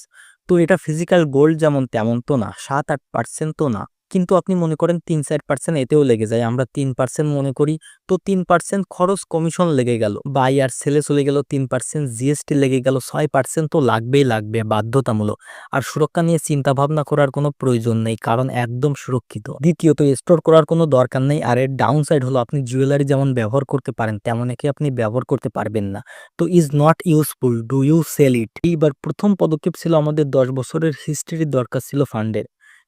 তো এটা ফিজিক্যাল গোল্ড যেমন তেমন তো না, ৭-৮% তো না। কিন্তু আপনি মনে করেন ৩-৪% এতেও লেগে যায়। আমরা ৩% মনে করি। তো ৩% খরচ কমিশন লেগে গেল। বাই আর সেলে চলে গেল ৩%, জিএসটি লেগে গেল ৬%, তো লাগবেই লাগবে, বাধ্যতামূলক। আর সুরক্ষা নিয়ে চিন্তা ভাবনা করার কোনো প্রয়োজন নেই, কারণ একদম সুরক্ষিত। দ্বিতীয়ত, স্টোর করার কোনো দরকার নেই। আর এর ডাউন সাইড হলো আপনি জুয়েলারি যেমন ব্যবহার করতে পারেন, তেমন একে আপনি ব্যবহার করতে পারবেন না। তো is not useful, do you sell it? এইবার প্রথম পদক্ষেপ ছিল আমাদের ১০ বছরের হিস্ট্রির দরকার ছিল ফান্ডের।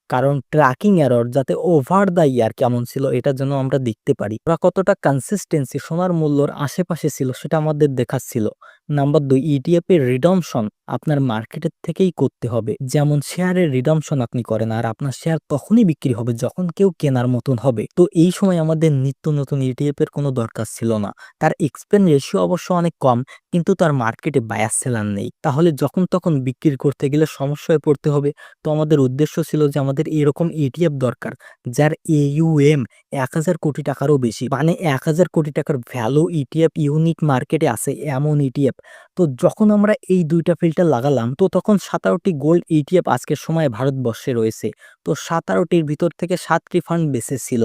কারণ ট্র্যাকিং এরর যাতে ওভার দ্য ইয়ার কেমন ছিল এটা যেন আমরা দেখতে পারি। ওরা কতটা কনসিস্টেন্সি সোনার মূল্যর আশেপাশে ছিল সেটা আমাদের দেখার ছিল। নাম্বার ২, ইটিএফ এর রিডাম্পশন আপনার মার্কেটের থেকেই করতে হবে। যেমন শেয়ারের রিডাম্পশন আপনি করেন, আর আপনার শেয়ার তখনই বিক্রি হবে যখন কেউ কেনার মতন হবে। তো এই সময় আমাদের নিত্য নতুন ইটিএফ এর কোনো দরকার ছিল না। তার এক্সপেন্স রেশিও অবশ্য অনেক কম, কিন্তু তার মার্কেটে বায়ার সেলার নেই। তাহলে যখন তখন বিক্রি করতে গেলে সমস্যায় পড়তে হবে। তো আমাদের উদ্দেশ্য ছিল যে আমাদের এরকম ইটিএফ দরকার যার AUM ১,০০০ কোটি টাকারও বেশি, মানে ১,০০০ কোটি টাকার ভ্যালু ইটিএফ ইউনিক মার্কেটে আছে এমন ইটিএফ। তো যখন আমরা এই ২ টা ফিল্টার লাগালাম, তো তখন ১৭টি গোল্ড ইটিএফ আজকের সময়ে ভারতবর্ষে রয়েছে। তো ১৭টির ভিতর থেকে ৭টি ফান্ড বেঁচে ছিল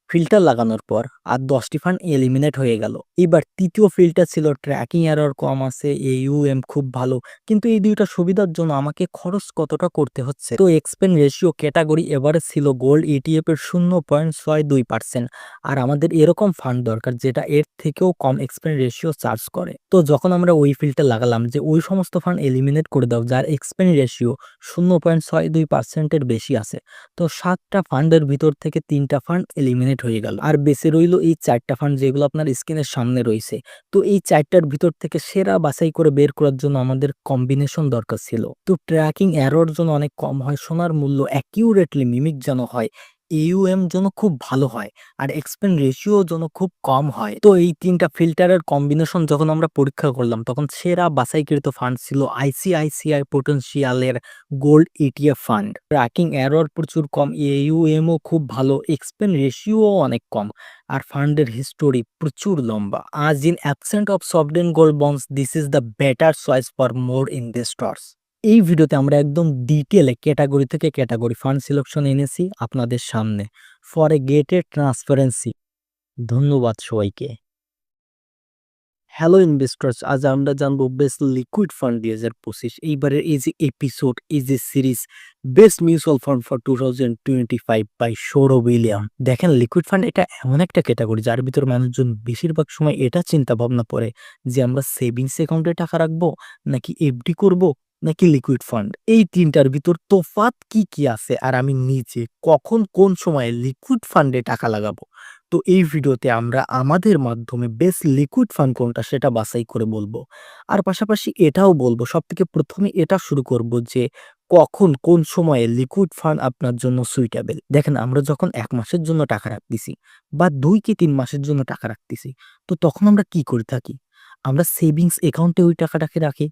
ফিল্টার লাগানোর পর, আর ১০টি ফান্ড এলিমিনেট হয়ে গেল। এবার তৃতীয় ফিল্টার ছিল ট্র্যাকিং এরর কম আছে, AUM খুব ভালো, কিন্তু এই ২ টা সুবিধার জন্য আমাকে খরচ কতটা করতে হচ্ছে। তো এক্সপেন্স রেশিও ক্যাটাগরি এভারেজ ছিল গোল্ড ইটিএফ এর ০.৬২%। আর আমাদের এরকম ফান্ড দরকার যেটা এর থেকেও কম এক্সপেন্স রেশিও চার্জ করে। তো যখন আমরা ওই ফিল্টার লাগালাম যে ওই সমস্ত ফান্ড এলিমিনেট করে দাও যার এক্সপেন্স রেশিও ০.৬২% এর বেশি আছে, তো ৭টা ফান্ডের ভিতর থেকে ৩টা ফান্ড এলিমিনেট হয়ে গেল। আর বেঁচে রইল এই ৪টা ফান্ড যেগুলো আপনার স্ক্রিনের সামনে রয়েছে। তো এই ৪টার ভিতর থেকে সেরা বাছাই করে বের করার জন্য আমাদের কম্বিনেশন দরকার ছিল। তো ট্র্যাকিং এরর যেন অনেক কম হয়, সোনার মূল্য অ্যাকিউরেটলি মিমিক যেন হয়, AUM যেন খুব ভালো হয়, আর এক্সপেন্স রেশিও যেন খুব কম হয়। তো এই ৩টা ফিল্টারের কম্বিনেশন যখন আমরা পরীক্ষা করলাম, তখন সেরা বাছাইকৃত ফান্ড ছিল আইসিআইসিআই পোটেনশিয়ালের gold ETF fund. Tracking error প্রচুর কম, AUM ও খুব ভালো, এক্সপেন্স রেশিও অনেক কম, আর ফান্ডের হিস্টোরি প্রচুর লম্বা। আজ in absent of sovereign gold bonds, this is the better choice for more investors. এই ভিডিওতে আমরা একদম ডিটেলে ক্যাটাগরি থেকে ক্যাটাগরি ফান্ড সিলেকশন এনেছি আপনাদের সামনে ফর এ গেটেড ট্রান্সপারেন্সি। ধন্যবাদ সবাইকে। হ্যালো ইনভেস্টর্স, আজ আমরা জানবো বেস্ট লিকুইড ফান্ড ২০২৫। এইবারের এই যে এপিসোড, এই যে series best mutual fund for 2025 by Sourav William. দেখেন, লিকুইড ফান্ড এটা এমন একটা ক্যাটাগরি যার ভিতর মানুষজন বেশিরভাগ সময় এটা চিন্তা ভাবনা করে যে আমরা সেভিংস অ্যাকাউন্টে টাকা রাখবো, নাকি এফডি করব, নাকি লিকুইড ফান্ড। এই তিনটার ভিতর তফাৎ কি কি আছে, আর আমি নিজে কখন কোন সময়ে লিকুইড ফান্ডে টাকা লাগাবো। তো এই ভিডিওতে আমরা আমাদের মাধ্যমে বেস্ট লিকুইড ফান্ড কোনটা সেটা বাছাই করে বলবো। আর পাশাপাশি এটাও বলবো, সবথেকে প্রথমে এটা শুরু করব যে কখন কোন সময়ে লিকুইড ফান্ড আপনার জন্য সুইটেবল। দেখেন, আমরা যখন ১ মাসের জন্য টাকা রাখতেছি, বা ২ কি ৩ মাসের জন্য টাকা রাখতেছি, তো তখন আমরা কি করে থাকি? আমরা সেভিংস অ্যাকাউন্টে ওই টাকাটাকে রাখি।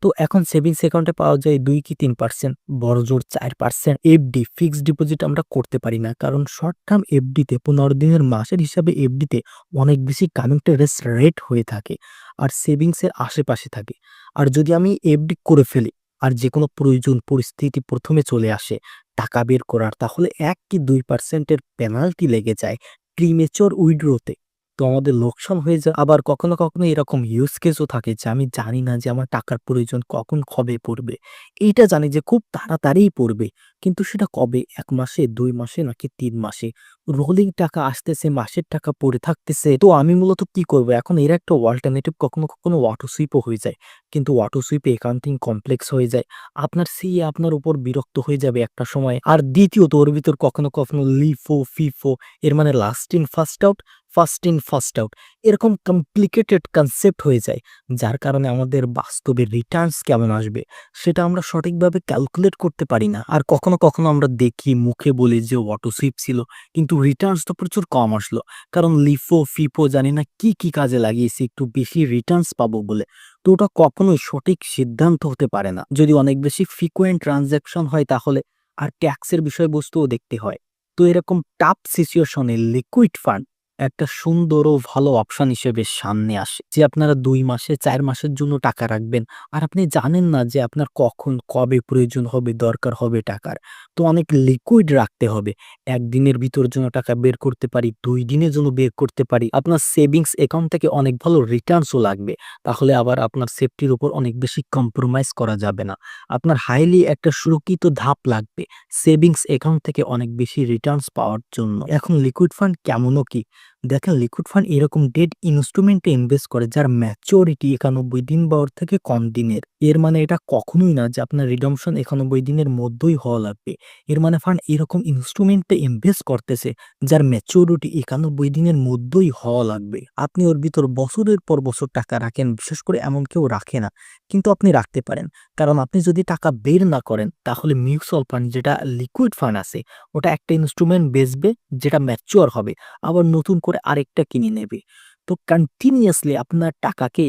তো এখন সেভিংস অ্যাকাউন্টে পাওয়া যায় ২ কি ৩%, বড়জোর 4%। এফডি ফিক্সড ডিপোজিট আমরা করতে পারি না। কারণ শর্ট টার্ম এফডিতে ১৫ দিনের মাসের হিসাবে এফডিতে অনেক বেশি কানেক্টেড রেট হয়ে থাকে। আর সেভিংসের আশেপাশে থাকে। আর যদি আমি এফডি করে ফেলি আর যেকোনো প্রয়োজন পরিস্থিতি ১ম এ চলে আসে টাকা বের করার, তাহলে ১ কি ২% এর পেনাল্টি লেগে যায় প্রিমেচিউর উইথড্রতে। তো আমাদের লোকসান হয়ে যায়। আবার কখনো, কখনো এরকম ইউজ কেসও থাকে যে আমি জানি না যে আমার টাকার প্রয়োজন কখন কবে পড়বে। এইটা জানি যে খুব তাড়াতাড়িই পড়বে। কিন্তু সেটা কবে? ১ মাসে, ২ মাসে নাকি ৩ মাসে? রোলিং টাকা আসতেছে, মাসের টাকা পড়ে থাকতেছে। তো আমি মূলত কি করব? এখন এর একটা অল্টারনেটিভ কখনো, কখনো অটো সুইপও হয়ে যায়। কিন্তু অটো সুইপে অ্যাকাউন্টিং কমপ্লেক্স হয়ে যায়। আপনার সিএ আপনার উপর বিরক্ত হয়ে যাবে একটা সময়। আর দ্বিতীয়ত ওর ভিতর কখনো, কখনো লিফো, ফিফো এর মানে last in first out, first in first out এরকম কমপ্লিকেটেড কনসেপ্ট হয়ে যায়। যার কারণে আমাদের বাস্তবে রিটার্নস কেমন আসবে সেটা আমরা সঠিকভাবে ক্যালকুলেট করতে পারি না। আর কখনো, কখনো আমরা দেখি মুখে বলি যে অটো সুইপ ছিল কিন্তু রিটার্নস তো প্রচুর কম আসলো। কারণ লিফো, ফিফো জানি না কি কাজে লাগিয়েছি একটু বেশি রিটার্নস পাবো বলে। তো ওটা কখনোই সঠিক সিদ্ধান্ত হতে পারে না। যদি অনেক বেশি ফ্রিকোয়েন্ট ট্রান্সেকশন হয় তাহলে আর ট্যাক্সের বিষয়বস্তুও দেখতে হয়। তো এরকম টাফ সিচুয়েশনে লিকুইড ফান্ড একটা সুন্দর ও ভালো অপশন হিসেবে সামনে আসে। যে আপনারা ২ মাসে ৪ মাসের জন্য টাকা রাখবেন। আর আপনি জানেন না যে আপনার কখন কবে প্রয়োজন হবে, দরকার হবে টাকার। তো অনেক লিকুইড রাখতে হবে। ১ দিনের ভিতর যেন টাকা বের করতে পারি, ২ দিনের জন্য বের করতে পারি। আপনার সেভিংস অ্যাকাউন্ট থেকে অনেক ভালো রিটার্নসও লাগবে। তাহলে আবার আপনার সেফটির উপর অনেক বেশি কম্প্রোমাইজ করা যাবে না। আপনার হাইলি একটা সুরক্ষিত ধাপ লাগবে সেভিংস অ্যাকাউন্ট থেকে অনেক বেশি রিটার্নস পাওয়ার জন্য। এখন লিকুইড ফান্ড কেমনও কি? দেখেন লিকুইড ফান্ড এরকম ডেট ইনস্ট্রুমেন্টে ইনভেস্ট করে যার ম্যাচুরিটি ৯১ দিন বা ওর থেকে কম দিনের। এর মানে এটা কখনোই না যে আপনার রিডাম্পশন ৯১ দিনের মধ্যেই হওয়া লাগবে। এর মানে ফান্ড এরকম ইনস্ট্রুমেন্টে ইনভেস্ট করতেছে যার ম্যাচুরিটি ৯১ দিনের মধ্যেই হওয়া লাগবে। আপনি ওর ভিতর বছরের পর বছর টাকা রাখেন, বিশেষ করে এমন কেউ রাখে না। কিন্তু আপনি রাখতে পারেন। কারণ আপনি যদি টাকা বের না করেন তাহলে মিউচুয়াল ফান্ড যেটা লিকুইড ফান্ড আছে ওটা একটা ইনস্ট্রুমেন্ট বেচবে যেটা ম্যাচিউর হবে। আবার নতুন করে আরেকটা কিনে নেবে। তো কন্টিনিউয়াসলি আপনার টাকাকে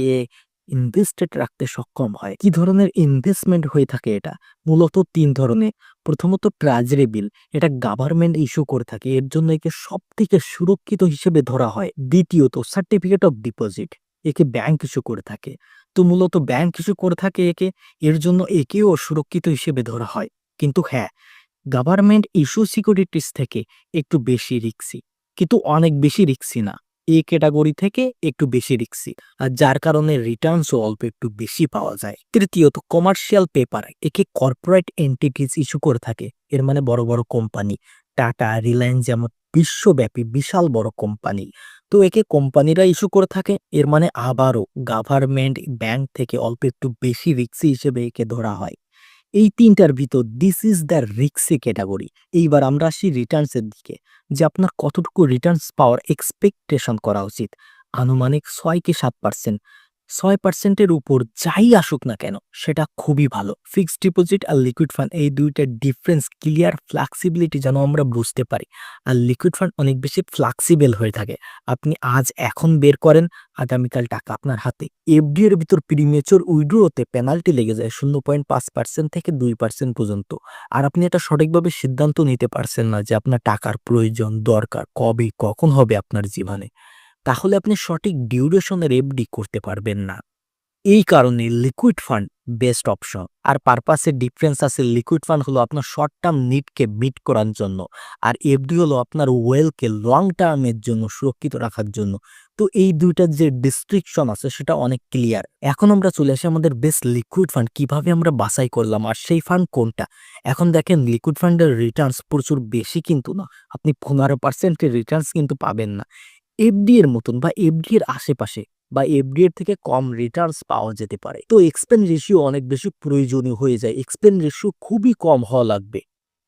ইনভেস্টেড রাখতে সক্ষম হয়। কি ধরনের ইনভেস্টমেন্ট হয়ে থাকে এটা? মূলত ৩ ধরনের। প্রথমত ট্রেজারি বিল। এটা গভর্নমেন্ট ইস্যু করে থাকে। এর জন্য একে সবথেকে সুরক্ষিত হিসেবে ধরা হয়। দ্বিতীয়ত সার্টিফিকেট অফ ডিপোজিট। একে ব্যাংক ইস্যু করে থাকে। তো মূলত ব্যাংক ইস্যু করে থাকে একে। এর জন্য একেও সুরক্ষিত হিসেবে ধরা হয়। কিন্তু হ্যাঁ, গভর্নমেন্ট ইস্যু সিকিউরিটিজ থেকে একটু বেশি রিস্কি। কিন্তু অনেক বেশি রিস্কি না। এই ক্যাটেগরি থেকে একটু বেশি রিস্কি। আর যার কারণে রিটার্নসও অল্প একটু বেশি পাওয়া যায়। তৃতীয়ত কমার্শিয়াল পেপার। একে কর্পোরেট এন্টিটিস ইস্যু করে থাকে। এর মানে বড়, বড় কোম্পানি। টাটা, রিলায়েন্স যেমন বিশ্বব্যাপী বিশাল বড় কোম্পানি। তো একে কোম্পানিরা ইস্যু করে থাকে। এর মানে আবারও গভর্নমেন্ট ব্যাংক থেকে অল্প একটু বেশি রিস্কি হিসেবে একে ধরা হয়। এই ৩ টার ভিতর this is the risky category. এইবার আমরা আসি রিটার্নস এর দিকে। যে আপনার কতটুকু রিটার্নস পাওয়ার এক্সপেকটেশন করা উচিত। আনুমানিক ৬ কি ৭%। ৬% এর উপর যাই আসুক না কেন সেটা খুবই ভালো। ফিক্সড ডিপোজিট আর লিকুইড ফান্ড এই ২ টার ডিফারেন্স ক্লিয়ার ফ্লেক্সিবিলিটি যেন আমরা বুঝতে পারি। আর লিকুইড ফান্ড অনেক বেশি ফ্লেক্সিবল হয়ে থাকে। আপনি এখন বের করেন, আগামীকাল টাকা আপনার হাতে। এফডি এর ভিতর প্রিমেচিউর উইথড্রতে পেনাল্টি লেগে যায় ০.৫% থেকে ২% পর্যন্ত। আর আপনি এটা সঠিকভাবে সিদ্ধান্ত নিতে পারছেন না যে আপনার টাকার প্রয়োজন, দরকার কবে, কখন হবে আপনার জীবনে। তাহলে আপনি সঠিক ডিউরেশনের এফডি করতে পারবেন না। এই কারণে লিকুইড ফান্ড বেস্ট অপশন। আর পারপাসের ডিফারেন্স আছে। লিকুইড ফান্ড হলো আপনার শর্ট টার্ম নিডকে মিট করার জন্য। আর এফডি হলো আপনার ওয়েলকে লং টার্মের জন্য সুরক্ষিত রাখার জন্য। তো এই ২ টার যে ডিসক্রিপশন আছে সেটা অনেক ক্লিয়ার। এখন আমরা চলে আসি আমাদের বেস্ট লিকুইড ফান্ড কিভাবে আমরা বাছাই করলাম আর সেই ফান্ড কোনটা। এখন দেখেন লিকুইড ফান্ডের রিটার্নস প্রচুর বেশি কিন্তু না। আপনি ১৫% এর রিটার্নস কিন্তু পাবেন না। এফডি এর মতন বা এফডি এর আশেপাশে বা এফডি এর থেকে কম রিটার্নস পাওয়া যেতে পারে। তো এক্সপেন্স রেশিও অনেক বেশি প্রয়োজনীয় হয়ে যায়। এক্সপেন্স রেশিও খুবই কম হওয়া লাগবে।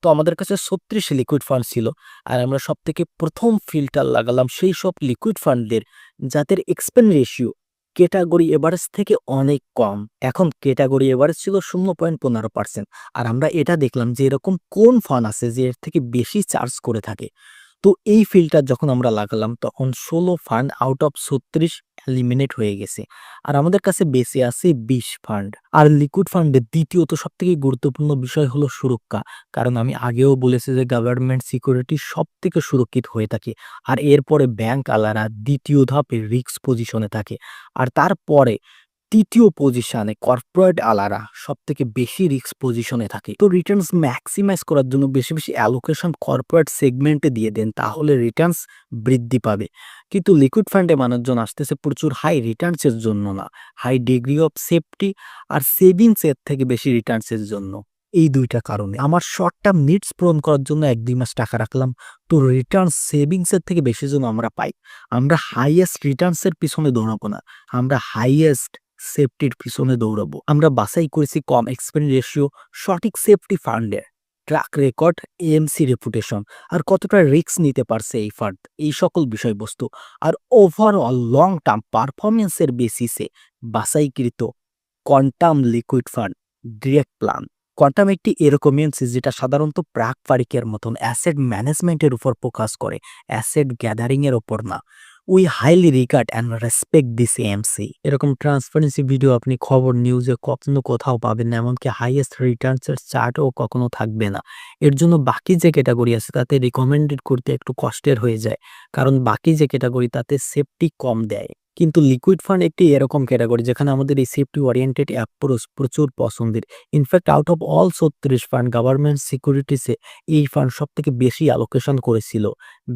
তো আমাদের কাছে ৩৬ লিকুইড ফান্ড ছিল। আর আমরা সবথেকে ১ম ফিল্টার লাগালাম সেই সব লিকুইড ফান্ডদের যাদের এক্সপেন্স রেশিও ক্যাটেগরি এভারেজ থেকে অনেক কম। এখন ক্যাটেগরি এভারেজ ছিল ০.১৫%। আর আমরা এটা দেখলাম যে এরকম কোন ফান্ড আছে যে এর থেকে বেশি চার্জ করে থাকে। তো এই ফিল্টার যখন আমরা লাগালাম তখন 16 ফান্ড আউট অফ 36 এলিমিনেট হয়ে গেছে। আর আমাদের কাছে বেঁচে আছে 20 ফান্ড। আর লিকুইড ফান্ডের দ্বিতীয়ত সবথেকে গুরুত্বপূর্ণ বিষয় হলো সুরক্ষা। কারণ আমি আগেও বলেছি যে গভর্নমেন্ট সিকিউরিটি সবথেকে সুরক্ষিত হয়ে থাকে। আর এরপরে ব্যাংক আলারা দ্বিতীয় ধাপে রিস্ক পজিশনে থাকে। আর তারপরে তৃতীয় পজিশনে কর্পোরেট আলারা সবথেকে বেশি রিস্ক পজিশনে থাকে। তো রিটার্নস ম্যাক্সিমাইজ করার জন্য বেশি বেশি অ্যালোকেশন কর্পোরেট সেগমেন্টে দিয়ে দেন, তাহলে রিটার্নস বৃদ্ধি পাবে। কিন্তু লিকুইড ফান্ডে মানুষজন আসতেছে প্রচুর হাই রিটার্নসের জন্য না, হাই ডিগ্রি অফ সেফটি আর সেভিংসের থেকে বেশি রিটার্নসের জন্য। এই দুইটা কারণে আমার শর্ট টার্ম নিডস পূরণ করার জন্য 1-2 মাস টাকা রাখলাম, তো রিটার্ন সেভিংসের থেকে বেশি যেন আমরা পাই। আমরা হাইয়েস্ট রিটার্নসের পিছনে দৌড়াবো না, আমরা হাইয়েস্ট সেফটির পিছনে দৌড়াবো। আমরা বাছাই করেছি কম এক্সপেন্স রেশিও, সঠিক সেফটি ফান্ডের ট্র্যাক রেকর্ড, এএমসি রেপুটেশন আর কতটা রিস্ক নিতে পারছে এই ফান্ড, এই সকল বিষয়বস্তু আর ওভারঅল লং টার্ম পারফরমেন্সের বেসিসে বাছাইকৃত quantum liquid fund direct plan. Quantum একটি এরকমই এনসি যেটা সাধারণত প্রাক ফারিকের মতন অ্যাসেট ম্যানেজমেন্টের উপর ফোকাস করে, অ্যাসেট গ্যাদারিং এর উপর না। We highly regard and respect this AMC. এরকম ট্রান্সপারেন্সি ভিডিও আপনি খবর নিউজে কখনো কোথাও পাবেন না, এমনকি হাইয়েস্ট রিটার্নসের চার্টও কখনো থাকবে না। এর জন্য বাকি যে ক্যাটাগরি আছে তাতে রিকমেন্ডেড করতে একটু কষ্টের হয়ে যায়, কারণ বাকি যে ক্যাটাগরি তাতে সেফটি কম দেয়। কিন্তু লিকুইড ফান্ড একটি এরকম ক্যাটাগরি যেখানে আমাদের এই সেফটি ওরিয়েন্টেড অ্যাপ্রোচ প্রচুর পছন্দের। In fact out of all 36 fund government সিকিউরিটিসে এই ফান্ড সব থেকে বেশি অ্যালোকেশন করেছিল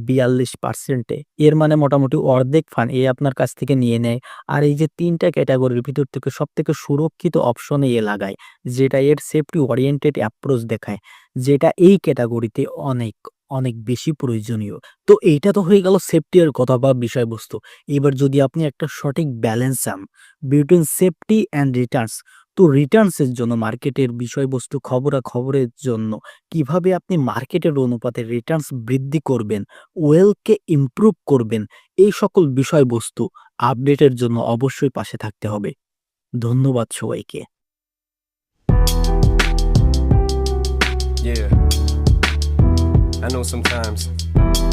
42%। এর মানে মোটামুটি অর্ধেক ফান্ড এ আপনার কাছ থেকে নিয়ে নেয়। আর এই যে 3টা ক্যাটাগরির ভিতর থেকে সব থেকে সুরক্ষিত অপশনে এ লাগায়, যেটা এর সেফটি ওরিয়েন্টেড অ্যাপ্রোচ দেখায়, যেটা এই ক্যাটাগরিতে অনেক অনেক বেশি প্রয়োজনীয়। তো এইটা তো হয়ে গেল সেফটি এর কথা বা বিষয়বস্তু। এবার যদি আপনি একটা সঠিক ব্যালেন্স চান বিটুইন সেফটি অ্যান্ড রিটার্নস, তো রিটার্নসের জন্য মার্কেটের বিষয়বস্তু খবরাখবরের জন্য কিভাবে আপনি মার্কেটের অনুপাতে রিটার্নস বৃদ্ধি করবেন, ওয়েলকে ইমপ্রুভ করবেন, এই সকল বিষয়বস্তু আপডেটের জন্য অবশ্যই পাশে থাকতে হবে। ধন্যবাদ সবাইকে। Yeah, I know sometimes